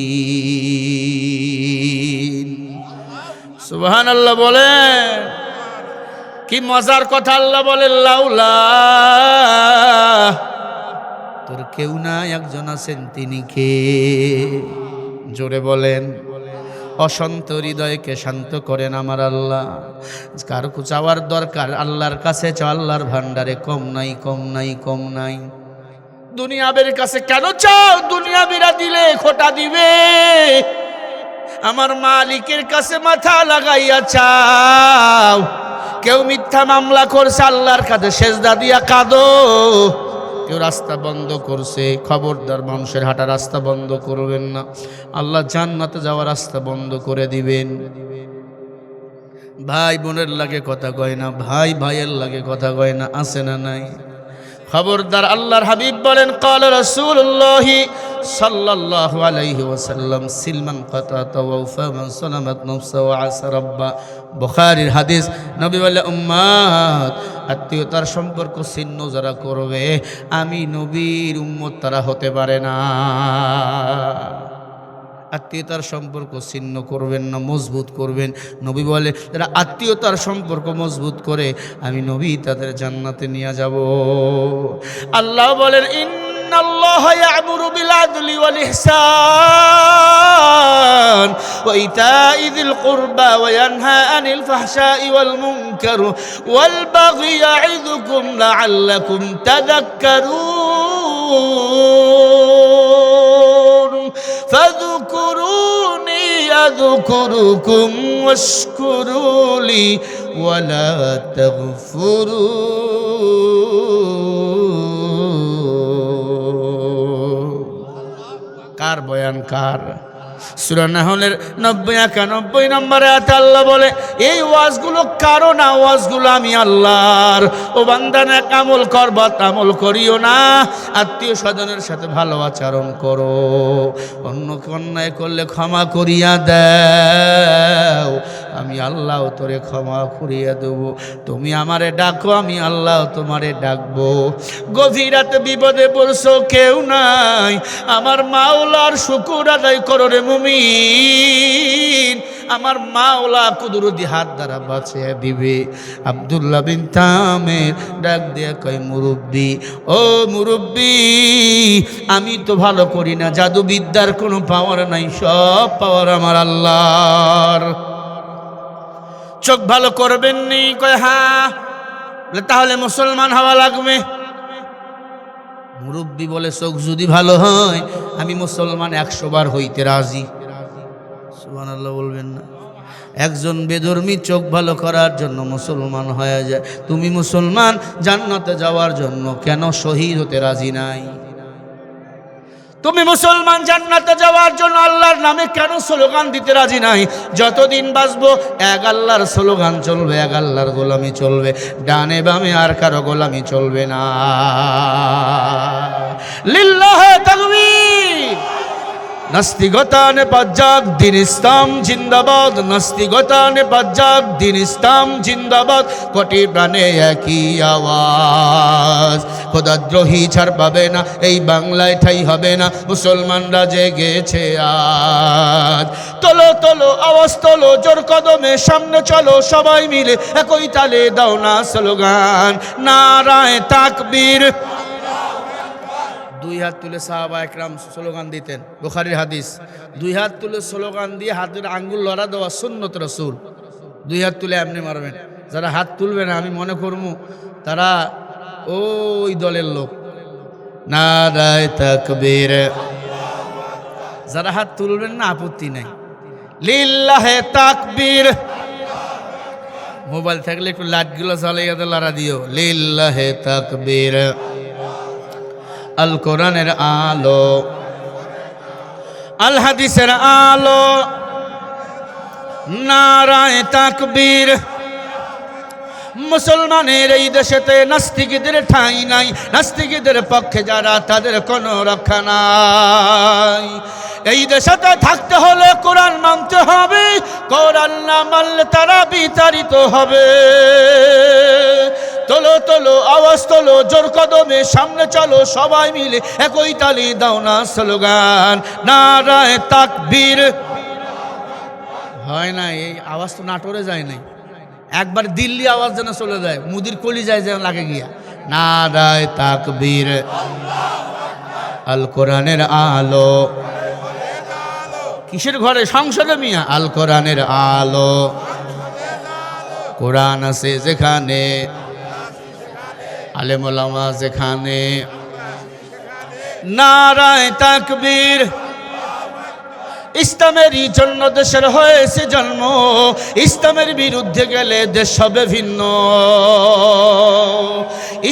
সুবহানাল্লাহ বলেন, কি মজার কথা। আল্লাহ বলেন, লাউলা, তোর কেউ না, একজন আছেন, তিনি কে? জোরে বলেন। অশান্ত হৃদয়কে শান্ত করেন আমার আল্লাহ। কারো চাওয়ার দরকার, আল্লাহর কাছে চাও, আল্লাহর ভান্ডারে কম নাই, কম নাই, কম নাই। দুনিয়াবের কাছে কেন চাও? দুনিয়াবিরা দিলে খোটা দিবে। আমার মালিকের কাছে মাথা লাগাইয়া চাও। কেউ মিথ্যা মামলা করছে, আল্লাহর কাছে সেজদা দিয়া কাঁদো। কেউ রাস্তা বন্ধ করছে, খবরদার মানুষের হাঁটা রাস্তা বন্ধ করবেন না, আল্লাহ জান্নাতে যাওয়ার রাস্তা বন্ধ করে দিবেন। ভাই বোনের লাগে কথা কয় না, ভাই ভাইয়ের লাগে কথা কয় না, আছে না নাই? খবরদার। আল্লাহর হাবিব বলেন, ক্বালা রাসূলুল্লাহ সাল্লাল্লাহু আলাইহি ওয়াসাল্লাম, সিলমান কাতাতা ওয়া ফামান সালামাত নাফসা ওয়া আসা রাব্বা। বুখারীর হাদিস। নবী বলে, উম্মত, আত্মীয়তার সম্পর্ক ছিন্ন যারা করবে, আমি নবীর উম্মত তারা হতে পারে না। আত্মীয়তার সম্পর্ক ছিন্ন করবেন না, মজবুত করবেন। নবী বলে, যারা আত্মীয়তার সম্পর্ক মজবুত করে, আমি নবী তাদের জান্নাতে নিয়ে যাব। আল্লাহ বলেন, ইন্নাল্লাহা ইয়া'মুরু বিল আদলি ওয়াল ইহসান ওয়া ইতা'i যিল কুরবা ওয়া ইয়ানহা আনিল ফাহশা'i ওয়াল মুনকার ওয়াল বাগই ইয়া'iযুকুম লা'আল্লাকুম তাযাক্কারুন। ফাযকুরুনি আযকুরুকুম ওয়াশকুরুলি ওয়ালা তাগফুরুন। কার বয়ান কার? সূরা নাহলের 90-91 নম্বরে আয়াতে আল্লাহ বলে, এই ওয়াজগুলো কারো না, ওয়াজগুলো আমি আল্লাহর। ও বান্দা, নেক আমল করবা, আমল করিও না, আত্মীয় স্বজনের সাথে ভালো আচরণ করো, অন্য অন্যায় করলে ক্ষমা করিয়া দাও, আমি আল্লাহ তোরে ক্ষমা করিয়া দেব। তুমি আমারে ডাকো, আমি আল্লাহ তোমারে ডাকবো। গভীর রাতে বিপদে পড়ছো, কেউ নাই, আমার মাওলার শুকর আদায় করো রে মুমিন, আমার মাওলা কুদরতি হাত দ্বারা বাঁচিয়ে দিবে। আব্দুল্লাহ বিন তামের ডাক দিয়ে কয়, মুরব্বি, ও মুরব্বি, আমি তো ভালো করি না, জাদুবিদ্যার কোনো পাওয়ার নাই, সব পাওয়ার আমার আল্লাহর। চোখ ভালো করবেন নি? কয় হ্যাঁ। তাহলে মুসলমান হওয়া লাগবে। মুরব্বি বলে, চোখ যদি ভালো হয় আমি মুসলমান 100 বার হইতে রাজি। সুবহানাল্লাহ বলবেন না? একজন বেধর্মী চোখ ভালো করার জন্য মুসলমান হয়ে যায়, তুমি মুসলমান জান্নাতে যাওয়ার জন্য কেন শহীদ হতে রাজি নাই? তুমি মুসলমান জান্নাতে যাওয়ার জন্য আল্লাহর নামে কেন স্লোগান দিতে রাজি নাই? যতদিন বাঁচবো এক আল্লাহর স্লোগান চলবে, এক আল্লাহর গোলামি চলবে, ডানে বামে আর কারো গোলামি চলবে না। লিল্লাহে তাকবীর। নাস্তিকতা নে পাজ্জাক, দিন ইসলাম জিন্দাবাদ। নাস্তিকতা নে পাজ্জাক, দিন ইসলাম জিন্দাবাদ। কোটি প্রাণে একই আওয়াজ, খোদাদ্রোহী ছাড় পাবে না, এই বাংলায় ঠাই হবে না, মুসলমানরা জেগেছে আজ। তোলো তোলো আওয়াজ তোলো, জোর কদমে সামনে চলো, সবাই মিলে একই তালে দাও না স্লোগান, নারায়ে তাকবীর। দুই হাত তুলে সাহাবা একরাম স্লোগান দিতেন, বুখারীর হাদিস। দুই হাত তুলে স্লোগান দিয়ে হাতের আঙ্গুল লড়া দেওয়া সুন্নত রাসূল। দুই হাত তুলে এমনি মারবেন। যারা হাত তুলবে না, আমি মনে করবো তারা ওই দলের লোক। নারায়ে তাকবীর। যারা হাত তুলবেন না, আপত্তি নাই, লিল্লাহে তাকবীর। মোবাইল থাকলে একটু লাইটগুলো জ্বালিয়ে লড়া দিও, লিল্লাহে তাকবীর। আল কোরআনের আলো, আল হাদিসের আলো, নারায়ে তাকবীর। মুসলমানের এই দেশেতে নাস্তিকদের ঠাঁই নাই, নাস্তিকদের পক্ষে যারা তাদের কোনো রক্ষা নাই। এই দেশেতে থাকতে হলে কোরআন মানতে হবে, কোরআন না মানলে তারা বিতাড়িত হবে। তোলো তোলো আওয়াজ তোলো, জোর কদমে সামনে চলো, সবাই মিলে একই তালি দাও না স্লোগান, নারায়ে তাকবীর। হয় না, এই আওয়াজ তো নাটোরে যায় নাই, একবার দিল্লি আওয়াজ যেন চলে যায়, মুদির কলিজায় যেন লাগে গিয়া। নারায়ে তাকবীর। আল কোরআনের আলো, কিসের ঘরে? সংসদে মিয়া। আল কোরআনের আলো, কোরআন আছে যেখানে, আলেম ওলামা যেখানে, নারায়ে তাকবীর। ইসলামেরই জন্য দেশের হয়েছে জন্ম, ইসলামের বিরুদ্ধে গেলে দেশ হবে ভিন্ন।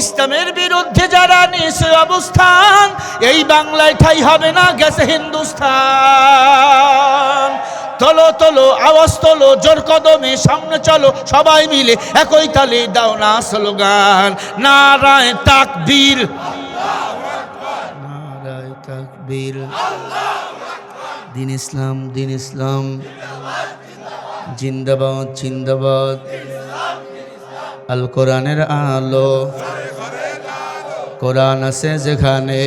ইসলামের বিরুদ্ধে যারা নিয়েছে অবস্থান, এই বাংলায় ঠাই হবে না, গেছে হিন্দুস্তান। তোলো তোলো আওয়াজ তোলো, জোর কদমে সামনে চলো, সবাই মিলে একই তালে দাও না স্লোগান, নারায়ে তাকবীর। নারায়ে তাকবীর। দিন ইসলাম, দিন ইসলাম জিন্দাবাদ, জিন্দাবাদ। আল কোরআনের আলো, কোরআন আছে যেখানে,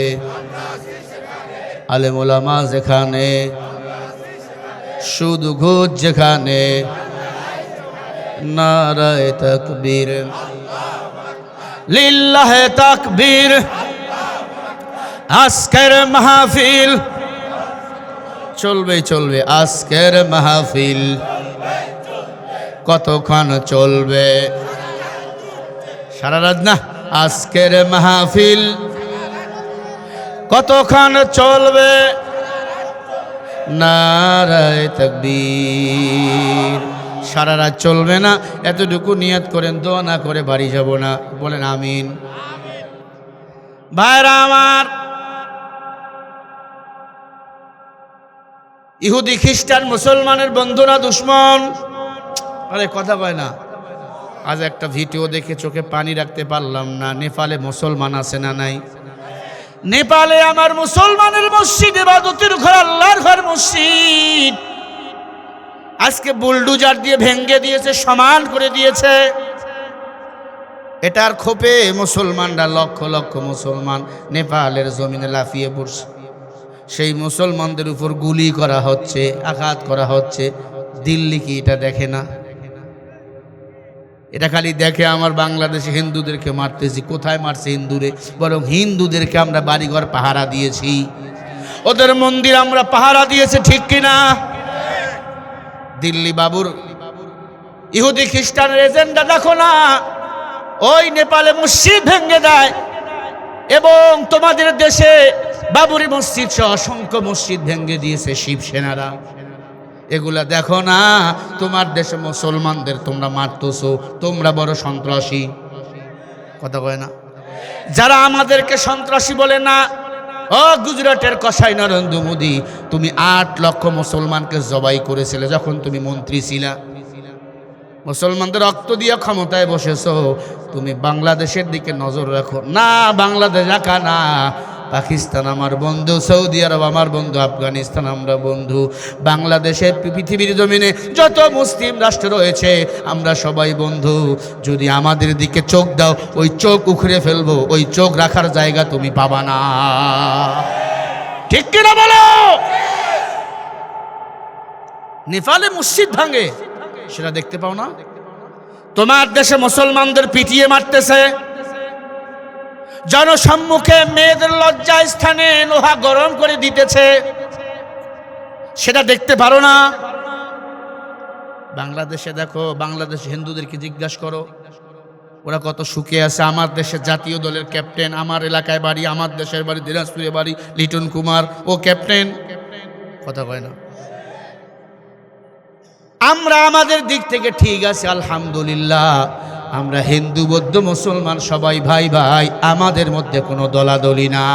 আলেম ওলামা যেখানে, সুদ ঘুষ যেখানে, নারায়ে তাকবীর। লিল্লাহে তাকবীর। আজকের মাহফিল চলবে চলবে, আজকের মাহফিল কতক্ষণ চলবে? সারা রাত না, আজকের মাহফিল কতক্ষণ চলবে? নারায়ে তাকবীর। সারা রাত চলবে না, এতটুকু নিয়ত করেন, দোয়া না করে বাড়ি যাব না। বলেন আমিন। ভাইরা আমার, ইহুদি খ্রিস্টান মুসলমানের বন্ধুরা দুশ্মন। আরে কথা কয় না। আজ একটা ভিডিও দেখে চোখে পানি রাখতে পারলাম না। নেপালে মুসলমান আছে না নাই? নেপালে আমার মুসলমানের মসজিদ, ইবাদতের ঘর, আল্লাহর ঘর, মসজিদ আজকে বুলডোজার দিয়ে ভেঙে দিয়েছে, সমান করে দিয়েছে। এটার ক্ষোভে মুসলমানরা, লক্ষ লক্ষ মুসলমান নেপালের জমিনে লাফিয়ে পড়ছে। সেই মুসলমানদের উপর গুলি করা হচ্ছে, আঘাত করা হচ্ছে। দিল্লি কি এটা দেখে না? এটা খালি দেখে আমার বাংলাদেশে হিন্দুদেরকে মারতেছি। কোথায় মারছে হিন্দুরে? বরং হিন্দুদেরকে আমরা বাড়িঘর পাহারা দিয়েছি, ওদের মন্দির আমরা পাহারা দিয়েছি, ঠিক কিনা? দিল্লি বাবুর ইহুদি খ্রিস্টানের এজেন্ডা দেখো না। ওই নেপালে মসজিদ ভেঙে দেয় এবং তোমাদের দেশে বাবরি মসজিদ সহ অসংখ্য মসজিদ ভেঙে দিয়েছে শিবসেনারা। এগুলা দেখো না? তোমার দেশে মুসলমানদের তোমরা মারতেছো, তোমরা বড় সন্ত্রাসী। কথা কয় না? যারা আমাদেরকে সন্ত্রাসী বলে না, ও গুজরাটের কসাই নরেন্দ্র মোদী, তুমি 8 লক্ষ মুসলমানকে জবাই করেছিলে যখন তুমি মন্ত্রী ছিলা। মুসলমানদের রক্ত দিয়ে ক্ষমতায় বসেছো। তুমি বাংলাদেশের দিকে নজর রাখো না। বাংলাদেশ রাখা না, পাকিস্তান আমার বন্ধু, সৌদি আরব আমার বন্ধু, আফগানিস্তান আমরা বন্ধু। বাংলাদেশের পৃথিবীর জমিনে যত মুসলিম রাষ্ট্র রয়েছে আমরা সবাই বন্ধু। যদি আমাদের দিকে চোখ দাও, ওই চোখ উখড়ে ফেলবো। ওই চোখ রাখার জায়গা তুমি পাবা না। ঠিক কিনা বলো? নেপালে মসজিদ ভাঙে, সেটা দেখতে পাও না? তোমার দেশে মুসলমানদের পিটিয়ে মারতেছে, জনসম্মুখে মেয়েদের লজ্জা স্থানে লোহা গরম করে দিতেছে, সেটা দেখতে পারো না? বাংলাদেশে দেখো, বাংলাদেশ হিন্দুদেরকে জিজ্ঞাসা করো, ওরা কত সুখে আছে। আমার দেশের জাতীয় দলের ক্যাপ্টেন, আমার এলাকায় বাড়ি, আমার দেশের বাড়ি দিনাজপুরে বাড়ি, লিটন কুমার, ও ক্যাপ্টেন। কথা কয় না? আমরা আমাদের দিক থেকে ঠিক আছে, আলহামদুলিল্লাহ। আমরা হিন্দু, বৌদ্ধ, মুসলমান সবাই ভাই ভাই, আমাদের মধ্যে কোনো দলাদলি না।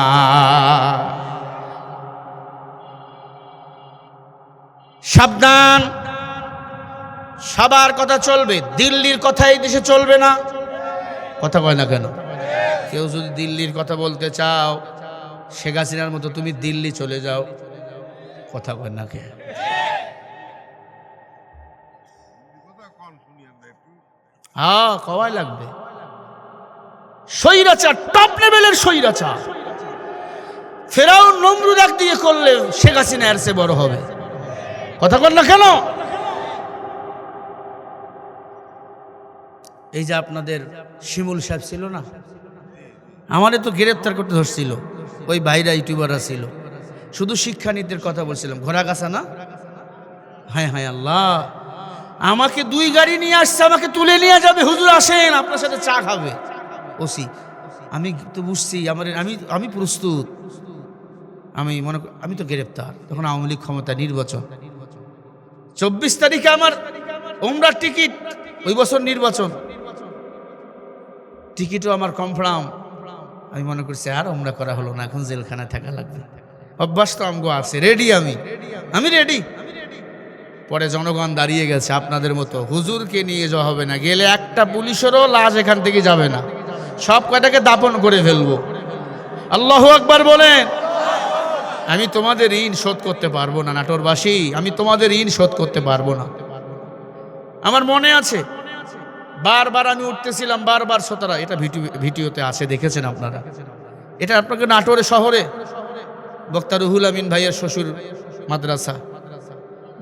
সাবধান, সবার কথা চলবে, দিল্লির কথা এই দেশে চলবে না। কথা কয় না কেন? কেউ যদি দিল্লির কথা বলতে চাও, শেখ হাসিনার মতো তুমি দিল্লি চলে যাও। কথা কয় না কে? হ্যাঁ, কওয়াই লাগবে। স্বৈরাচার, টপ লেভেলের স্বৈরাচার। ফেরাউন নমরুদ এক দিয়ে করলে শেখ হাসিনা এর চেয়ে বড় হবে। কথা কন না কেন? এই যে আপনাদের শিমুল সাহেব ছিল না, আমারে তো গ্রেপ্তার করতে ধরছিল। ওই ভাইরা ইউটিউবাররা ছিল, শুধু শিক্ষানীতির কথা বলছিলাম। ঘোড়াগাছা না? হ্যাঁ হ্যাঁ, আল্লাহ আমাকে 2 গাড়ি নিয়ে আসছে, আমাকে তুলে নিয়ে যাবে। হুজুর আসেন, আপনার সাথে চা খাবে। ওসি আমি তো বুঝছি, আমি প্রস্তুত। আমি তো গ্রেপ্তার। তখন আওয়ামী লীগ ক্ষমতা, নির্বাচন 24 তারিখে আমার উমরার টিকিট, ওই বছর নির্বাচন, টিকিটও আমার কনফার্ম। আমি মনে করছি আর উমরা করা হলো না, এখন জেলখানায় থাকা লাগবে। অভ্যাস তো আমগো আছে, রেডি। আমি রেডি। পরে জনগণ দাঁড়িয়ে গেছে আপনাদের মতো। হুজুরকে নিয়ে যাওয়া হবে না, গেলে একটা পুলিশেরও লাশ এখান থেকে যাবে না, সব কয়টাকে দাপন করে ফেলবো। আল্লাহু আকবার বলেন। আমি তোমাদের ঋণ শোধ করতে পারবো না নাটোরবাসী, আমি তোমাদের ঋণ শোধ করতে পারবো না। আমার মনে আছে, বারবার আমি উঠতেছিলাম, বারবার সোতারা, এটা ভিডিওতে আছে, দেখেছেন আপনারা। এটা আপনাকে নাটোরে শহরে বক্তা রুহুল আমিন ভাইয়ের শ্বশুর মাদ্রাসা।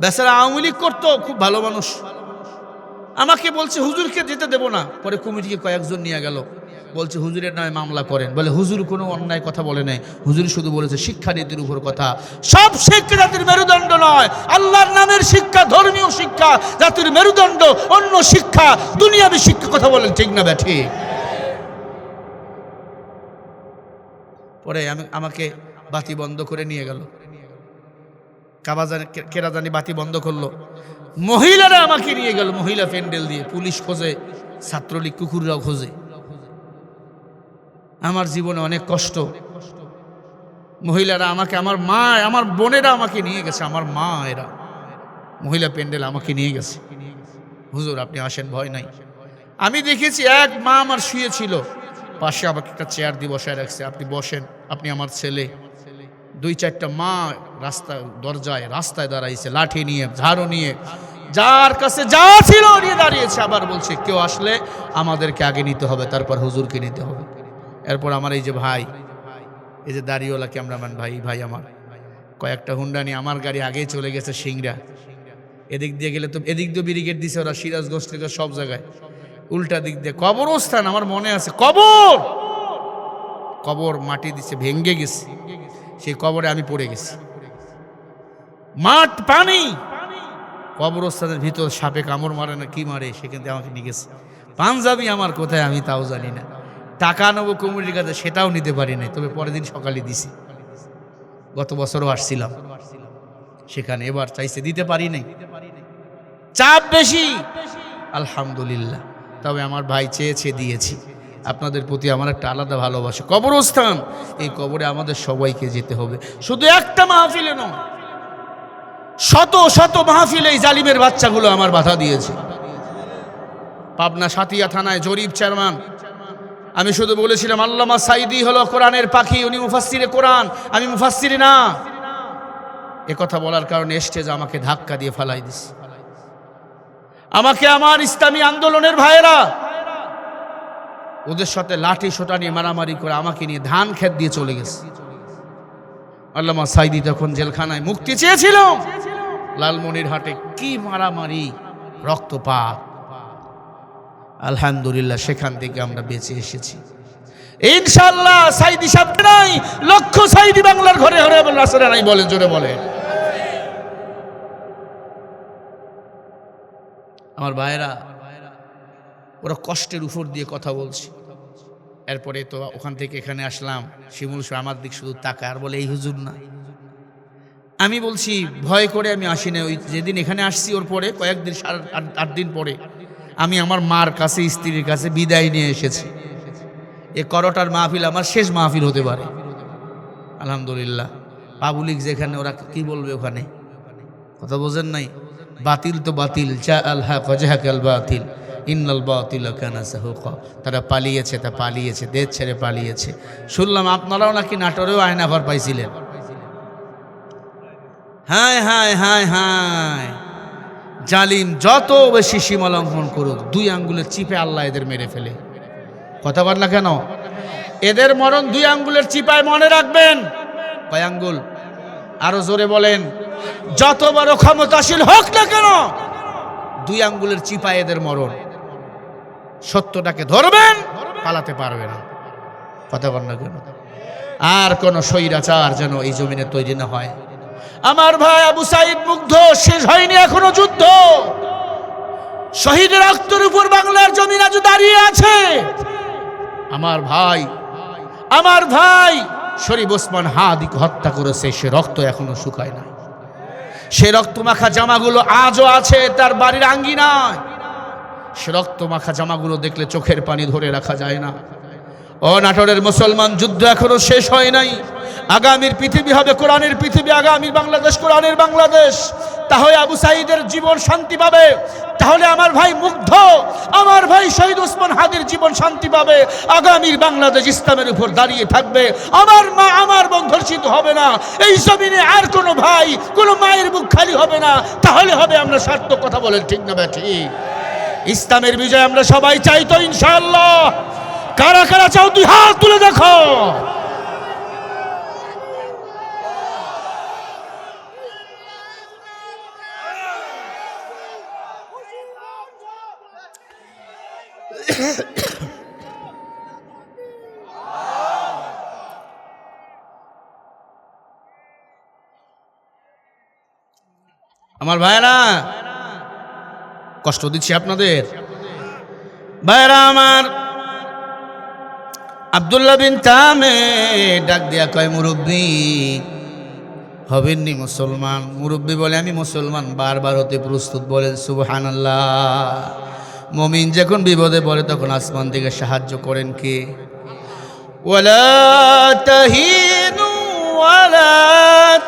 বেচারা আওয়ামী লীগ করতো, খুব ভালো মানুষ। আমাকে বলছে হুজুরকে যেতে দেবো না। পরে কমিটিকে কয়েকজন নিয়ে গেল, বলছে হুজুরের নামে মামলা করেন। বলে হুজুর কোনো অন্যায় কথা বলে নাই, হুজুর শুধু বলেছে শিক্ষানীতির উপর কথা। সব শিক্ষা জাতির মেরুদণ্ড নয়, আল্লাহর নামের শিক্ষা, ধর্মীয় শিক্ষা জাতির মেরুদণ্ড। অন্য শিক্ষা দুনিয়াবী শিক্ষা, কথা বলেন ঠিক না ব্যাঠি? পরে আমাকে বাতি বন্ধ করে নিয়ে গেল। কেরাজানি বাতি বন্ধ করলো, মহিলারা আমাকে নিয়ে গেল মহিলা প্যান্ডেল দিয়ে, পুলিশ খোঁজে, ছাত্রলীগ কুকুররাও খোঁজে। আমার জীবনে অনেক কষ্ট। মহিলারা আমাকে, আমার মা, আমার বোনেরা আমাকে নিয়ে গেছে, আমার মা এরা মহিলা প্যান্ডেল আমাকে নিয়ে গেছে। হুজুর আপনি আসেন, ভয় নাই। আমি দেখেছি এক মা আমার শুয়েছিল, পাশে আমাকে একটা চেয়ার দিয়ে বসায় রাখছে, আপনি বসেন, আপনি আমার ছেলে। 2-4টা মা রাস্তায় দাঁড়াইছে, লাঠি নিয়ে, ঝাড়ু নিয়ে, যার কাছে যা ছিল নিয়ে দাঁড়িয়েছে। আবার বলছে কেউ আসলে আমাদেরকে আগে নিতে হবে, তারপর হুজুরকে নিতে হবে। এরপর আমার এই যে ভাই, এই যে দাড়িওয়ালা ক্যামেরাম্যান ভাই আমার কয়েকটা হুন্ডা নিয়ে, আমার গাড়ি আগেই চলে গেছে সিংড়া। এদিক দিয়ে গেলে তো, এদিক দিয়ে ব্যারিকেড দিছে ওরা, সিরাজগঞ্জ থেকে সব জায়গায়। উল্টা দিক দিয়ে কবরস্থান, আমার মনে আছে, কবর মাটি দিছে, ভেঙ্গে গেছে, সেই কবরে আমি পড়ে গেছি। মাঠ পানি, কবরস্থানের ভিতর সাপে কামড় মারে না কি মারে, সেখান থেকে আমাকে নিয়ে গেছে। পাঞ্জাবি আমার কোথায় আমি তাও জানি না, টাকা নেবো কমিটির কাছে সেটাও নিতে পারি নাই, তবে পরের দিন সকালে দিছি। গত বছরও আসছিলাম সেখানে, এবার চাইছে দিতে পারি নাই, চাপ বেশি। আলহামদুলিল্লাহ, তবে আমার ভাই চেয়েছে দিয়েছি। আপনাদের প্রতি আমার একটা আলাদা ভালোবাসা। কবরস্থান, এই কবরে আমাদের সবাইকে যেতে হবে, শুধু একটা মাহফিলে নয়, শত শত মাহফিলে এই জালিমের বাচ্চাগুলো আমার বাধা দিয়েছে। পাবনা সাতিয়া থানায় জরিপ চেয়ারম্যান, আমি শুধু বলেছিলাম আল্লামা সাইদি হলো কোরআনের পাখি, উনি মুফাসসিরে কোরআন, আমি মুফাসসির না। কথা বলার কারণে স্টেজে আমাকে ধাক্কা দিয়ে ফালাই দিছে। আমাকে আমার ইসলামী আন্দোলনের ভাইয়েরা ওদের সাথে লাঠি সোটা নিয়ে মারামারি করে আমাকে নিয়ে ধান ক্ষেত দিয়ে চলে গেছে। আল্লামা সাইদি তখন জেলখানায়, মুক্তি চেয়েছিল। লালমনিরহাটে কি মারামারি, রক্তপাত। আলহামদুলিল্লাহ সেখান থেকে আমরা বেঁচে এসেছি ইনশাআল্লাহ। সাইদি সাহেব নাই, লক্ষ সাইদি বাংলার ঘরে ঘরে রাস্তায় নাই, বলেন জোরে বলেন। আমার ভাইয়েরা, ওরা কষ্টের উপর দিয়ে কথা বলছে। এরপরে তো ওখান থেকে এখানে আসলাম, শিমুল সাহেব আমার দিক শুধু তাকায় আর বলে এই হুজুর না। আমি বলছি ভয় করে আমি আসি না। ওই যেদিন এখানে আসছি ওর পরে কয়েকদিন, 7-8 দিন পরে আমি আমার মার কাছে, স্ত্রীর কাছে বিদায় নিয়ে এসেছি। এ করোটার মাহফিল আমার শেষ মাহফিল হতে পারে আলহামদুলিল্লাহ। পাবলিক যেখানে, ওরা কি বলবে ওখানে, কথা বোঝেন নাই? বাতিল তো বাতিল, যা আল্লাহ কজাহাকাল বাতিল ইন্নাল বাতিল কানা সাহুকা। তারা পালিয়েছে, তা পালিয়েছে, দেশ ছেড়ে পালিয়েছে। শুনলাম আপনারাও নাকি নাটোরেও আয়নাঘর পাইছিলেন। হায় হায় হায় হায়, জালিম যত বেশি সীমা লঙ্ঘন করুক, 2 আঙ্গুলের চিপে আল্লাহ এদের মেরে ফেলে। কথা বল না কেন? এদের মরণ 2 আঙ্গুলের চিপায়, মনে রাখবেন। কয় আঙ্গুল? আরো জোরে বলেন। যত বড় ক্ষমতাশীল হোক না কেন, 2 আঙ্গুলের চিপায় এদের মরণ। সত্যটাকে ধরবেন, পালাতে পারবে না। কথা বল না কেন? আর কোন স্বৈরাচার যেন এই জমিনে তৈরি না হয়। আমার ভাই আবু সাইদ মুগ্ধ, শেষ হয়নি এখনো যুদ্ধ। শহীদের রক্তের উপর বাংলার জমিন আজ দাঁড়িয়ে আছে। আমার ভাই শরীফ ওসমান হাদিকে হত্যা করেছে, সে রক্ত এখনো শুকায় না। সে রক্ত মাখা জামাগুলো আজও আছে তার বাড়ির আঙ্গিনায়। সে রক্ত মাখা জামাগুলো দেখলে চোখের পানি ধরে রাখা যায় না। ও নাটোরের মুসলমান, যুদ্ধ এখনো শেষ হয় নাই। আগামীর পৃথিবী হবে কোরআনের পৃথিবী, আগামীর বাংলাদেশ কোরআনের বাংলাদেশ। তাহলে আবু সাইদের জীবন শান্তি পাবে, তাহলে আমার ভাই মুগ্ধ, আমার ভাই শহীদ ওসমান হাদির জীবন শান্তি পাবে। আগামীর বাংলাদেশ ইসলামের উপর দাঁড়িয়ে থাকবে। আমার মা, আমার বোন ধর্ষিত হবে না। এই জমিনে আর কোনো ভাই, কোনো মায়ের মুখ খালি হবে না। তাহলে হবে আমরা সার্থক। কথা বলেন ঠিক না ঠিক? ইসলামের বিজয় আমরা সবাই চাই তো ইনশাআল্লাহ। কারা কারা চাও 2 হাত তুলে দেখো। আমার ভাইরা, কষ্ট দিচ্ছি আপনাদের ভাইরা। আমার আব্দুল্লাহ বিন তামে ডাক দিয়া কয়, মুরব্বী হবেননি মুসলমান। মুরব্বী বলে আমি মুসলমান, বারবার হতে প্রস্তুত, বলেন সুবহানাল্লাহ। মুমিন যখন বিপদে পড়ে তখন আসমান থেকে সাহায্য করেন কে? ওয়ালা তাহিনু ওয়ালা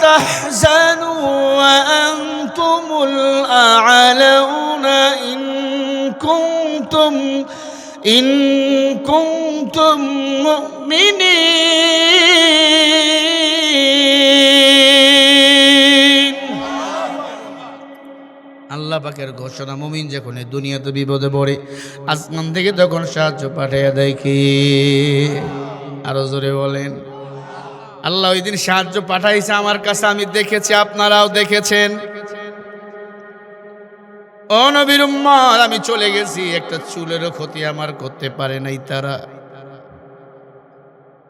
তাহজানু ওয়া আনতুমুল আ'লাউনা ইন কুনতুম মুমিনিন। আল্লাহ পাকের ঘোষণা, মুমিন যখন এই দুনিয়াতে বিপদে পড়ে আসমান থেকে তখন সাহায্য পাঠিয়ে দেয় কি? আরো জোরে বলেন। আল্লাহ ওই দিন সাহায্য পাঠাইছে আমার কাছে, আমি দেখেছি, আপনারাও দেখেছেন। ও নবীর উম্মত, আমি চলে গেছি, একটা চুলেরও ক্ষতি আমার করতে পারে নাই তারা।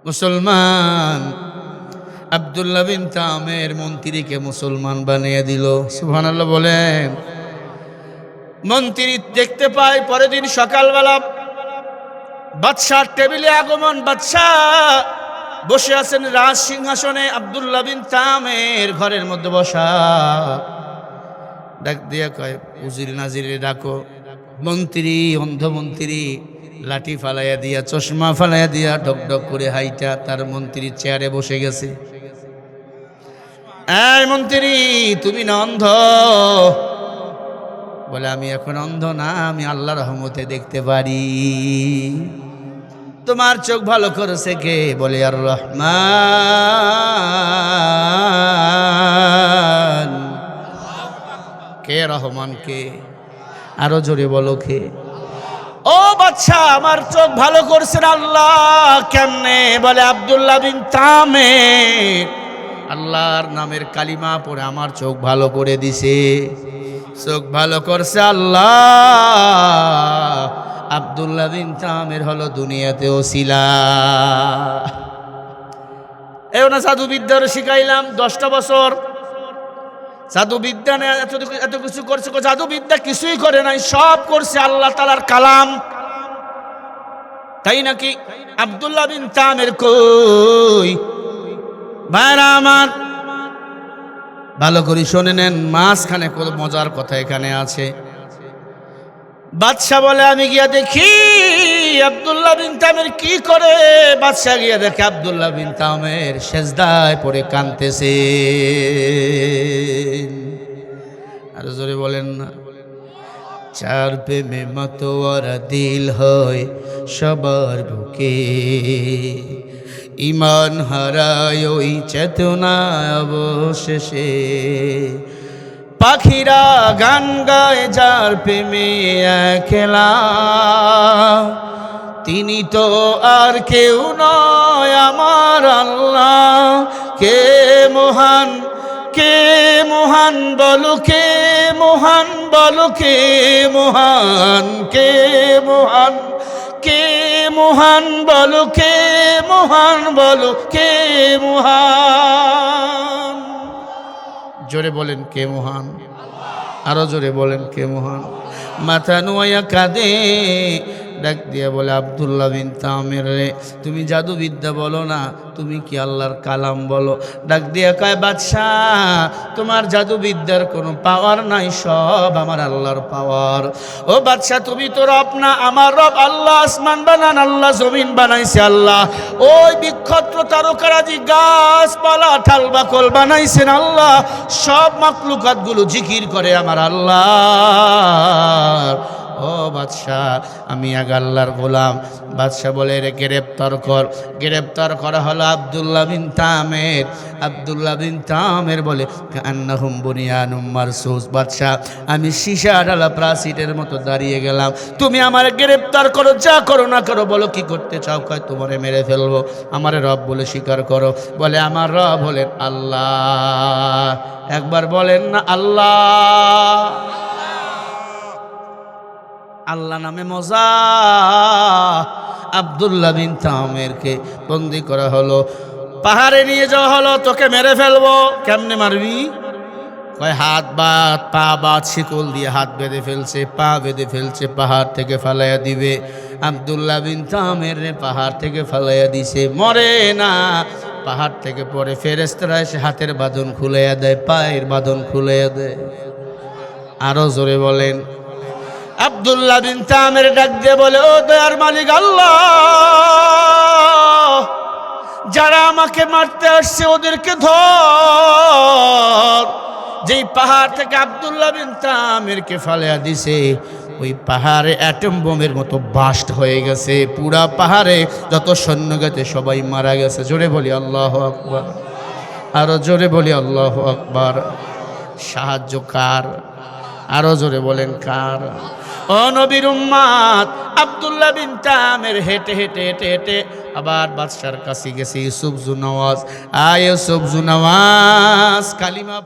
মুসলমান আব্দুল্লাহ বিন তামের মন্ত্রীকে মুসলমান বানিয়ে দিল। সুবহানাল্লাহ বলেন। মন্ত্রী দেখতে পায় পরের দিন সকালবেলা বাদশার টেবিলে আগমন, বাদশাহ বসে আছেন রাজ সিংহাসনে, আব্দুল্লাহ বিন তামের ঘরের মধ্যে বসা। ডাক দিয়া কয়, উজির নাজিরে ডাকো। মন্ত্রী, অন্ধ মন্ত্রী, লাঠি ফালাইয়া দিয়া, চশমা ফালাইয়া দিয়া, ডকডক করে হাইটা তার মন্ত্রীর চেয়ারে বসে গেছে। এই মন্ত্রী, তুমি না অন্ধ? বলে আমি এখন অন্ধ না, আমি আল্লাহর রহমতে দেখতে পারি। তোমার চোখ ভালো করেছে কে? বলে আর রহমান। কে রহমান? কে? আরো জোরে বলো কে? ও বাদশা, আমার চোখ ভালো করছেন আল্লাহ। কেমনে? বলে আব্দুল্লাহ বিন তামের আল্লাহর নামের কালিমা পড়ে আমার চোখ ভালো করে দিছে। চোখ ভালো করছে আল্লাহ। আব্দুল্লাহ বিন তামের হলো দুনিয়াতে ওসিলা। এও না জাদু বিদ্যার শিখাইলাম 10টা বছর। জাদু বিদ্যা এত কিছু করছে, জাদু বিদ্যা কিছুই করে নাই, সব করছে আল্লাহ তাআলার কালাম। তাই নাকি? আব্দুল্লাহ বিন তামের কই? ভাইরা আমার, ভালো করে শুনে নেন, মাঝখানে কত মজার কথা এখানে আছে। বাদশা বলে আমি গিয়া দেখি আব্দুল্লাহ বিন তামের কি করে। বাদশা গিয়া দেখে আব্দুল্লাহ বিন তামের সেজদায় পড়ে কাঁদতেছে। আর জোরে বলেন না। চার প্রেমে মাতোয়ারা দিল হয় সবার বুকে, ইমান হারায় ওই চেতনা অবশেষে। পাখিরা গান গায় যার প্রেমে একলা, তিনি তো আর কেউ নয় আমার আল্লাহ। কে মহান, কে মহান বলো, কে মহান বলো, কে মহান, কে মহান, কে মহান বলো, কে মহান বলো, কে মহান। জোরে বলেন কে মহান? আরো জোরে বলেন কে মহান? মাথা নুয়াইয়া কাঁদে, ডাক দিয়া বলে আব্দুল্লাহ বিন তামের রে, তুমি জাদু বিদ্যা বলো না, তুমি কি আল্লাহর কালাম বলো। ডাক দিয়া কয়, বাদশাহ তোমার জাদু বিদ্যার কোনো পাওয়ার নাই, সব আমার আল্লাহর পাওয়ার। ও বাদশাহ, তুমি তো রব না, আমার রব আল্লাহ। আসমান বানান আল্লাহ, জমিন বানাইছে আল্লাহ, ওই বিক্ষত্র তারকারাজি গাছপালা ঠাল বাকল বানাইছেন আল্লাহ। সব মাখলুকাত গুলো জিকির করে আমার আল্লাহ। ও বাদশাহ, আমি আগে আল্লাহর গোলাম। বাদশাহ বলে রে গ্রেপ্তার কর। গ্রেপ্তার করা হলো আব্দুল্লাহ বিন তামের। আব্দুল্লাহ বিন তামের বলে কান্নাহুম বুনিয়ানুম মারসুস। বাদশাহ, আমি সীসা ঢালা প্রাচীরের মতো দাঁড়িয়ে গেলাম, তুমি আমার গ্রেপ্তার করো, যা করো না করো, বলো কি করতে চাও। কয় তোমারে মেরে ফেলবো। আমারে রব বলে স্বীকার করো। বলে আমার রব হলেন আল্লাহ। একবার বলেন না আল্লাহ। আল্লাহ নামে মজা। আব্দুল্লাহ বিন তামেরকে বন্দি করা হলো, পাহাড়ে নিয়ে যাওয়া হলো, তোকে মেরে ফেলবো। কেমনে মারবি? কয় হাত বাদ পা বাদ, শিকল দিয়ে হাত বেঁধে ফেলছে, পা বেঁধে ফেলছে, পাহাড় থেকে ফালাইয়া দিবে। আব্দুল্লাহ বিন তামের পাহাড় থেকে ফালাইয়া দিছে, মরে না, পাহাড় থেকে পরে ফেরেশতারা এসে হাতের বাঁধন খুলাইয়া দেয়, পায়ের বাঁধন খুলাইয়া দেয়। আরো জোরে বলেন। আব্দুল্লাহ বিন তামের ডাক দিয়ে বলে, ও দয়ার মালিক আল্লাহ, যারা আমাকে মারতে আসছে ওদেরকে ধর। যেই পাহাড় থেকে আব্দুল্লাহ বিন তামেরকে ফালাইয়া দিছে, ওই পাহাড়ে অ্যাটম বোমের মতো বাস্ট হয়ে গেছে। পুরা পাহাড়ে যত সৈন্য গেছে সবাই মারা গেছে। জোরে বলি আল্লাহু আকবার, আরো জোরে বলি আল্লাহু আকবার। সাহায্য কার? আরো জোরে বলেন কার? ও নবীর উম্মত, আব্দুল্লাহ বিন তামের হেঁটে হেঁটে হেঁটে হেঁটে আবার বাদশার কাছে গেছে। ইউসুফ জুনওয়াজ, ইউসুফ জুনওয়াজ কালিমা